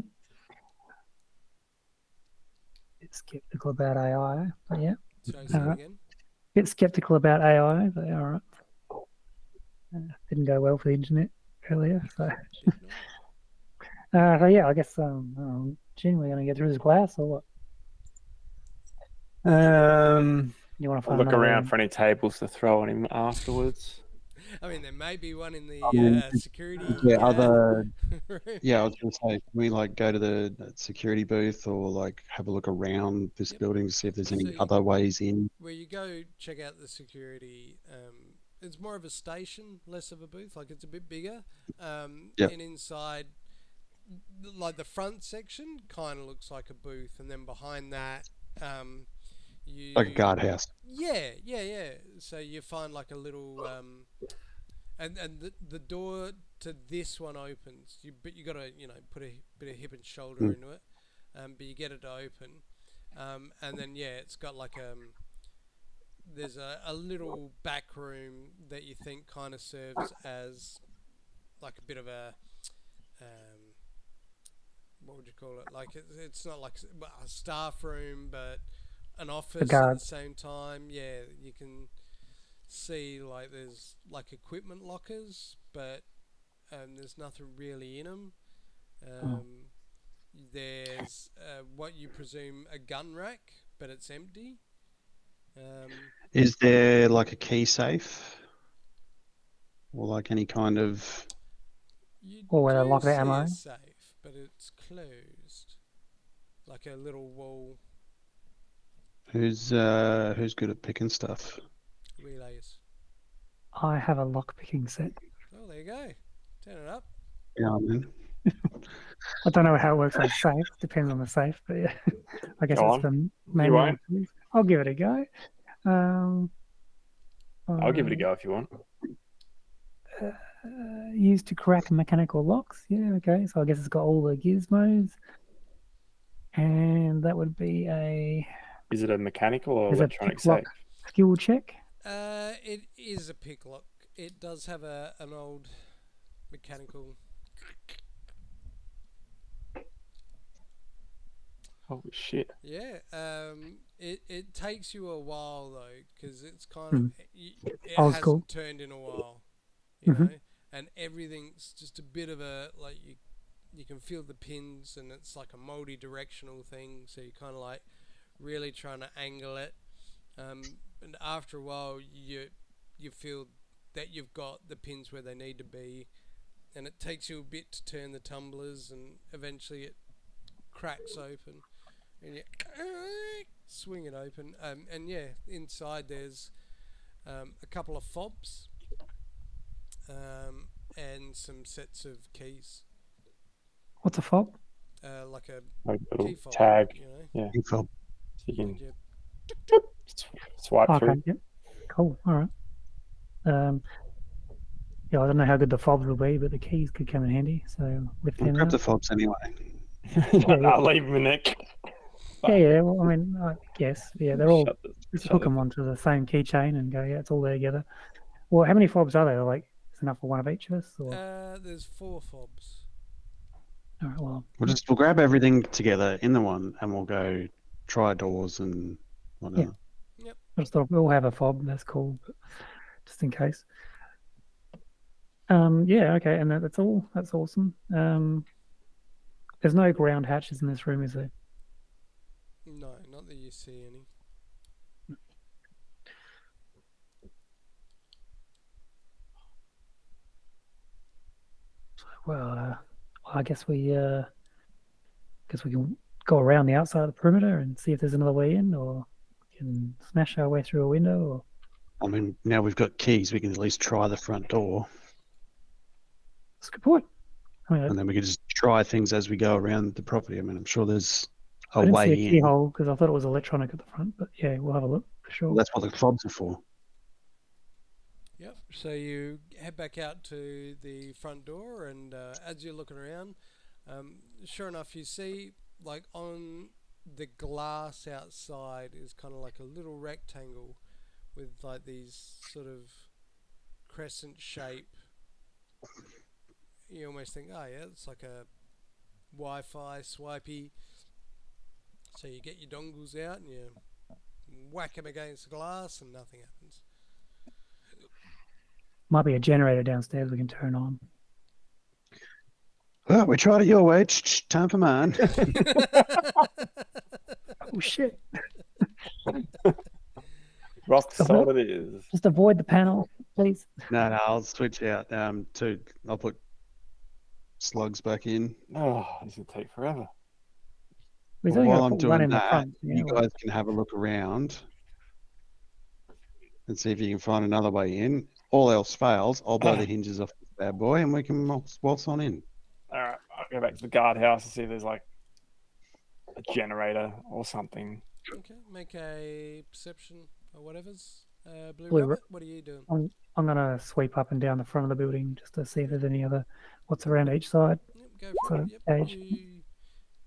S3: Bit skeptical about AI, but yeah.
S1: So say it
S3: Alright.
S1: again.
S3: Bit skeptical about AI, but all right. Didn't go well for the internet earlier, so.
S1: Did not.
S3: So yeah, I guess Jin, we're gonna get through this class or what? You want to
S2: I'll
S3: find
S2: look
S3: another
S2: around
S3: room?
S2: for any tables to throw on him afterwards.
S1: I mean, there may be one in
S4: I
S1: the
S4: mean,
S1: security
S4: yeah,
S1: room.
S4: yeah, I was going to say, can we like go to the security booth or like have a look around this
S1: Yep.
S4: building to see if there's
S1: So
S4: any other ways in?
S1: where you go check out the security, it's more of a station, less of a booth. Like it's a bit bigger,
S4: Yep.
S1: and inside, like the front section, kind of looks like a booth, and then behind that, you
S4: Like a guardhouse.
S1: yeah. So you find like a little and the door to this one opens. But you got to put a bit of hip and shoulder
S4: Mm.
S1: into it, but you get it to open, and then it's got like there's a little back room that you think kind of serves as like a bit of a what would you call it? Like it's not like a staff room, but an office at the
S3: guards.
S1: same time. Yeah, you can see like there's like equipment lockers, but there's nothing really in them. There's what you presume a gun rack, but it's empty.
S4: Is there like a key safe or like any kind of?
S1: You
S3: Or where they
S1: do
S3: lock their
S1: see a
S3: ammo.
S1: safe, but it's closed. Like a little wall.
S4: Who's good at picking stuff?
S1: Relays.
S3: I have a lock picking set.
S1: Oh, there you go. Turn it up.
S4: Yeah, I mean,
S3: I don't know how it works on a safe. Depends on the safe, but yeah, I guess
S2: Go
S3: that's
S2: on.
S3: the
S2: You
S3: manual.
S2: won't?
S3: I'll give it a go.
S2: I'll give it a go if you want.
S3: Used to crack mechanical locks. Yeah, okay. So I guess it's got all the gizmos, and that would be
S2: Is it a mechanical or
S3: there's a
S2: electronic
S3: pick lock
S2: safe?
S3: skill check.
S1: It is a pick lock. It does have an old mechanical.
S2: Holy shit.
S1: Yeah. It takes you a while though, because it's kind
S3: Hmm.
S1: of it
S3: Old
S1: hasn't
S3: school.
S1: turned in a while, you
S3: Mhm.
S1: know, and everything's just a bit of a like you can feel the pins, and it's like a multi-directional thing, so you're kind of like really trying to angle it, and after a while you feel that you've got the pins where they need to be, and it takes you a bit to turn the tumblers, and eventually it cracks open, and you swing it open. And yeah, inside there's a couple of fobs and some sets of keys,
S3: What's a fob?
S1: like a
S2: Like a
S1: key
S2: little
S1: fob,
S2: tag.
S1: you know.
S2: Yeah.
S4: Info.
S2: So you
S1: And
S2: can
S1: you,
S2: swipe
S3: Okay,
S2: through.
S3: yep. Cool. All right. Yeah, I don't know how good the fobs will be, but the keys could come in handy. So lift
S4: I'll
S3: them
S4: grab
S3: out.
S4: the fobs anyway.
S2: I'll leave them in there.
S3: Yeah. Well, I mean, I guess. Yeah, they're all. Just
S2: Shut
S3: hook
S2: the
S3: them onto the same keychain and go. Yeah, it's all there together. Well, how many fobs are there? Like, is enough for one of each of us? Or
S1: there's 4 fobs.
S3: all right. Well,
S4: We'll grab everything together in the one, and we'll go try doors and whatnot.
S1: Yep.
S3: I just thought we'll have a fob. That's cool, but just in case. Yeah. Okay. And that's all. That's awesome. There's no ground hatches in this room, is there?
S1: No, not that you see any.
S3: Well, I guess we can go around the outside of the perimeter and see if there's another way in, or we can smash our way through a window. Or
S4: I mean, now we've got keys, we can at least try the front door,
S3: that's a good point. I mean,
S4: and then we can just try things as we go around the property. I mean, I'm sure there's a
S3: I didn't see a
S4: way in.
S3: keyhole because I thought it was electronic at the front. But yeah, we'll have a look for sure.
S4: Well, that's what the fobs are for.
S1: Yep. So you head back out to the front door, and as you're looking around, sure enough, you see like on the glass outside is kind of like a little rectangle with like these sort of crescent shape. You almost think, oh yeah, it's like a Wi-Fi swipey. So you get your dongles out and you whack them against the glass, and nothing happens.
S3: Might be a generator downstairs we can turn on.
S4: Well, we tried it your way. Time for mine.
S3: Oh shit!
S2: Rock solid it is.
S3: Just avoid the panel, please.
S4: No, I'll switch out. I'll put slugs back in.
S2: Oh, this will take forever.
S3: We've
S4: Well,
S3: only
S4: while
S3: got
S4: I'm
S3: to put one
S4: doing
S3: in the
S4: that,
S3: front.
S4: you
S3: Yeah,
S4: guys can have a look around and see if you can find another way in. All else fails, I'll blow the hinges off this bad boy, and we can waltz on in.
S2: All right, I'll go back to the guardhouse and see if there's like a generator or something.
S1: Okay, make a perception or whatever's. Blue
S3: Blue
S1: Rabbit, what are you doing?
S3: I'm gonna sweep up and down the front of the building just to see if there's any other what's around each side.
S1: Yep, go for it. Yep,
S3: Cage.
S1: you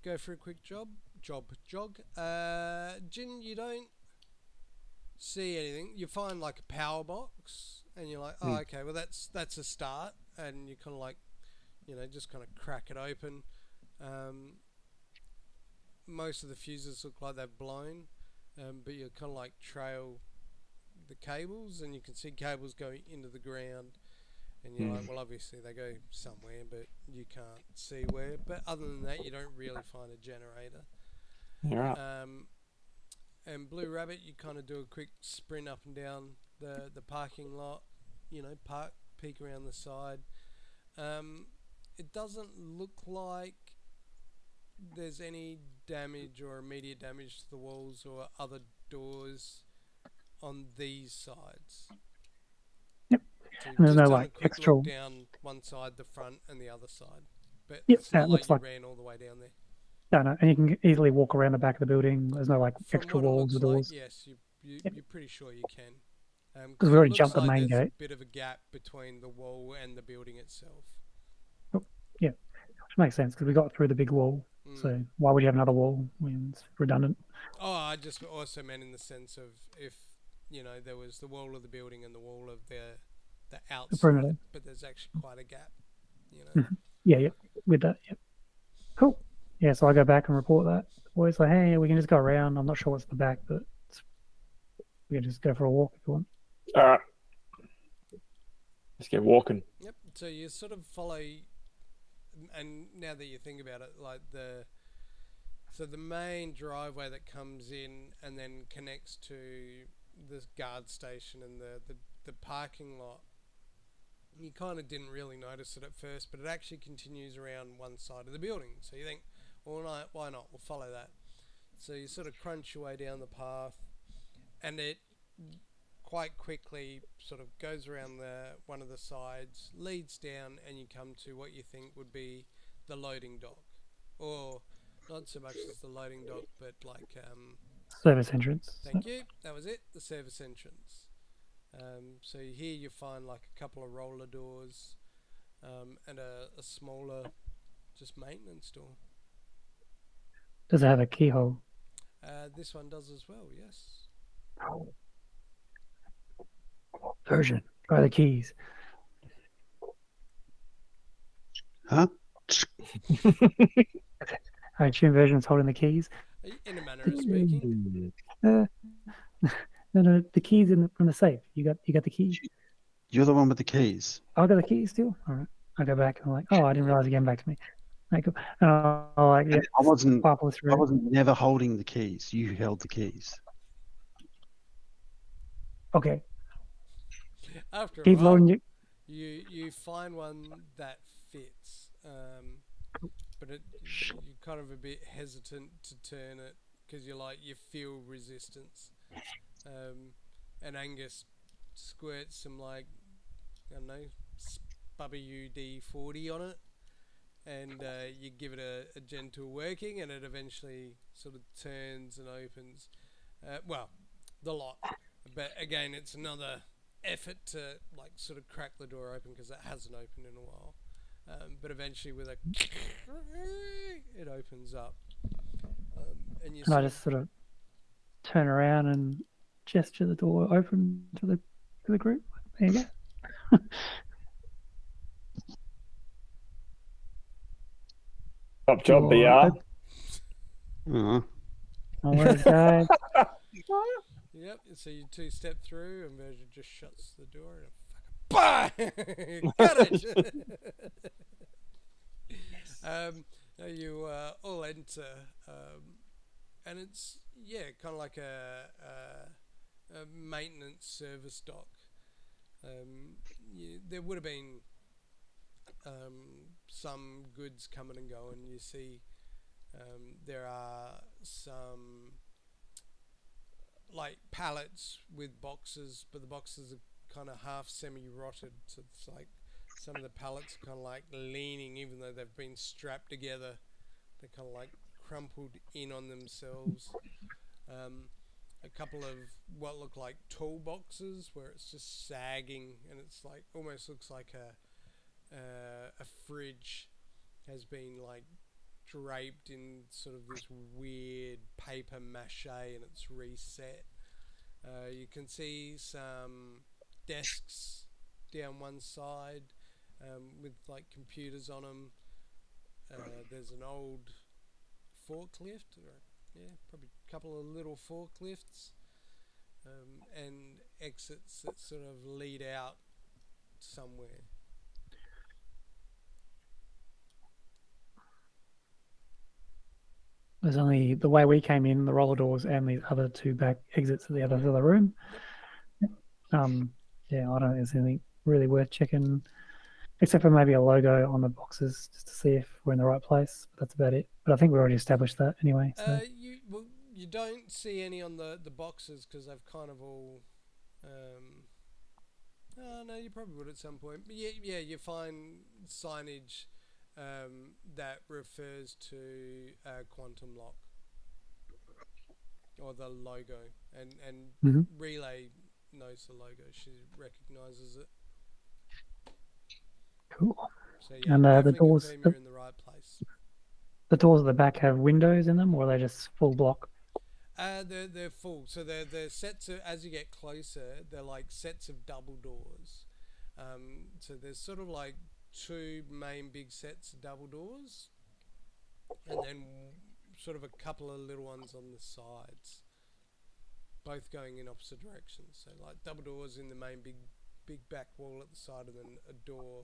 S1: go for a quick jog. Jin, you don't see anything. You find like a power box, and you're like, oh, okay, well that's a start, and you kind of like, just kind of crack it open. Most of the fuses look like they've blown, but you kind of like trail the cables, and you can see cables going into the ground, and you're like, well, obviously they go somewhere, but you can't see where. But other than that, you don't really find a generator.
S2: You're right.
S1: And Blue Rabbit, you kind of do a quick sprint up and down the parking lot, peek around the side. It doesn't look like there's any damage or immediate damage to the walls or other doors on these sides.
S3: Yep.
S1: So
S3: And there's
S1: just
S3: no
S1: done
S3: like
S1: a quick
S3: extra.
S1: look down one side, the front, and the other side. But
S3: Yep,
S1: it's not
S3: it
S1: like
S3: looks
S1: you
S3: like-
S1: ran all the way down there.
S3: No, and you can easily walk around the back of the building. There's no like
S1: From
S3: extra
S1: what it
S3: walls
S1: looks
S3: or
S1: like,
S3: doors.
S1: yes,
S3: Yep.
S1: you're pretty sure you can.
S3: Because we
S1: it
S3: already
S1: looks
S3: jumped the
S1: like
S3: main
S1: there's
S3: gate.
S1: a bit of a gap between the wall and the building itself.
S3: Which makes sense because we got through the big wall. So why would you have another wall? I mean, it's redundant.
S1: Oh, I just also meant in the sense of if there was the wall of the building and the wall of the outside,
S3: perimeter.
S1: but there's actually quite a gap.
S3: Yeah, with that, yep. Cool. Yeah, so I go back and report that. Boys like, hey, we can just go around. I'm not sure what's the back, but we can just go for a walk if you want.
S2: All right. Let's get walking.
S1: Yep. So you sort of follow, and now that you think about it, like the main driveway that comes in and then connects to the guard station and the parking lot. You kind of didn't really notice it at first, but it actually continues around one side of the building. So you think, All right, why not? We'll follow that. So you sort of crunch your way down the path, and it quite quickly sort of goes around the one of the sides, leads down, and you come to what you think would be the loading dock, or not so much as the loading dock, but like
S3: Service entrance.
S1: thank you, that was it, the service entrance. So here you find like a couple of roller doors, and a smaller, just maintenance door.
S3: Does it have a keyhole?
S1: This one does as well, yes.
S3: Version. Try the keys.
S4: Huh?
S3: I assume version's holding the keys.
S1: In a manner of speaking.
S3: Uh, no, the keys from the safe. You got the keys.
S4: You're the one with the keys.
S3: I got the keys still. All right. I go back and I'm like, oh, I didn't realize it came back to me. Like, oh, like, yeah.
S4: I wasn't
S3: through.
S4: I wasn't never holding the keys. You held the keys.
S3: Okay.
S1: After a
S3: Keep
S1: while,
S3: loading
S1: you find one that fits, but you're kind of a bit hesitant to turn it because you feel resistance, and Angus squirts some like I don't know WD-40 on it, and you give it a gentle working, and it eventually sort of turns and opens. Well, the lock, but again, it's another effort to like sort of crack the door open because it hasn't opened in a while. But eventually, with a it opens up, and you
S3: And I
S1: sort
S3: just sort of turn around and gesture the door open to the group. There you go.
S2: Top job,
S3: Door
S2: BR.
S4: Uh,
S3: No worries, guys.
S1: Yep. So you two step through, and Virgil just shuts the door and fucking got it. You all enter, and it's kind of like a maintenance service dock. There would have been some goods coming and going. You see, there are some like pallets with boxes, but the boxes are kind of half semi-rotted, so it's like some of the pallets are kind of like leaning, even though they've been strapped together. They're kind of like crumpled in on themselves. A couple of what look like toolboxes where it's just sagging, and it's like almost looks like a fridge has been like draped in sort of this weird paper mache, and it's reset. You can see some desks down one side, with like computers on them. There's an old forklift, or probably a couple of little forklifts, and exits that sort of lead out somewhere.
S3: There's only the way we came in, the roller doors, and the other two back exits at the other side of the room.
S1: Yep.
S3: Yeah, I don't think there's anything really worth checking, except for maybe a logo on the boxes, just to see if we're in the right place. But that's about it. But I think we already established that anyway. So.
S1: You don't see any on the boxes because they've kind of all. Oh no, you probably would at some point. But yeah, you find signage that refers to Quantum Lock or the logo, and Relay knows the logo. She recognises it.
S3: Cool.
S1: So yeah,
S3: And the
S1: definitely
S3: doors,
S1: confirm you're in the right place.
S3: the doors at the back have windows in them, or are they just full block?
S1: They're full. So they're sets of, as you get closer, they're like sets of double doors. So there's sort of like two main big sets of double doors, and then sort of a couple of little ones on the sides, both going in opposite directions. So like double doors in the main big back wall at the side, and then a door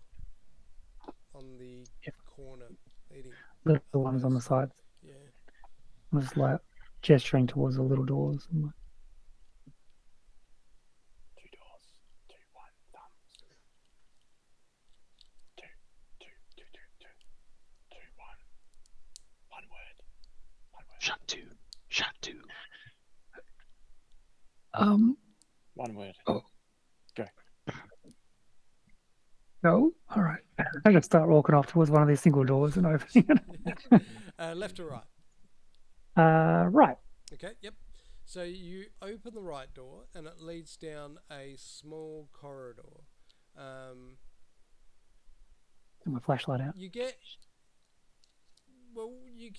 S1: on the corner leading.
S3: The ones on the sides.
S1: Yeah.
S3: I'm just like gesturing towards the little doors. I'm like,
S2: 2 doors, 2, 1 thumbs. 2, 2, 2, 2, 2, 2, 1. 1
S4: Shut to. Shut to.
S2: One word.
S3: Oh.
S2: Go.
S3: No. All right. I just start walking off towards one of these single doors and opening it.
S1: Left or right?
S3: Right.
S1: Okay, yep. So you open the right door and it leads down a small corridor.
S3: My flashlight out.
S1: You get you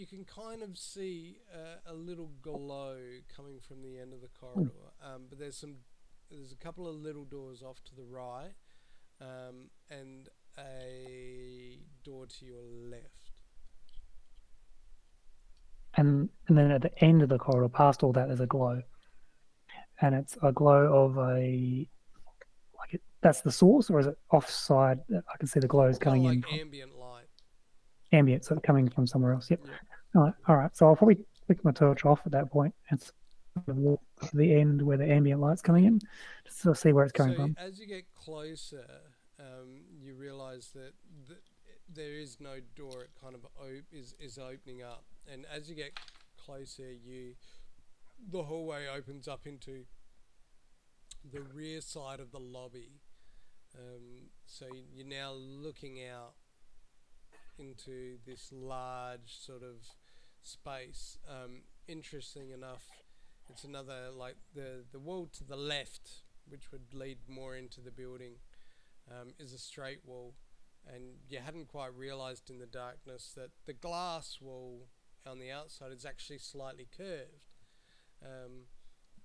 S1: can kind of see a little glow coming from the end of the corridor. But there's a couple of little doors off to the right, and a door to your left.
S3: And then at the end of the corridor, past all that, there's a glow, and it's a glow of that's the source, or is it offside? I can see the glows
S1: Kind of
S3: coming in
S1: like
S3: from
S1: ambient light.
S3: ambient, so coming from somewhere else. Yep.
S1: Yep.
S3: All right. So I'll probably flick my torch off at that point and sort of walk to the end where the ambient light's coming in, just to see where it's coming
S1: So
S3: from.
S1: as you get closer, you realise that there is no door. It kind of is opening up, and as you get closer, the hallway opens up into the rear side of the lobby. So you're now looking out into this large sort of space. Interesting enough, it's another like the wall to the left, which would lead more into the building, is a straight wall, and you hadn't quite realised in the darkness that the glass wall on the outside is actually slightly curved.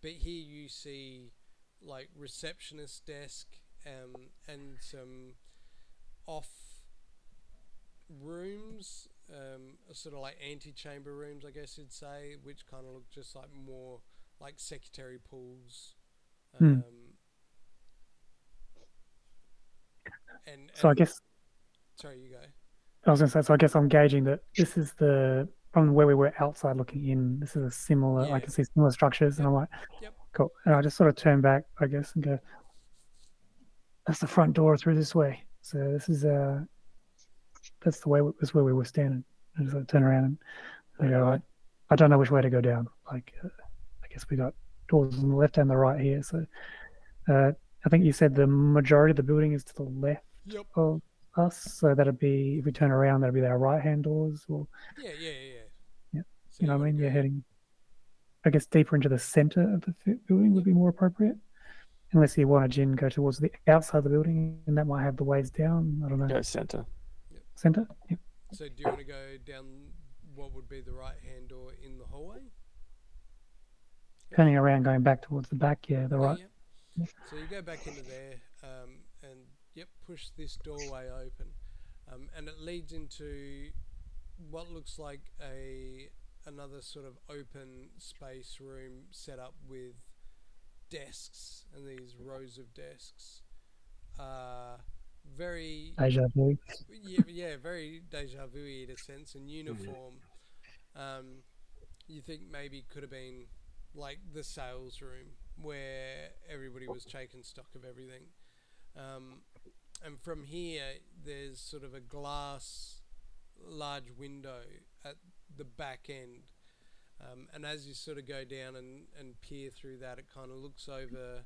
S1: But here you see like receptionist desk, and some off rooms, sort of like antechamber rooms, I guess you'd say, which kind of look just like more like secretary pools. And
S3: So I guess
S1: sorry, you go.
S3: I was going to say. So I guess I'm gauging that this is from where we were outside looking in. This is a similar. I
S1: Yeah.
S3: can see similar structures, and
S1: Yep.
S3: I'm like,
S1: Yep.
S3: cool. And I just sort of turn back, I guess, and go, that's the front door through this way. So this is that's the way. That's where we were standing. And just turn around and I go, I don't know which way to go down. Like, I guess we got doors on the left and the right here. So I think you said the majority of the building is to the left
S1: Yep.
S3: of us. So that'd be, if we turn around, that'd be our right hand doors. Or
S1: Yeah.
S3: yeah,
S1: So
S3: you know what I mean?
S1: go,
S3: You're heading, I guess, deeper into the center of the building would
S1: Yep.
S3: be more appropriate. Unless you want to, Jin, go towards the outside of the building, and that might have the ways down. I don't know.
S2: Go center.
S3: Center? Yep.
S1: So do you want to go down what would be the right hand door in the hallway?
S3: Turning around, going back towards the back. Yeah, the right.
S1: Yep. So you go back into there, and push this doorway open, and it leads into what looks like another sort of open space room set up with desks, and these rows of desks are very
S3: Deja vu.
S1: very deja vu in a sense, and uniform. You think maybe could have been like the sales room where everybody was taking stock of everything. And from here, there's sort of a glass large window at the back end. And as you sort of go down and peer through that, it kind of looks over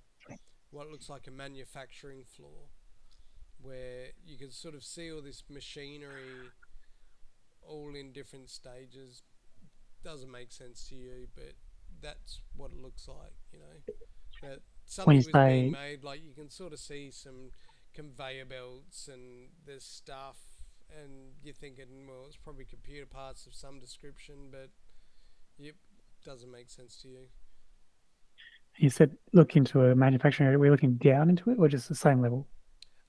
S1: what looks like a manufacturing floor where you can sort of see all this machinery all in different stages. Doesn't make sense to you, but that's what it looks like, that something was being made. Like you can sort of see some conveyor belts and there's stuff, and you're thinking, well, it's probably computer parts of some description, but doesn't make sense to you.
S3: You said look into a manufacturing area. We're looking down into it, or just the same level?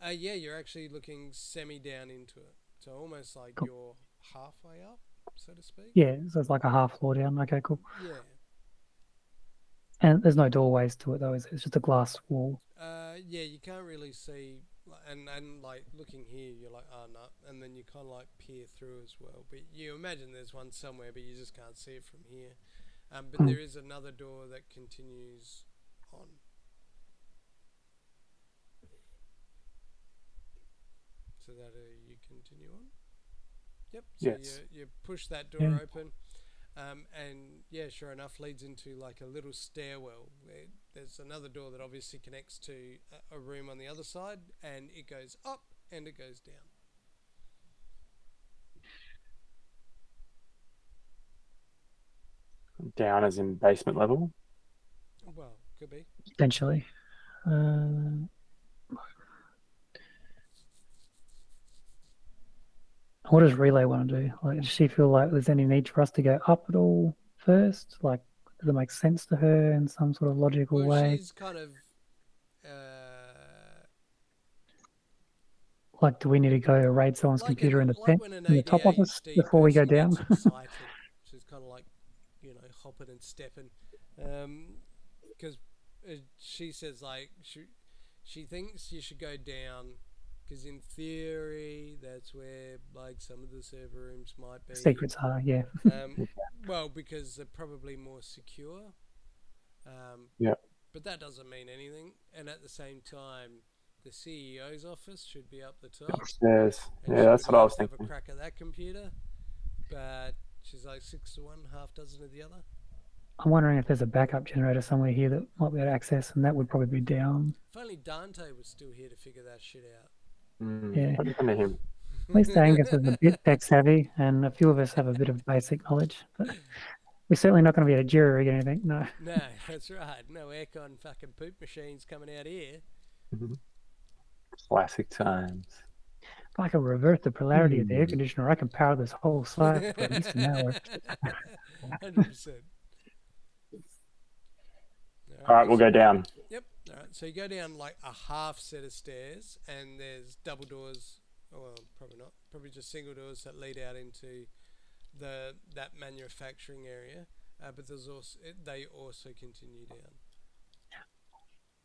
S1: Yeah, you're actually looking semi down into it, so almost like you're halfway up, so to speak.
S3: Yeah, so it's like a half floor down. Okay, cool.
S1: Yeah.
S3: And there's no doorways to it though, is it? It's just a glass wall.
S1: Yeah, you can't really see, and like looking here, you're like, oh no, and then you kind of like peer through as well. But you imagine there's one somewhere, but you just can't see it from here. But there is another door that continues on. So that you continue on. Yep. So
S2: Yes.
S1: you push that door
S3: Yeah.
S1: open, and yeah, sure enough, leads into like a little stairwell. Where there's another door that obviously connects to a room on the other side, and it goes up and it goes down.
S2: Down as in basement level.
S1: Well, could be.
S3: Potentially. What does Relay want to do? Like, does she feel like there's any need for us to go up at all first? Like, does it make sense to her in some sort of logical
S1: Well,
S3: way?
S1: she's kind of uh,
S3: Like, do we need to go raid someone's computer
S1: like when an
S3: in the top office
S1: ADHD
S3: before we go
S1: person
S3: down?
S1: gets excited. She's kind of like, hopping and stepping, because she says like she thinks you should go down because in theory that's where like some of the server rooms might be.
S3: Secrets are, yeah.
S1: Um, well, because they're probably more secure.
S2: Yeah.
S1: But that doesn't mean anything. And at the same time, the CEO's office should be up the top,
S2: Upstairs.
S1: and
S2: Yeah,
S1: she
S2: that's
S1: would
S2: what I
S1: love
S2: was
S1: to have a
S2: thinking.
S1: crack at that computer. But she's like 6 to 1, half dozen of the other.
S3: I'm wondering if there's a backup generator somewhere here that might be able to access, and that would probably be down.
S1: If only Dante was still here to figure that shit out.
S3: Yeah.
S2: What happened to him?
S3: At least Angus is a bit tech savvy, and a few of us have a bit of basic knowledge. But we're certainly not going to be able to jury rig anything. No.
S1: No, that's right. No aircon fucking poop machines coming out here.
S2: Classic times.
S3: If I can revert the polarity of the air conditioner, I can power this whole site for at least an hour.
S1: 100%.
S2: All right, we'll go down.
S1: Yep. All right. So you go down like a half set of stairs, and there's double doors. Oh, well, probably not. Probably just single doors that lead out into that manufacturing area. But there's also they also continue down.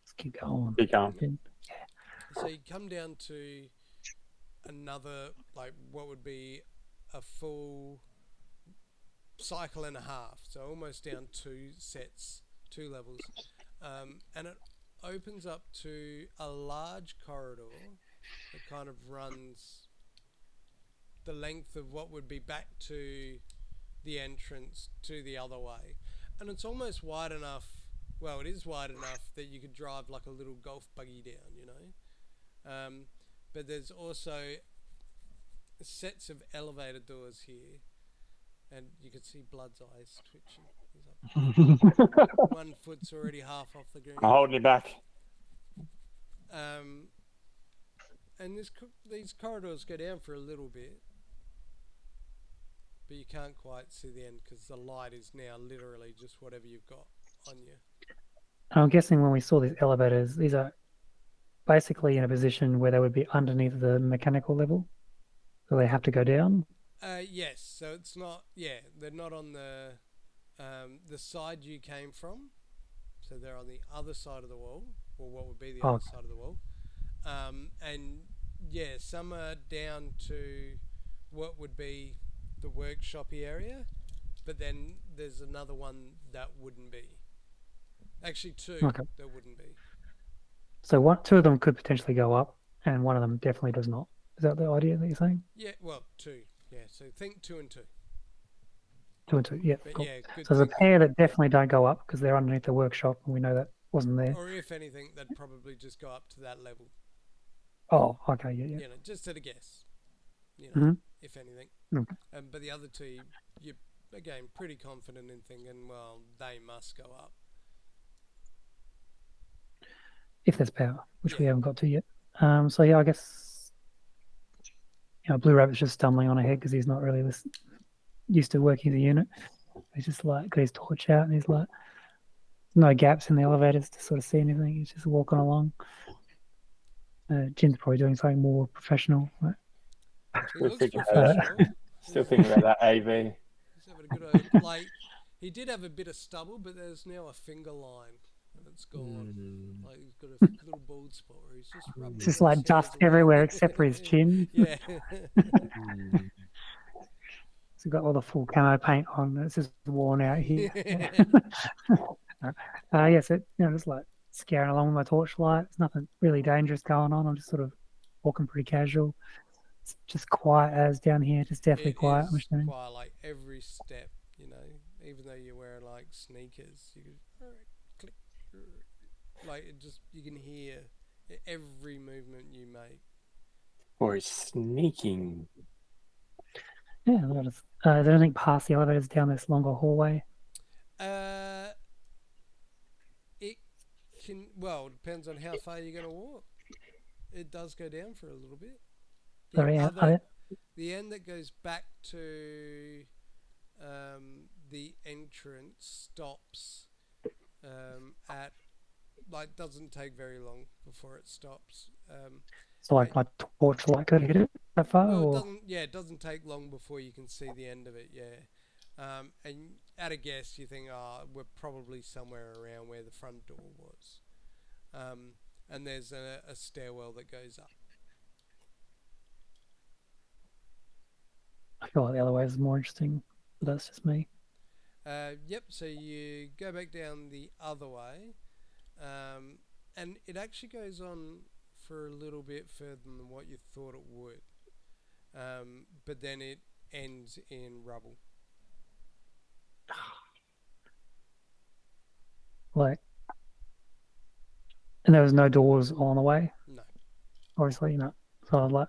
S3: Let's keep going.
S2: Keep going.
S1: So you come down to another like what would be a full cycle and a half. So almost down 2 levels, and it opens up to a large corridor that kind of runs the length of what would be back to the entrance to the other way. And it's almost wide enough, well, it is wide enough that you could drive like a little golf buggy down. But there's also sets of elevator doors here, and you could see Blood's eyes twitching. He's like, 1 foot's already half off the ground.
S2: I'm holding you back.
S1: And these corridors go down for a little bit, but you can't quite see the end because the light is now literally just whatever you've got on you.
S3: I'm guessing when we saw these elevators, these are basically in a position where they would be underneath the mechanical level, so they have to go down.
S1: Yes, so it's not. Yeah, they're not on the side you came from. So they're on the other side of the wall, or what would be the other side of the wall. And yeah, some are down to what would be the workshopy area, but then there's another one that wouldn't be. Actually, 2 that wouldn't be.
S3: So 2 of them could potentially go up, and one of them definitely does not. Is that the idea that you're saying?
S1: Yeah, well, 2. Yeah, so think 2 and 2.
S3: 2 and 2, yeah.
S1: But
S3: Cool.
S1: yeah, good
S3: So there's a
S1: thinking.
S3: pair that definitely don't go up because they're underneath the workshop, and we know that wasn't there.
S1: Or if anything, they'd probably just go up to that level.
S3: Oh, okay, yeah.
S1: You know, just at a guess. You know, if anything.
S3: Okay.
S1: But the other 2, you're again pretty confident in thinking, well, they must go up.
S3: If there's power, which we haven't got to yet. So yeah, I guess Blue Rabbit's just stumbling on ahead because he's not really used to working the unit. He's just like got his torch out, and he's like, no gaps in the elevators to sort of see anything. He's just walking along. Jin's probably doing something more professional. Right?
S1: He looks professional.
S2: Still thinking about that AV.
S1: He's having a good like. He did have a bit of stubble, but there's now a finger line, and it's gone. Like he's got a little bald spot where he's just rubbing.
S3: It's just like dust everywhere except for his chin.
S1: Yeah.
S3: He's got all the full camo paint on. It's just worn out here. Yes, just like scaring along with my torchlight. There's nothing really dangerous going on. I'm just sort of walking pretty casual. It's just quiet as down here. Just definitely
S1: It
S3: quiet. I'm
S1: is
S3: assuming.
S1: quite like every step, even though you're wearing like sneakers, you could click, like it just you can hear every movement you make.
S2: Or is sneaking?
S3: Yeah, is there anything past the elevators down this longer hallway?
S1: Uh, it depends on how far you're going to walk. It does go down for a little bit. The
S3: Sorry,
S1: other, the end that goes back to the entrance stops at doesn't take very long before it stops.
S3: so like my torchlight could hit it that far,
S1: Well, it
S3: or
S1: doesn't. Yeah, it doesn't take long before you can see the end of it. Yeah, and at a guess, you think, we're probably somewhere around where the front door was. And there's a stairwell that goes up.
S3: I feel like the other way is more interesting, but that's just me.
S1: Yep. So you go back down the other way, and it actually goes on for a little bit further than what you thought it would. But then it ends in rubble.
S3: Like, and there was no doors on the way.
S1: No.
S3: Obviously, not. So I'd like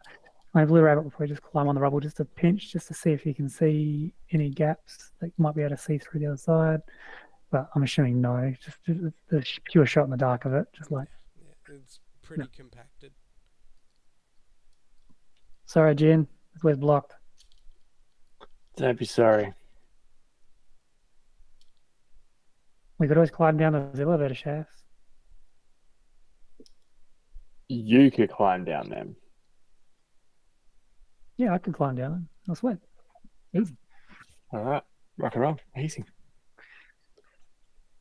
S3: my blue rabbit will probably just climb on the rubble just to pinch, just to see if you can see any gaps that you might be able to see through the other side. But I'm assuming no, just the pure shot in the dark of it, just like.
S1: Yeah, it's pretty compacted.
S3: Sorry, Jen, this way's blocked.
S2: Don't be sorry.
S3: We could always climb down those elevator shafts.
S2: You could climb down them.
S3: Yeah, I could climb down them. No sweat. Easy.
S2: All right, rock and roll, easy.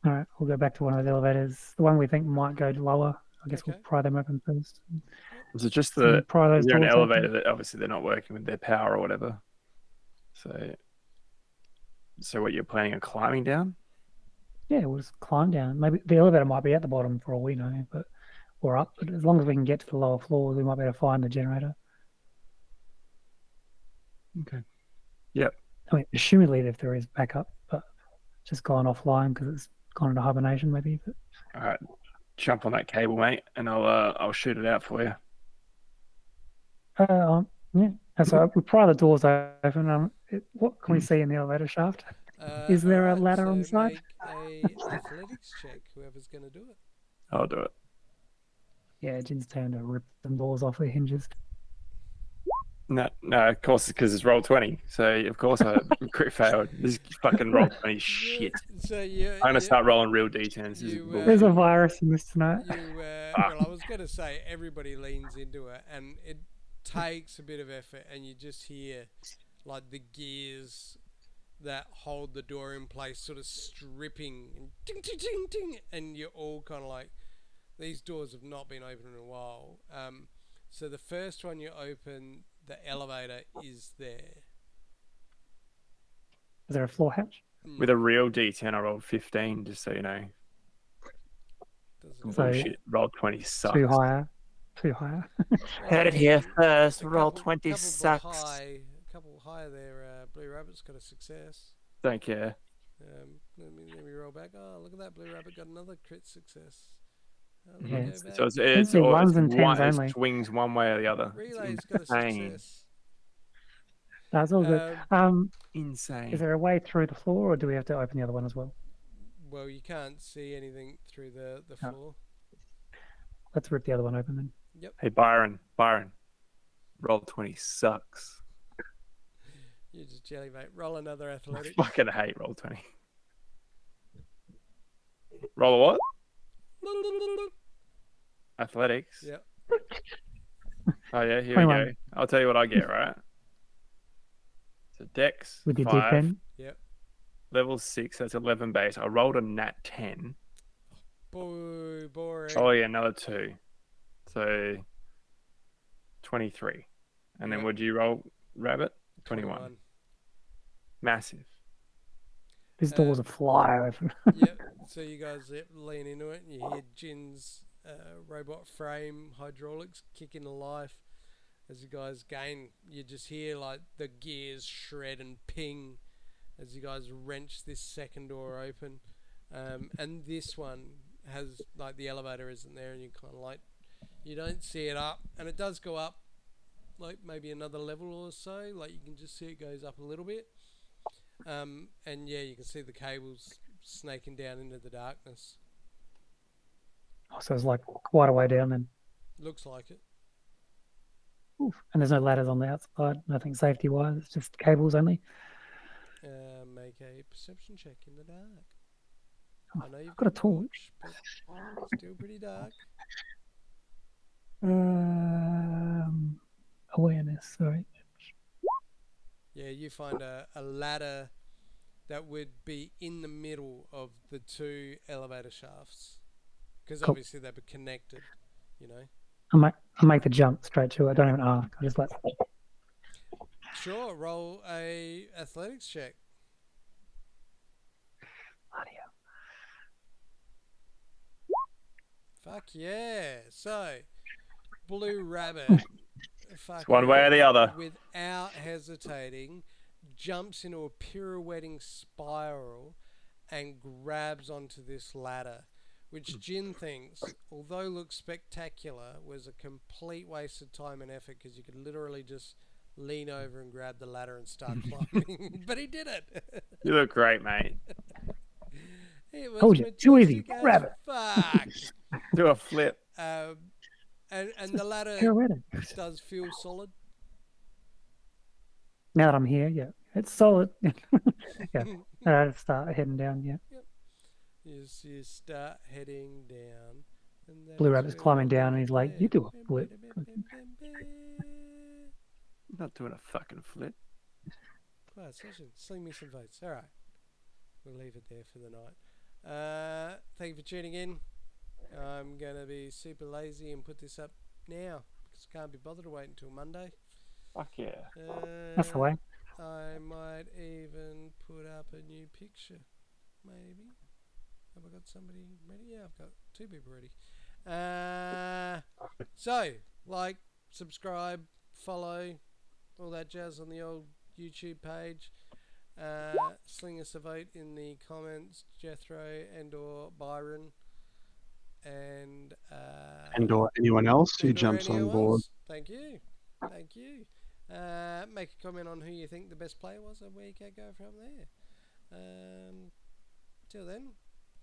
S3: All right, we'll go back to one of those elevators. The one we think might go lower. I guess we'll pry them open first.
S2: Is it just
S3: So pry those
S2: is there an
S3: doors
S2: elevator
S3: open.
S2: that obviously they're not working with their power or whatever? So what you're planning on climbing down?
S3: Yeah, we'll just climb down. Maybe the elevator might be at the bottom for all we know, or up. But as long as we can get to the lower floors, we might be able to find the generator.
S2: Okay. Yep.
S3: I mean, assumedly if there is backup, but just gone offline because it's gone into hibernation, maybe. But...
S2: All right, jump on that cable, mate, and I'll shoot it out for you.
S3: Yeah. So we pry the doors open. What can we see in the elevator shaft? Is there a ladder on the side?
S1: Make a athletics check. Whoever's going to do it.
S2: I'll do it.
S3: Yeah, Jin's turn to rip some doors off the hinges.
S2: No, of course, because it's roll 20. So of course I crit failed. This fucking roll 20 shit.
S1: So
S2: I'm gonna start rolling real d10s.
S3: There's a virus in this tonight.
S1: Well, I was gonna say everybody leans into it, and it takes a bit of effort, and you just hear like the gears that hold the door in place sort of stripping and ting ting ting ting, and you're all kind of like, these doors have not been open in a while. So the first one you open, the elevator is there.
S3: Is there a floor hatch?
S2: With a real d10, I rolled 15, just so you know. Bullshit. Roll 20 sucks.
S3: Too higher.
S2: Heard it here first. Roll 20 sucks.
S1: A couple higher there. Blue Rabbit's got a success.
S2: Don't care.
S1: Let me roll back. Oh, look at that. Blue Rabbit got another crit success.
S3: Yeah.
S2: So it's
S3: ones and tens only.
S2: It swings one way or the other.
S1: Relay's got a success.
S3: That's all good.
S2: Insane.
S3: Is there a way through the floor, or do we have to open the other one as well?
S1: Well, you can't see anything through the floor.
S3: Let's rip the other one open then.
S1: Yep.
S2: Hey, Byron. Roll 20 sucks.
S1: You're just jelly, mate. Roll another athletics.
S2: I fucking hate roll 20. Roll a what? Athletics.
S1: Yep.
S2: Oh yeah, here we go. I'll tell you what I get, right? So Dex
S3: with your
S2: 5.
S3: D10.
S1: Yep.
S2: Level 6, that's 11 base. I rolled a nat 10.
S1: Boy, boring.
S2: Oh yeah, another 2. So 23. And then would you roll, Rabbit? 21. Massive.
S3: These doors are fly open.
S1: Yep. So you guys lean into it, and you hear Jin's robot frame hydraulics kick into life. as you guys gain, you just hear like the gears shred and ping as you guys wrench this second door open. And this one has, like, the elevator isn't there, and you kind of like, you don't see it up, and it does go up like maybe another level or so. Like, you can just see it goes up a little bit. And yeah, you can see the cables snaking down into the darkness.
S3: Oh, so it's like quite a way down then.
S1: Looks like it.
S3: Oof. And there's no ladders on the outside, nothing safety wise, it's just cables only.
S1: Make a perception check in the dark.
S3: Oh,
S1: I know you've
S3: I've got a
S1: got
S3: torch.
S1: but still pretty dark.
S3: Awareness, sorry.
S1: Yeah, you find a ladder that would be in the middle of the two elevator shafts, because
S3: Cool.
S1: obviously they were connected, you know.
S3: I make the jump straight to it. I don't even arc. I just like.
S1: Sure, roll a athletics check.
S3: Bloody hell.
S1: Fuck yeah! So, Blue Rabbit,
S2: It's one way or the other.
S1: without hesitating, jumps into a pirouetting spiral and grabs onto this ladder, which Jin thinks, although looks spectacular, was a complete waste of time and effort, because you could literally just lean over and grab the ladder and start climbing. But he did it.
S2: You look great, mate.
S1: It was
S3: Told you, too easy.
S1: majestic as
S3: Grab it.
S1: fuck.
S2: Do a flip.
S1: And the ladder
S3: Pirouetting.
S1: does feel solid.
S3: Now that I'm here, yeah, it's solid. Yeah, start heading down. Yeah,
S1: You start heading down. And that
S3: Blue
S1: is
S3: Rabbit's
S1: where
S3: climbing
S1: we'll
S3: down, and
S1: leave
S3: he's like,
S1: it
S3: "You do a
S1: there.
S3: flip."
S2: I'm not doing a fucking flip.
S1: Right, session. Sling me some votes. All right. We'll leave it there for the night. Thank you for tuning in. I'm going to be super lazy and put this up now, because I can't be bothered to wait until Monday.
S2: Fuck yeah.
S3: That's the way.
S1: I might even put up a new picture. Maybe. Have I got somebody ready? Yeah, I've got 2 people ready. So, like, subscribe, follow, all that jazz on the old YouTube page. Sling us a vote in the comments, Jethro and or Byron, and
S4: or anyone else who
S1: and or
S4: jumps on
S1: anyone
S4: board.
S1: else. Thank you. Make a comment on who you think the best player was, and we can go from there. Till then,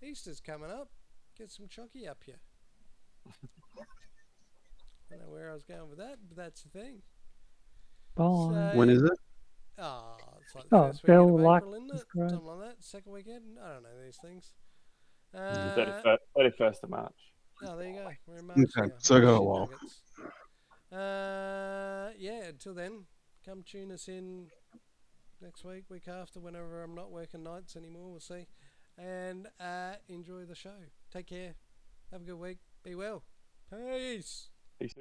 S1: Easter's coming up. Get some chocky up here. I don't know where I was going with that, but that's the thing.
S3: Bye.
S1: So,
S4: When is it?
S1: It's like the first weekend of
S3: like,
S1: April, isn't it?
S3: subscribe.
S1: Something like that. Second weekend? I don't know these things.
S2: The 31st of March.
S1: Oh, there you go. We're in March
S4: Okay,
S1: now.
S4: so I got a
S1: Shit
S4: while.
S1: nuggets. Yeah, until then, come tune us in next week, week after, whenever I'm not working nights anymore. We'll see. And enjoy the show. Take care. Have a good week. Be well. Peace.
S2: Peace.